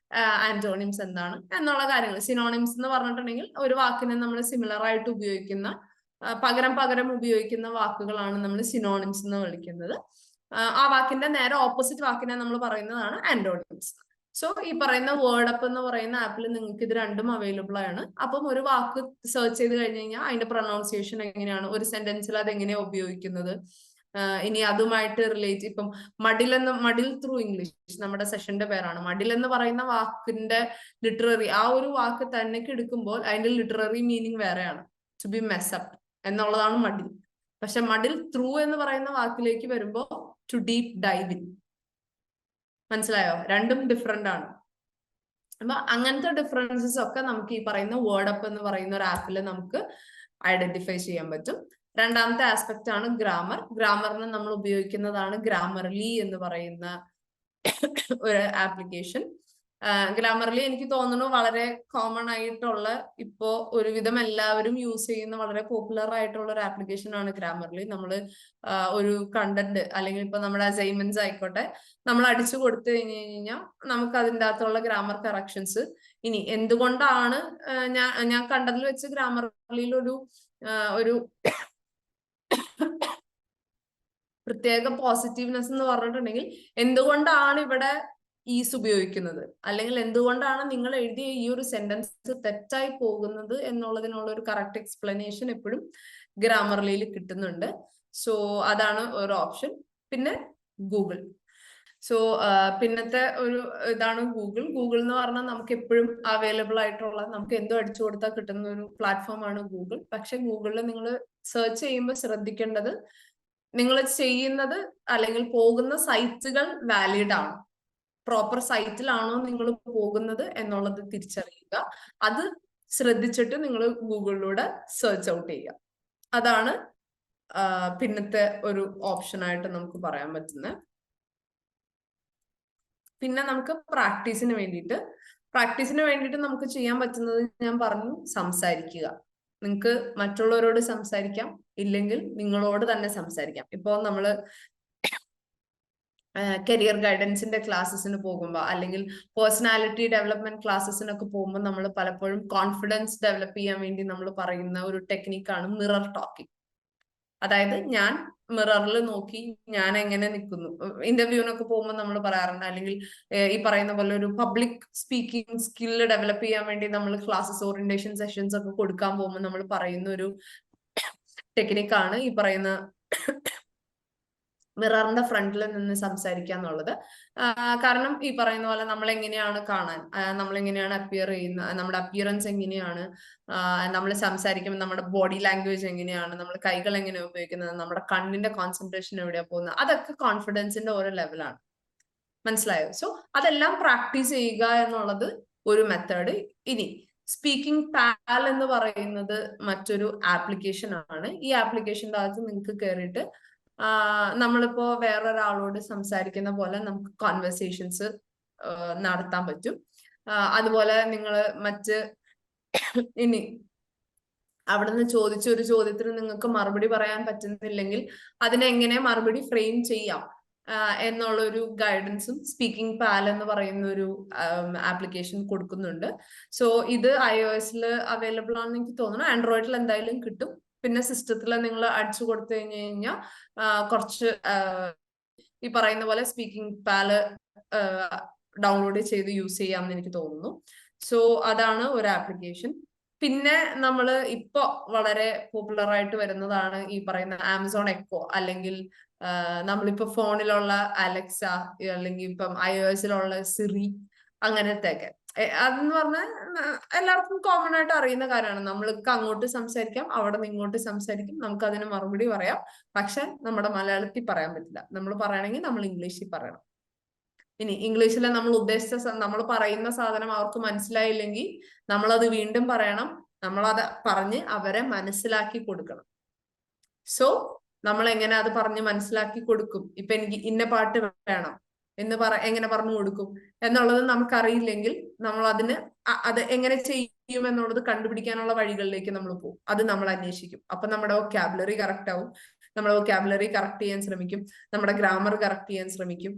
[SPEAKER 9] ആന്റോണിംസ് എന്താണ് എന്നുള്ള കാര്യങ്ങൾ. സിനോണിംസ് എന്ന് പറഞ്ഞിട്ടുണ്ടെങ്കിൽ ഒരു വാക്കിനെ നമ്മൾ സിമിലർ ആയിട്ട് ഉപയോഗിക്കുന്ന പകരം ഉപയോഗിക്കുന്ന വാക്കുകളാണ് നമ്മൾ സിനോണിംസ് എന്ന് വിളിക്കുന്നത്. ആ വാക്കിന്റെ നേരെ ഓപ്പോസിറ്റ് വാക്കിനെ നമ്മൾ പറയുന്നതാണ് ആന്റോണിംസ്. സോ ഈ പറയുന്ന വേർഡ് അപ്പ് എന്ന് പറയുന്ന ആപ്പിൽ നിങ്ങൾക്ക് ഇത് രണ്ടും അവൈലബിൾ ആണ്. അപ്പം ഒരു വാക്ക് സെർച്ച് ചെയ്ത് കഴിഞ്ഞ് കഴിഞ്ഞാൽ അതിന്റെ പ്രൊനൗൺസിയേഷൻ എങ്ങനെയാണ്, ഒരു സെന്റൻസിൽ അത് എങ്ങനെയാണ് ഉപയോഗിക്കുന്നത്, ഇനി അതുമായിട്ട് റിലേറ്റ് ഇപ്പം മഡിൽ ത്രൂ ഇംഗ്ലീഷ് നമ്മുടെ സെഷന്റെ പേരാണ്. മഡിൽ എന്ന് പറയുന്ന വാക്കിന്റെ ലിറ്റററി ആ ഒരു വാക്ക് തന്നെ എടുക്കുമ്പോൾ അതിന്റെ ലിറ്റററി മീനിങ് വേറെയാണ്, ടു ബി മെസ്അപ്പ് എന്നുള്ളതാണ് മഡിൽ. പക്ഷെ മഡിൽ ത്രൂ എന്ന് പറയുന്ന വാക്കിലേക്ക് വരുമ്പോ ടു ഡീപ് ഡൈവ് ഇൻ. മനസ്സിലായോ? രണ്ടും ഡിഫറെന്റ് ആണ്. അപ്പൊ അങ്ങനത്തെ ഡിഫറൻസസ് ഒക്കെ നമുക്ക് ഈ പറയുന്ന വേർഡ് അപ്പ് എന്ന് പറയുന്ന ഒരു ആപ്പിൽ നമുക്ക് ഐഡന്റിഫൈ ചെയ്യാൻ പറ്റും. രണ്ടാമത്തെ ആസ്പെക്ട് ആണ് ഗ്രാമർ. ഗ്രാമറിന് നമ്മൾ ഉപയോഗിക്കുന്നതാണ് ഗ്രാമർലി എന്ന് പറയുന്ന ഒരു ആപ്ലിക്കേഷൻ. ഗ്രാമർലി എനിക്ക് തോന്നുന്നു വളരെ കോമൺ ആയിട്ടുള്ള, ഇപ്പോ ഒരുവിധം എല്ലാവരും യൂസ് ചെയ്യുന്ന വളരെ പോപ്പുലർ ആയിട്ടുള്ള ഒരു ആപ്ലിക്കേഷൻ ആണ് ഗ്രാമർലി. നമ്മൾ ഒരു കണ്ടന്റ് അല്ലെങ്കിൽ ഇപ്പൊ നമ്മുടെ അസൈൻമെന്റ്സ് ആയിക്കോട്ടെ നമ്മൾ അടിച്ചു കൊടുത്തു കഴിഞ്ഞു കഴിഞ്ഞാൽ നമുക്ക് അതിൻ്റെ അകത്തുള്ള ഗ്രാമർ കറക്ഷൻസ്
[SPEAKER 2] ഇനി എന്തുകൊണ്ടാണ് ഞാൻ കണ്ടതിൽ വെച്ച് ഗ്രാമർലിയിൽ ഒരു പ്രത്യേക പോസിറ്റീവ്നെസ് എന്ന് പറഞ്ഞിട്ടുണ്ടെങ്കിൽ എന്തുകൊണ്ടാണ് ഇവിടെ ഈസ് ഉപയോഗിക്കുന്നത്, അല്ലെങ്കിൽ എന്തുകൊണ്ടാണ് നിങ്ങൾ എഴുതിയ ഈ ഒരു സെന്റൻസ് തെറ്റായി പോകുന്നത് എന്നുള്ളതിനുള്ള ഒരു കറക്റ്റ് എക്സ്പ്ലനേഷൻ എപ്പോഴും ഗ്രാമർലിയിൽ കിട്ടുന്നുണ്ട്. സോ അതാണ് ഒരു ഓപ്ഷൻ. പിന്നെ ഗൂഗിൾ. സോ പിന്നത്തെ ഒരു ഇതാണ് ഗൂഗിൾ എന്ന് പറഞ്ഞാൽ നമുക്ക് എപ്പോഴും അവൈലബിൾ ആയിട്ടുള്ള, നമുക്ക് എന്തോ അടിച്ചു കൊടുത്താൽ കിട്ടുന്ന ഒരു പ്ലാറ്റ്ഫോമാണ് ഗൂഗിൾ. പക്ഷെ ഗൂഗിളിൽ നിങ്ങൾ സെർച്ച് ചെയ്യുമ്പോൾ ശ്രദ്ധിക്കേണ്ടത് നിങ്ങൾ ചെയ്യുന്നത് അല്ലെങ്കിൽ പോകുന്ന സൈറ്റുകൾ വാലിഡ് ആണ്, പ്രോപ്പർ സൈറ്റിലാണോ നിങ്ങൾ പോകുന്നത് എന്നുള്ളത് തിരിച്ചറിയുക. അത് ശ്രദ്ധിച്ചിട്ട് നിങ്ങൾ ഗൂഗിളിലൂടെ സെർച്ച് ഔട്ട് ചെയ്യുക. അതാണ് പിന്നത്തെ ഒരു ഓപ്ഷനായിട്ട് നമുക്ക് പറയാൻ പറ്റുന്നത്. പിന്നെ നമുക്ക് പ്രാക്ടീസിന് വേണ്ടിയിട്ട് നമുക്ക് ചെയ്യാൻ പറ്റുന്നത് ഞാൻ പറഞ്ഞു, സംസാരിക്കുക. നിങ്ങൾക്ക് മറ്റുള്ളവരോട് സംസാരിക്കാം, ഇല്ലെങ്കിൽ നിങ്ങളോട് തന്നെ സംസാരിക്കാം. ഇപ്പോ നമ്മള് കരിയർ ഗൈഡൻസിന്റെ ക്ലാസ്സസിന് പോകുമ്പോൾ അല്ലെങ്കിൽ പേഴ്സണാലിറ്റി ഡെവലപ്മെന്റ് ക്ലാസ്സസിനൊക്കെ പോകുമ്പോൾ നമ്മൾ പലപ്പോഴും കോൺഫിഡൻസ് ഡെവലപ്പ് ചെയ്യാൻ വേണ്ടി നമ്മൾ പറയുന്ന ഒരു ടെക്നിക്കാണ് മിറർ ടോക്കിംഗ്. അതായത് ഞാൻ മിററിൽ നോക്കി ഞാൻ എങ്ങനെ നിൽക്കുന്നു. ഇന്റർവ്യൂവിനൊക്കെ പോകുമ്പോൾ നമ്മൾ പറയാറുണ്ട്, അല്ലെങ്കിൽ ഈ പറയുന്ന പോലെ ഒരു പബ്ലിക് സ്പീക്കിംഗ് സ്കില്ല് ഡെവലപ്പ് ചെയ്യാൻ വേണ്ടി നമ്മൾ ക്ലാസ്സസ് ഓറിയന്റേഷൻ സെഷൻസ് ഒക്കെ കൊടുക്കാൻ പോകുമ്പോൾ നമ്മൾ പറയുന്ന ഒരു ടെക്നിക്കാണ് ഈ പറയുന്ന മിററിന്റെ ഫ്രണ്ടിൽ നിന്ന് സംസാരിക്കുക എന്നുള്ളത്. കാരണം ഈ പറയുന്ന പോലെ നമ്മൾ എങ്ങനെയാണ് കാണാൻ, നമ്മൾ എങ്ങനെയാണ് അപ്പിയർ ചെയ്യുന്നത്, നമ്മുടെ അപ്പിയറൻസ് എങ്ങനെയാണ്, നമ്മൾ സംസാരിക്കുമ്പോൾ നമ്മുടെ ബോഡി ലാംഗ്വേജ് എങ്ങനെയാണ്, നമ്മൾ കൈകൾ എങ്ങനെ ഉപയോഗിക്കുന്നത്, നമ്മുടെ കണ്ണിന്റെ കോൺസെൻട്രേഷൻ എവിടെയാ പോകുന്നത്, അതൊക്കെ കോൺഫിഡൻസിന്റെ ഓരോ ലെവലാണ്. മനസ്സിലായോ? സോ അതെല്ലാം പ്രാക്ടീസ് ചെയ്യുക എന്നുള്ളത് ഒരു മെത്തേഡ്. ഇനി സ്പീക്കിംഗ് പാൽ എന്ന് പറയുന്നത് മറ്റൊരു ആപ്ലിക്കേഷൻ ആണ്. ഈ ആപ്ലിക്കേഷൻ്റെ അകത്ത് നിങ്ങൾക്ക് കയറിയിട്ട് നമ്മളിപ്പോ വേറൊരാളോട് സംസാരിക്കുന്ന പോലെ നമുക്ക് കോൺവെർസേഷൻസ് നടത്താൻ പറ്റും. അതുപോലെ നിങ്ങൾ ഇനി അവിടുന്ന് ചോദിച്ച ഒരു ചോദ്യത്തിന് നിങ്ങൾക്ക് മറുപടി പറയാൻ പറ്റുന്നില്ലെങ്കിൽ അതിനെങ്ങനെ മറുപടി ഫ്രെയിം ചെയ്യാം എന്നുള്ളൊരു ഗൈഡൻസും സ്പീക്കിംഗ് പാൽ എന്ന് പറയുന്ന ഒരു ആപ്ലിക്കേഷൻ കൊടുക്കുന്നുണ്ട്. സോ ഇത് iOS-ൽ അവൈലബിൾ ആണെന്ന് എനിക്ക് തോന്നുന്നു. ആൻഡ്രോയിഡിൽ എന്തായാലും കിട്ടും. പിന്നെ സിസ്റ്റത്തിൽ നിങ്ങൾ അടിച്ചു കൊടുത്തു കഴിഞ്ഞാൽ കുറച്ച് ഈ പറയുന്ന പോലെ സ്പീക്കിംഗ് പാല് ഡൗൺലോഡ് ചെയ്ത് യൂസ് ചെയ്യാമെന്ന് എനിക്ക് തോന്നുന്നു. സോ അതാണ് ഒരു ആപ്ലിക്കേഷൻ. പിന്നെ നമ്മൾ ഇപ്പൊ വളരെ പോപ്പുലർ ആയിട്ട് വരുന്നതാണ് ഈ പറയുന്ന ആമസോൺ എക്കോ, അല്ലെങ്കിൽ നമ്മളിപ്പോ ഫോണിലുള്ള അലക്സ, അല്ലെങ്കിൽ ഇപ്പം iOS-ലുള്ള സിറി, അങ്ങനത്തെ ഒക്കെ. അതെന്ന് പറഞ്ഞാൽ എല്ലാവർക്കും കോമൺ ആയിട്ട് അറിയുന്ന കാര്യമാണ്. നമ്മൾക്ക് അങ്ങോട്ട് സംസാരിക്കാം, അവിടെ നിന്ന് ഇങ്ങോട്ട് സംസാരിക്കും, നമുക്ക് അതിന് മറുപടി പറയാം. പക്ഷെ നമ്മുടെ മലയാളത്തിൽ പറയാൻ പറ്റില്ല. നമ്മൾ പറയണമെങ്കിൽ നമ്മൾ ഇംഗ്ലീഷിൽ പറയണം. ഇനി ഇംഗ്ലീഷിൽ നമ്മൾ ഉദ്ദേശിച്ച നമ്മൾ പറയുന്ന സാധനം അവർക്ക് മനസ്സിലായില്ലെങ്കിൽ നമ്മളത് വീണ്ടും പറയണം. നമ്മളത് പറഞ്ഞ് അവരെ മനസ്സിലാക്കി കൊടുക്കണം. സോ നമ്മൾ എങ്ങനെ അത് പറഞ്ഞ് മനസ്സിലാക്കി കൊടുക്കും? ഇപ്പൊ എനിക്ക് ഇന്ന പാട്ട് വേണം എന്ന് എങ്ങനെ പറഞ്ഞു കൊടുക്കും എന്നുള്ളത് നമുക്കറിയില്ലെങ്കിൽ നമ്മൾ അത് എങ്ങനെ ചെയ്യും എന്നുള്ളത് കണ്ടുപിടിക്കാനുള്ള വഴികളിലേക്ക് നമ്മൾ പോകും. അത് നമ്മൾ അന്വേഷിക്കും. അപ്പൊ നമ്മുടെ വൊക്കാബുലറി കറക്റ്റ് ആവും. നമ്മുടെ വൊക്കാബുലറി കറക്റ്റ് ചെയ്യാൻ ശ്രമിക്കും. നമ്മുടെ ഗ്രാമർ കറക്റ്റ് ചെയ്യാൻ ശ്രമിക്കും.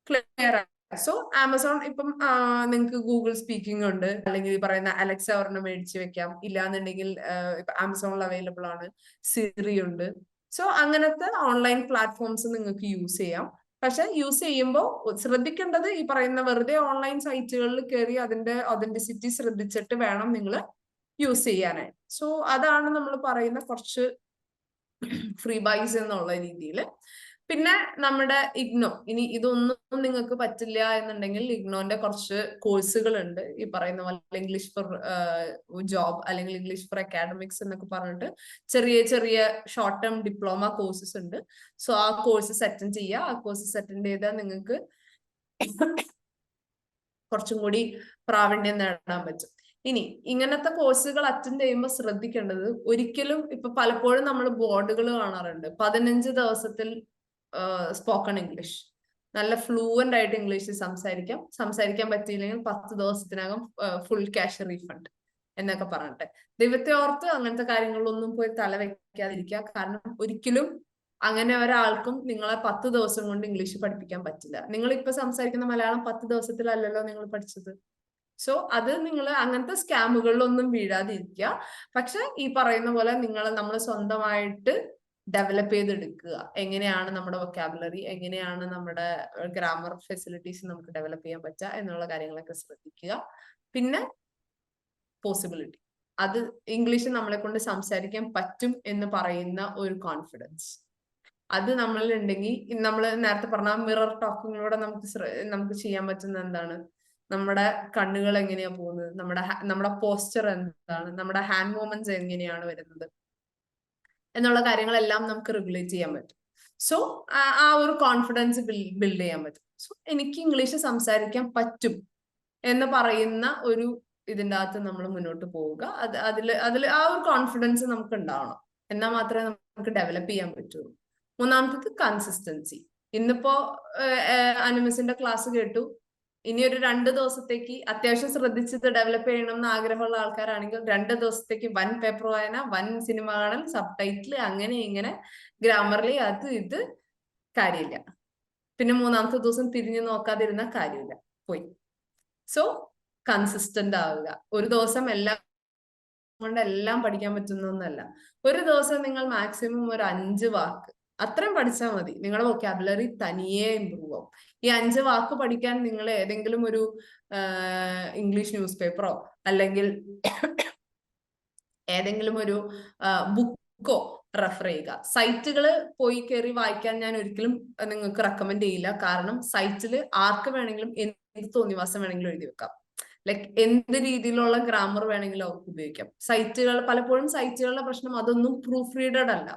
[SPEAKER 2] ക്ലിയർ ആണ്. സോ ആമസോൺ ഇപ്പം നിങ്ങൾക്ക് ഗൂഗിൾ സ്പീക്കിംഗ് ഉണ്ട്, അല്ലെങ്കിൽ ഈ പറയുന്ന അലക്സ ഒരെണ്ണം മേടിച്ച് വെക്കാം. ഇല്ലാന്നുണ്ടെങ്കിൽ ഇപ്പൊ ആമസോണിൽ അവൈലബിൾ ആണ്. സിറി ഉണ്ട്. സോ അങ്ങനത്തെ ഓൺലൈൻ പ്ലാറ്റ്ഫോംസ് നിങ്ങൾക്ക് യൂസ് ചെയ്യാം. പക്ഷെ യൂസ് ചെയ്യുമ്പോൾ ശ്രദ്ധിക്കേണ്ടത് ഈ പറയുന്ന വെറുതെ ഓൺലൈൻ സൈറ്റുകളിൽ കയറി അതിന്റെ ഒതന്റിസിറ്റി ശ്രദ്ധിച്ചിട്ട് വേണം നിങ്ങൾ യൂസ് ചെയ്യാനായിട്ട്. സോ അതാണ് നമ്മൾ പറയുന്ന കുറച്ച് ഫ്രീ ബൈസ് എന്നുള്ള രീതിയിൽ. പിന്നെ നമ്മുടെ ഇഗ്നോ, ഇനി ഇതൊന്നും നിങ്ങൾക്ക് പറ്റില്ല എന്നുണ്ടെങ്കിൽ ഇഗ്നോന്റെ കുറച്ച് കോഴ്സുകൾ ഉണ്ട്. ഈ പറയുന്ന പോലെ ഇംഗ്ലീഷ് ഫോർ ജോബ് അല്ലെങ്കിൽ ഇംഗ്ലീഷ് ഫോർ അക്കാഡമിക്സ് എന്നൊക്കെ പറഞ്ഞിട്ട് ചെറിയ ചെറിയ ഷോർട്ട് ടേം ഡിപ്ലോമ കോഴ്സസ് ഉണ്ട്. സോ ആ കോഴ്സസ് അറ്റൻഡ് ചെയ്യുക. ആ കോഴ്സസ് അറ്റൻഡ് ചെയ്താൽ നിങ്ങൾക്ക് കുറച്ചും കൂടി പ്രാവീണ്യം നേടാൻ പറ്റും. ഇനി ഇങ്ങനത്തെ കോഴ്സുകൾ അറ്റൻഡ് ചെയ്യുമ്പോൾ ശ്രദ്ധിക്കേണ്ടത്, ഒരിക്കലും ഇപ്പൊ പലപ്പോഴും നമ്മൾ ബോർഡുകൾ കാണാറുണ്ട് 15 ദിവസത്തിൽ സ്പോക്കൺ ഇംഗ്ലീഷ്, നല്ല ഫ്ലൂവന്റ് ആയിട്ട് ഇംഗ്ലീഷിൽ സംസാരിക്കാൻ പറ്റിയില്ലെങ്കിൽ 10 ദിവസത്തിനകം ഫുൾ ക്യാഷ് റീഫണ്ട് എന്നൊക്കെ പറഞ്ഞിട്ട്. ദൈവത്തെ ഓർത്ത് അങ്ങനത്തെ കാര്യങ്ങളിലൊന്നും പോയി തല വെക്കാതിരിക്കുക. കാരണം ഒരിക്കലും അങ്ങനെ ഒരാൾക്കും നിങ്ങളെ 10 ദിവസം കൊണ്ട് ഇംഗ്ലീഷ് പഠിപ്പിക്കാൻ പറ്റില്ല. നിങ്ങൾ ഇപ്പൊ സംസാരിക്കുന്ന മലയാളം 10 ദിവസത്തിലല്ലല്ലോ നിങ്ങൾ പഠിച്ചത്. സോ അത് നിങ്ങൾ അങ്ങനത്തെ സ്കാമുകളിലൊന്നും വീഴാതിരിക്കുക. പക്ഷെ ഈ പറയുന്ന പോലെ നമ്മൾ സ്വന്തമായിട്ട് ഡെവലപ്പ് ചെയ്തെടുക്കുക. എങ്ങനെയാണ് നമ്മുടെ വൊക്കാബുലറി, എങ്ങനെയാണ് നമ്മുടെ ഗ്രാമർ ഫെസിലിറ്റീസ് നമുക്ക് ഡെവലപ്പ് ചെയ്യാൻ പറ്റുക എന്നുള്ള കാര്യങ്ങളൊക്കെ ശ്രദ്ധിക്കുക. പിന്നെ പോസിബിലിറ്റി, അത് ഇംഗ്ലീഷ് നമ്മളെ കൊണ്ട് സംസാരിക്കാൻ പറ്റും എന്ന് പറയുന്ന ഒരു കോൺഫിഡൻസ്, അത് നമ്മളിലുണ്ടെങ്കിൽ, നമ്മൾ നേരത്തെ പറഞ്ഞ മിറർ ടോക്കിങ്ങിലൂടെ നമുക്ക് ചെയ്യാൻ പറ്റുന്ന എന്താണ്, നമ്മുടെ കണ്ണുകൾ എങ്ങനെയാ പോകുന്നത്, നമ്മുടെ പോസ്ചർ എന്താണ്, നമ്മുടെ ഹാൻഡ് മൂവ്മെന്റ്സ് എങ്ങനെയാണ് വരുന്നത് എന്നുള്ള കാര്യങ്ങളെല്ലാം നമുക്ക് റെഗുലേറ്റ് ചെയ്യാൻ പറ്റും. സോ ആ ഒരു കോൺഫിഡൻസ് ബിൽഡ് ചെയ്യാൻ പറ്റും. സോ എനിക്ക് ഇംഗ്ലീഷ് സംസാരിക്കാൻ പറ്റും എന്ന് പറയുന്ന ഒരു ഇതിൻ്റെ അകത്ത് നമ്മൾ മുന്നോട്ട് പോവുക. അതിൽ ആ ഒരു കോൺഫിഡൻസ് നമുക്ക് ഉണ്ടാവണം. എന്നാൽ മാത്രമേ നമുക്ക് ഡെവലപ്പ് ചെയ്യാൻ പറ്റുള്ളൂ. മൂന്നാമത്തത് കൺസിസ്റ്റൻസി. ഇന്നിപ്പോ അനുമിസിന്റെ ക്ലാസ് കേട്ടു. ഇനി ഒരു 2 ദിവസത്തേക്ക് അത്യാവശ്യം ശ്രദ്ധിച്ചത് ഡെവലപ്പ് ചെയ്യണം എന്ന് ആഗ്രഹമുള്ള ആൾക്കാരാണെങ്കിൽ 2 ദിവസത്തേക്ക് 1 പേപ്പർ വായന, 1 സിനിമ കാണൽ, സബ് ടൈറ്റിൽ, അങ്ങനെ ഇങ്ങനെ ഗ്രാമർലി അത് ഇത് കാര്യമില്ല. പിന്നെ 3-ാമത്തെ ദിവസം തിരിഞ്ഞു നോക്കാതിരുന്ന കാര്യമില്ല, പോയി. സോ കൺസിസ്റ്റന്റ് ആവുക. ഒരു ദിവസം എല്ലാം പഠിക്കാൻ പറ്റുന്നൊന്നല്ല. ഒരു ദിവസം നിങ്ങൾ മാക്സിമം ഒരു 5 വാക്ക് അത്രയും പഠിച്ചാൽ മതി. നിങ്ങളുടെ വൊക്കാബുലറി തനിയെ ഇമ്പ്രൂവ് ആവും. ഈ 5 വാക്ക് പഠിക്കാൻ നിങ്ങൾ ഏതെങ്കിലും ഒരു ഇംഗ്ലീഷ് ന്യൂസ് പേപ്പറോ അല്ലെങ്കിൽ ഏതെങ്കിലും ഒരു ബുക്കോ റെഫർ ചെയ്യുക. സൈറ്റുകൾ പോയി കയറി വായിക്കാൻ ഞാൻ ഒരിക്കലും നിങ്ങൾക്ക് റെക്കമെൻഡ് ചെയ്യില്ല. കാരണം സൈറ്റിൽ ആർക്ക് വേണമെങ്കിലും എന്ത് തോന്നിവാസം വേണമെങ്കിലും എഴുതി വെക്കാം. ലൈക്ക് എന്ത് രീതിയിലുള്ള ഗ്രാമർ വേണമെങ്കിലും അവർക്ക് ഉപയോഗിക്കാം. പലപ്പോഴും സൈറ്റുകളുടെ പ്രശ്നം അതൊന്നും പ്രൂഫ് റീഡഡ് അല്ല,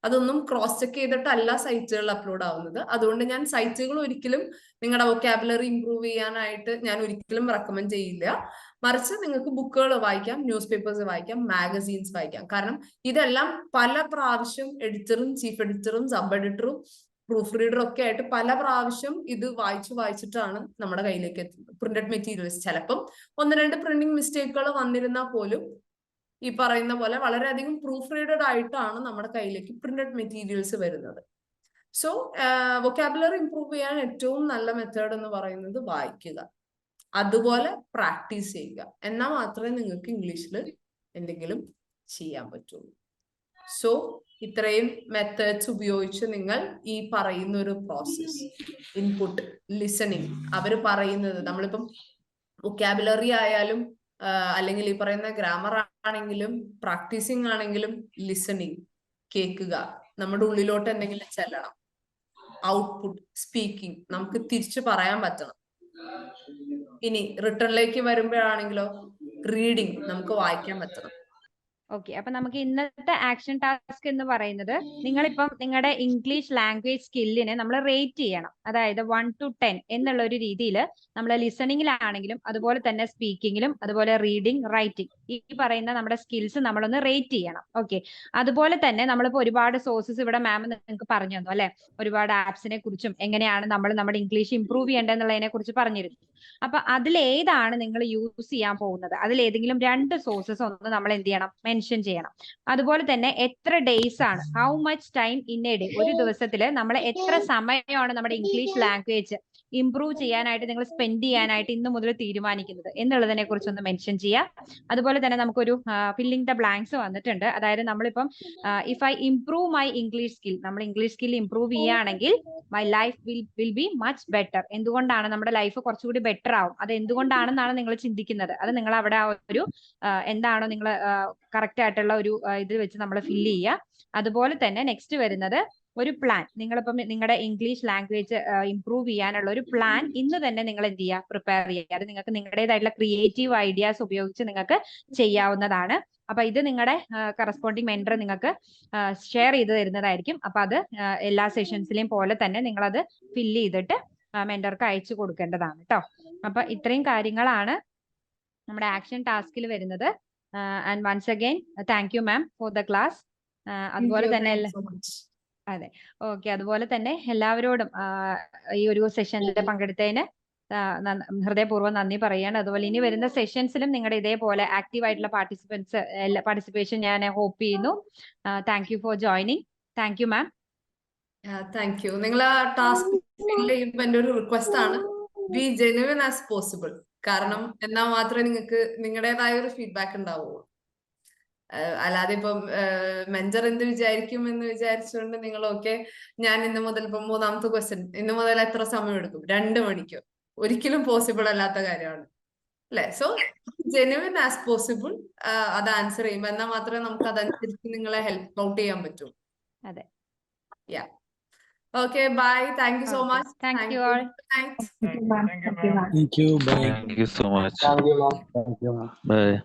[SPEAKER 2] അതൊന്നും ക്രോസ് ചെക്ക് ചെയ്തിട്ടല്ല സൈറ്റുകളിൽ അപ്ലോഡ് ആവുന്നത്. അതുകൊണ്ട് ഞാൻ സൈറ്റുകൾ ഒരിക്കലും നിങ്ങളുടെ വൊക്കാബുലറി ഇംപ്രൂവ് ചെയ്യാനായിട്ട് ഞാൻ ഒരിക്കലും റെക്കമെൻഡ് ചെയ്യില്ല. മറിച്ച് നിങ്ങൾക്ക് ബുക്കുകൾ വായിക്കാം, ന്യൂസ് പേപ്പേഴ്സ് വായിക്കാം, മാഗസീൻസ് വായിക്കാം. കാരണം ഇതെല്ലാം പല പ്രാവശ്യം എഡിറ്ററും ചീഫ് എഡിറ്ററും സബ് എഡിറ്ററും പ്രൂഫ് റീഡറും ഒക്കെ ആയിട്ട് പല പ്രാവശ്യം ഇത് വായിച്ചിട്ടാണ് നമ്മുടെ കയ്യിലേക്ക് എത്തുന്നത്. പ്രിന്റഡ് മെറ്റീരിയൽസ് ചിലപ്പം 1-2 പ്രിന്റിംഗ് മിസ്റ്റേക്കുകൾ വന്നിരുന്നാൽ പോലും ഈ പറയുന്ന പോലെ വളരെയധികം പ്രൂഫ് റീഡഡ് ആയിട്ടാണ് നമ്മുടെ കയ്യിലേക്ക് പ്രിന്റഡ് മെറ്റീരിയൽസ് വരുന്നത്. സോ വൊക്കാബുലറി ഇംപ്രൂവ് ചെയ്യാൻ ഏറ്റവും നല്ല മെത്തേഡ് എന്ന് പറയുന്നത് വായിക്കുക, അതുപോലെ പ്രാക്ടീസ് ചെയ്യുക. എന്നാൽ മാത്രമേ നിങ്ങൾക്ക് ഇംഗ്ലീഷിൽ എന്തെങ്കിലും ചെയ്യാൻ പറ്റുള്ളൂ. സോ ഇത്രയും മെത്തേഡ്സ് ഉപയോഗിച്ച് നിങ്ങൾ ഈ പറയുന്ന ഒരു പ്രോസസ്, ഇൻപുട്ട്, ലിസണിങ്, അവർ പറയുന്നത്, നമ്മളിപ്പം വൊക്കാബുലറി ആയാലും അല്ലെങ്കിൽ ഈ പറയുന്ന ഗ്രാമർ ആണെങ്കിലും പ്രാക്ടീസിങ് ആണെങ്കിലും ലിസണിങ്, കേൾക്കുക, നമ്മുടെ ഉള്ളിലോട്ട് എന്തെങ്കിലും ചെല്ലണം. ഔട്ട്പുട്ട്, സ്പീക്കിംഗ്, നമുക്ക് തിരിച്ചു പറയാൻ പറ്റണം. ഇനി റിട്ടേണിലേക്ക് വരുമ്പോഴാണെങ്കിലോ റീഡിങ്, നമുക്ക് വായിക്കാൻ പറ്റണം.
[SPEAKER 1] ഓക്കെ, അപ്പൊ നമുക്ക് ഇന്നത്തെ ആക്ഷൻ ടാസ്ക് എന്ന് പറയുന്നത്, നിങ്ങളിപ്പം നിങ്ങളുടെ ഇംഗ്ലീഷ് ലാംഗ്വേജ് സ്കില്ലിനെ നമ്മൾ റേറ്റ് ചെയ്യണം. അതായത് 1 to 10 എന്നുള്ള ഒരു രീതിയിൽ നമ്മൾ ലിസണിങ്ങിലാണെങ്കിലും അതുപോലെ തന്നെ സ്പീക്കിങ്ങിലും അതുപോലെ റീഡിങ്, റൈറ്റിംഗ്, ഈ പറയുന്ന നമ്മുടെ സ്കിൽസ് നമ്മളൊന്ന് റേറ്റ് ചെയ്യണം. ഓക്കെ, അതുപോലെ തന്നെ നമ്മളിപ്പോൾ ഒരുപാട് സോഴ്സസ് ഇവിടെ മാം നിങ്ങൾക്ക് പറഞ്ഞു തന്നു അല്ലെ, ഒരുപാട് ആപ്സിനെ കുറിച്ചും എങ്ങനെയാണ് നമ്മൾ നമ്മുടെ ഇംഗ്ലീഷ് ഇംപ്രൂവ് ചെയ്യേണ്ടതെന്നുള്ളതിനെ കുറിച്ച് പറഞ്ഞിരുന്നു. അപ്പൊ അതിലേതാണ് നിങ്ങൾ യൂസ് ചെയ്യാൻ പോകുന്നത്? അതിലേതെങ്കിലും 2 സോഴ്സസ് ഒന്ന് നമ്മൾ എന്ത് ചെയ്യണം, മെൻഷൻ ചെയ്യണം. അതുപോലെ തന്നെ എത്ര ഡേയ്സ് ആണ്, how much time in A day, ഒരു ദിവസത്തിൽ നമ്മൾ എത്ര സമയമാണ് നമ്മുടെ ഇംഗ്ലീഷ് ലാംഗ്വേജ് ഇംപ്രൂവ് ചെയ്യാനായിട്ട് നിങ്ങൾ സ്പെൻഡ് ചെയ്യാനായിട്ട് ഇന്ന് മുതൽ തീരുമാനിക്കുന്നത് എന്നുള്ളതിനെ കുറിച്ച് ഒന്ന് മെൻഷൻ ചെയ്യുക. അതുപോലെ തന്നെ നമുക്കൊരു ഫില്ലിംഗ് ദ ബ്ലാങ്ക്സ് വന്നിട്ടുണ്ട്. അതായത് നമ്മളിപ്പം if I improve my English skill, നമ്മൾ ഇംഗ്ലീഷ് സ്കിൽ ഇംപ്രൂവ് ചെയ്യുകയാണെങ്കിൽ my life will be much better. എന്തുകൊണ്ടാണ് നമ്മുടെ ലൈഫ് കുറച്ചുകൂടി ബെറ്റർ ആവും, അത് എന്തുകൊണ്ടാണെന്നാണ് നിങ്ങൾ ചിന്തിക്കുന്നത്. അത് നിങ്ങൾ അവിടെ ആ ഒരു എന്താണോ നിങ്ങൾ കറക്റ്റ് ആയിട്ടുള്ള ഒരു ഇത് വെച്ച് നമ്മൾ ഫില്ല് ചെയ്യുക. അതുപോലെ തന്നെ നെക്സ്റ്റ് വരുന്നത് ഒരു പ്ലാൻ. നിങ്ങളിപ്പം നിങ്ങളുടെ ഇംഗ്ലീഷ് ലാംഗ്വേജ് ഇംപ്രൂവ് ചെയ്യാനുള്ള ഒരു പ്ലാൻ ഇന്ന് തന്നെ നിങ്ങൾ എന്ത് ചെയ്യുക, പ്രിപ്പയർ ചെയ്യുക. അത് നിങ്ങൾക്ക് നിങ്ങളുടേതായിട്ടുള്ള ക്രിയേറ്റീവ് ഐഡിയാസ് ഉപയോഗിച്ച് നിങ്ങൾക്ക് ചെയ്യാവുന്നതാണ്. അപ്പൊ ഇത് നിങ്ങളുടെ കറസ്പോണ്ടിങ് മെന്റർ നിങ്ങൾക്ക് ഷെയർ ചെയ്ത് തരുന്നതായിരിക്കും. അപ്പൊ അത് എല്ലാ സെഷൻസിലെയും പോലെ തന്നെ നിങ്ങളത് ഫില്ല് ചെയ്തിട്ട് മെന്റർക്ക് അയച്ചു കൊടുക്കേണ്ടതാണ് കേട്ടോ. അപ്പൊ ഇത്രയും കാര്യങ്ങളാണ് നമ്മുടെ ആക്ഷൻ ടാസ്കിൽ വരുന്നത്. And once again thank you ma'am for the class. അതുപോലെ തന്നെ അതെ, ഓക്കെ, അതുപോലെ തന്നെ എല്ലാവരോടും ഈ ഒരു സെഷനിൽ പങ്കെടുത്തതിന് ഹൃദയപൂർവ്വം നന്ദി പറയാണ്. അതുപോലെ ഇനി വരുന്ന സെഷൻസിലും നിങ്ങളുടെ ഇതേപോലെ ആക്റ്റീവ് ആയിട്ടുള്ള പാർട്ടിസിപ്പേഷൻ ഞാൻ ഹോപ്പ് ചെയ്യുന്നു. Thank you for joining. Thank you ma'am.
[SPEAKER 2] Thank you. നിങ്ങൾ ആ ടാസ്ക് ഫിൽ ചെയ്യുമ്പോൾ എൻ്റെ ഒരു റിക്വസ്റ്റ് ആണ്, ബി ജെന്യുവൻ ആസ് പോസിബിൾ.
[SPEAKER 9] കാരണം എന്നാൽ മാത്രമേ നിങ്ങൾക്ക് നിങ്ങളുടേതായ ഒരു ഫീഡ്ബാക്ക് ഉണ്ടാവുള്ളൂ. അല്ലാതെ ഇപ്പം മെന്റർ എന്ത് വിചാരിക്കും എന്ന് വിചാരിച്ചുകൊണ്ട് നിങ്ങൾ ഞാൻ ഇന്ന് മുതൽ ഇപ്പം 3ാമത്തെ ക്വസ്റ്റ്യൻ ഇന്ന് മുതൽ എത്ര സമയം എടുക്കും, 2 മണിക്കോ, ഒരിക്കലും പോസിബിൾ അല്ലാത്ത കാര്യമാണ് അല്ലെ. സോ ജെന്യുവിൻ ആസ് പോസിബിൾ അത് ആൻസർ ചെയ്യുമ്പോൾ എന്നാൽ മാത്രമേ നമുക്ക് അതനുസരിച്ച് നിങ്ങളെ ഹെൽപ്പ് ഔട്ട് ചെയ്യാൻ പറ്റൂ.
[SPEAKER 1] അതെ.
[SPEAKER 9] Yeah okay, bye. Thank you so much.
[SPEAKER 1] Thank you all.
[SPEAKER 15] Thank you. Bye.
[SPEAKER 7] Thank you so much.
[SPEAKER 5] Thank you, ma'am.
[SPEAKER 7] Bye.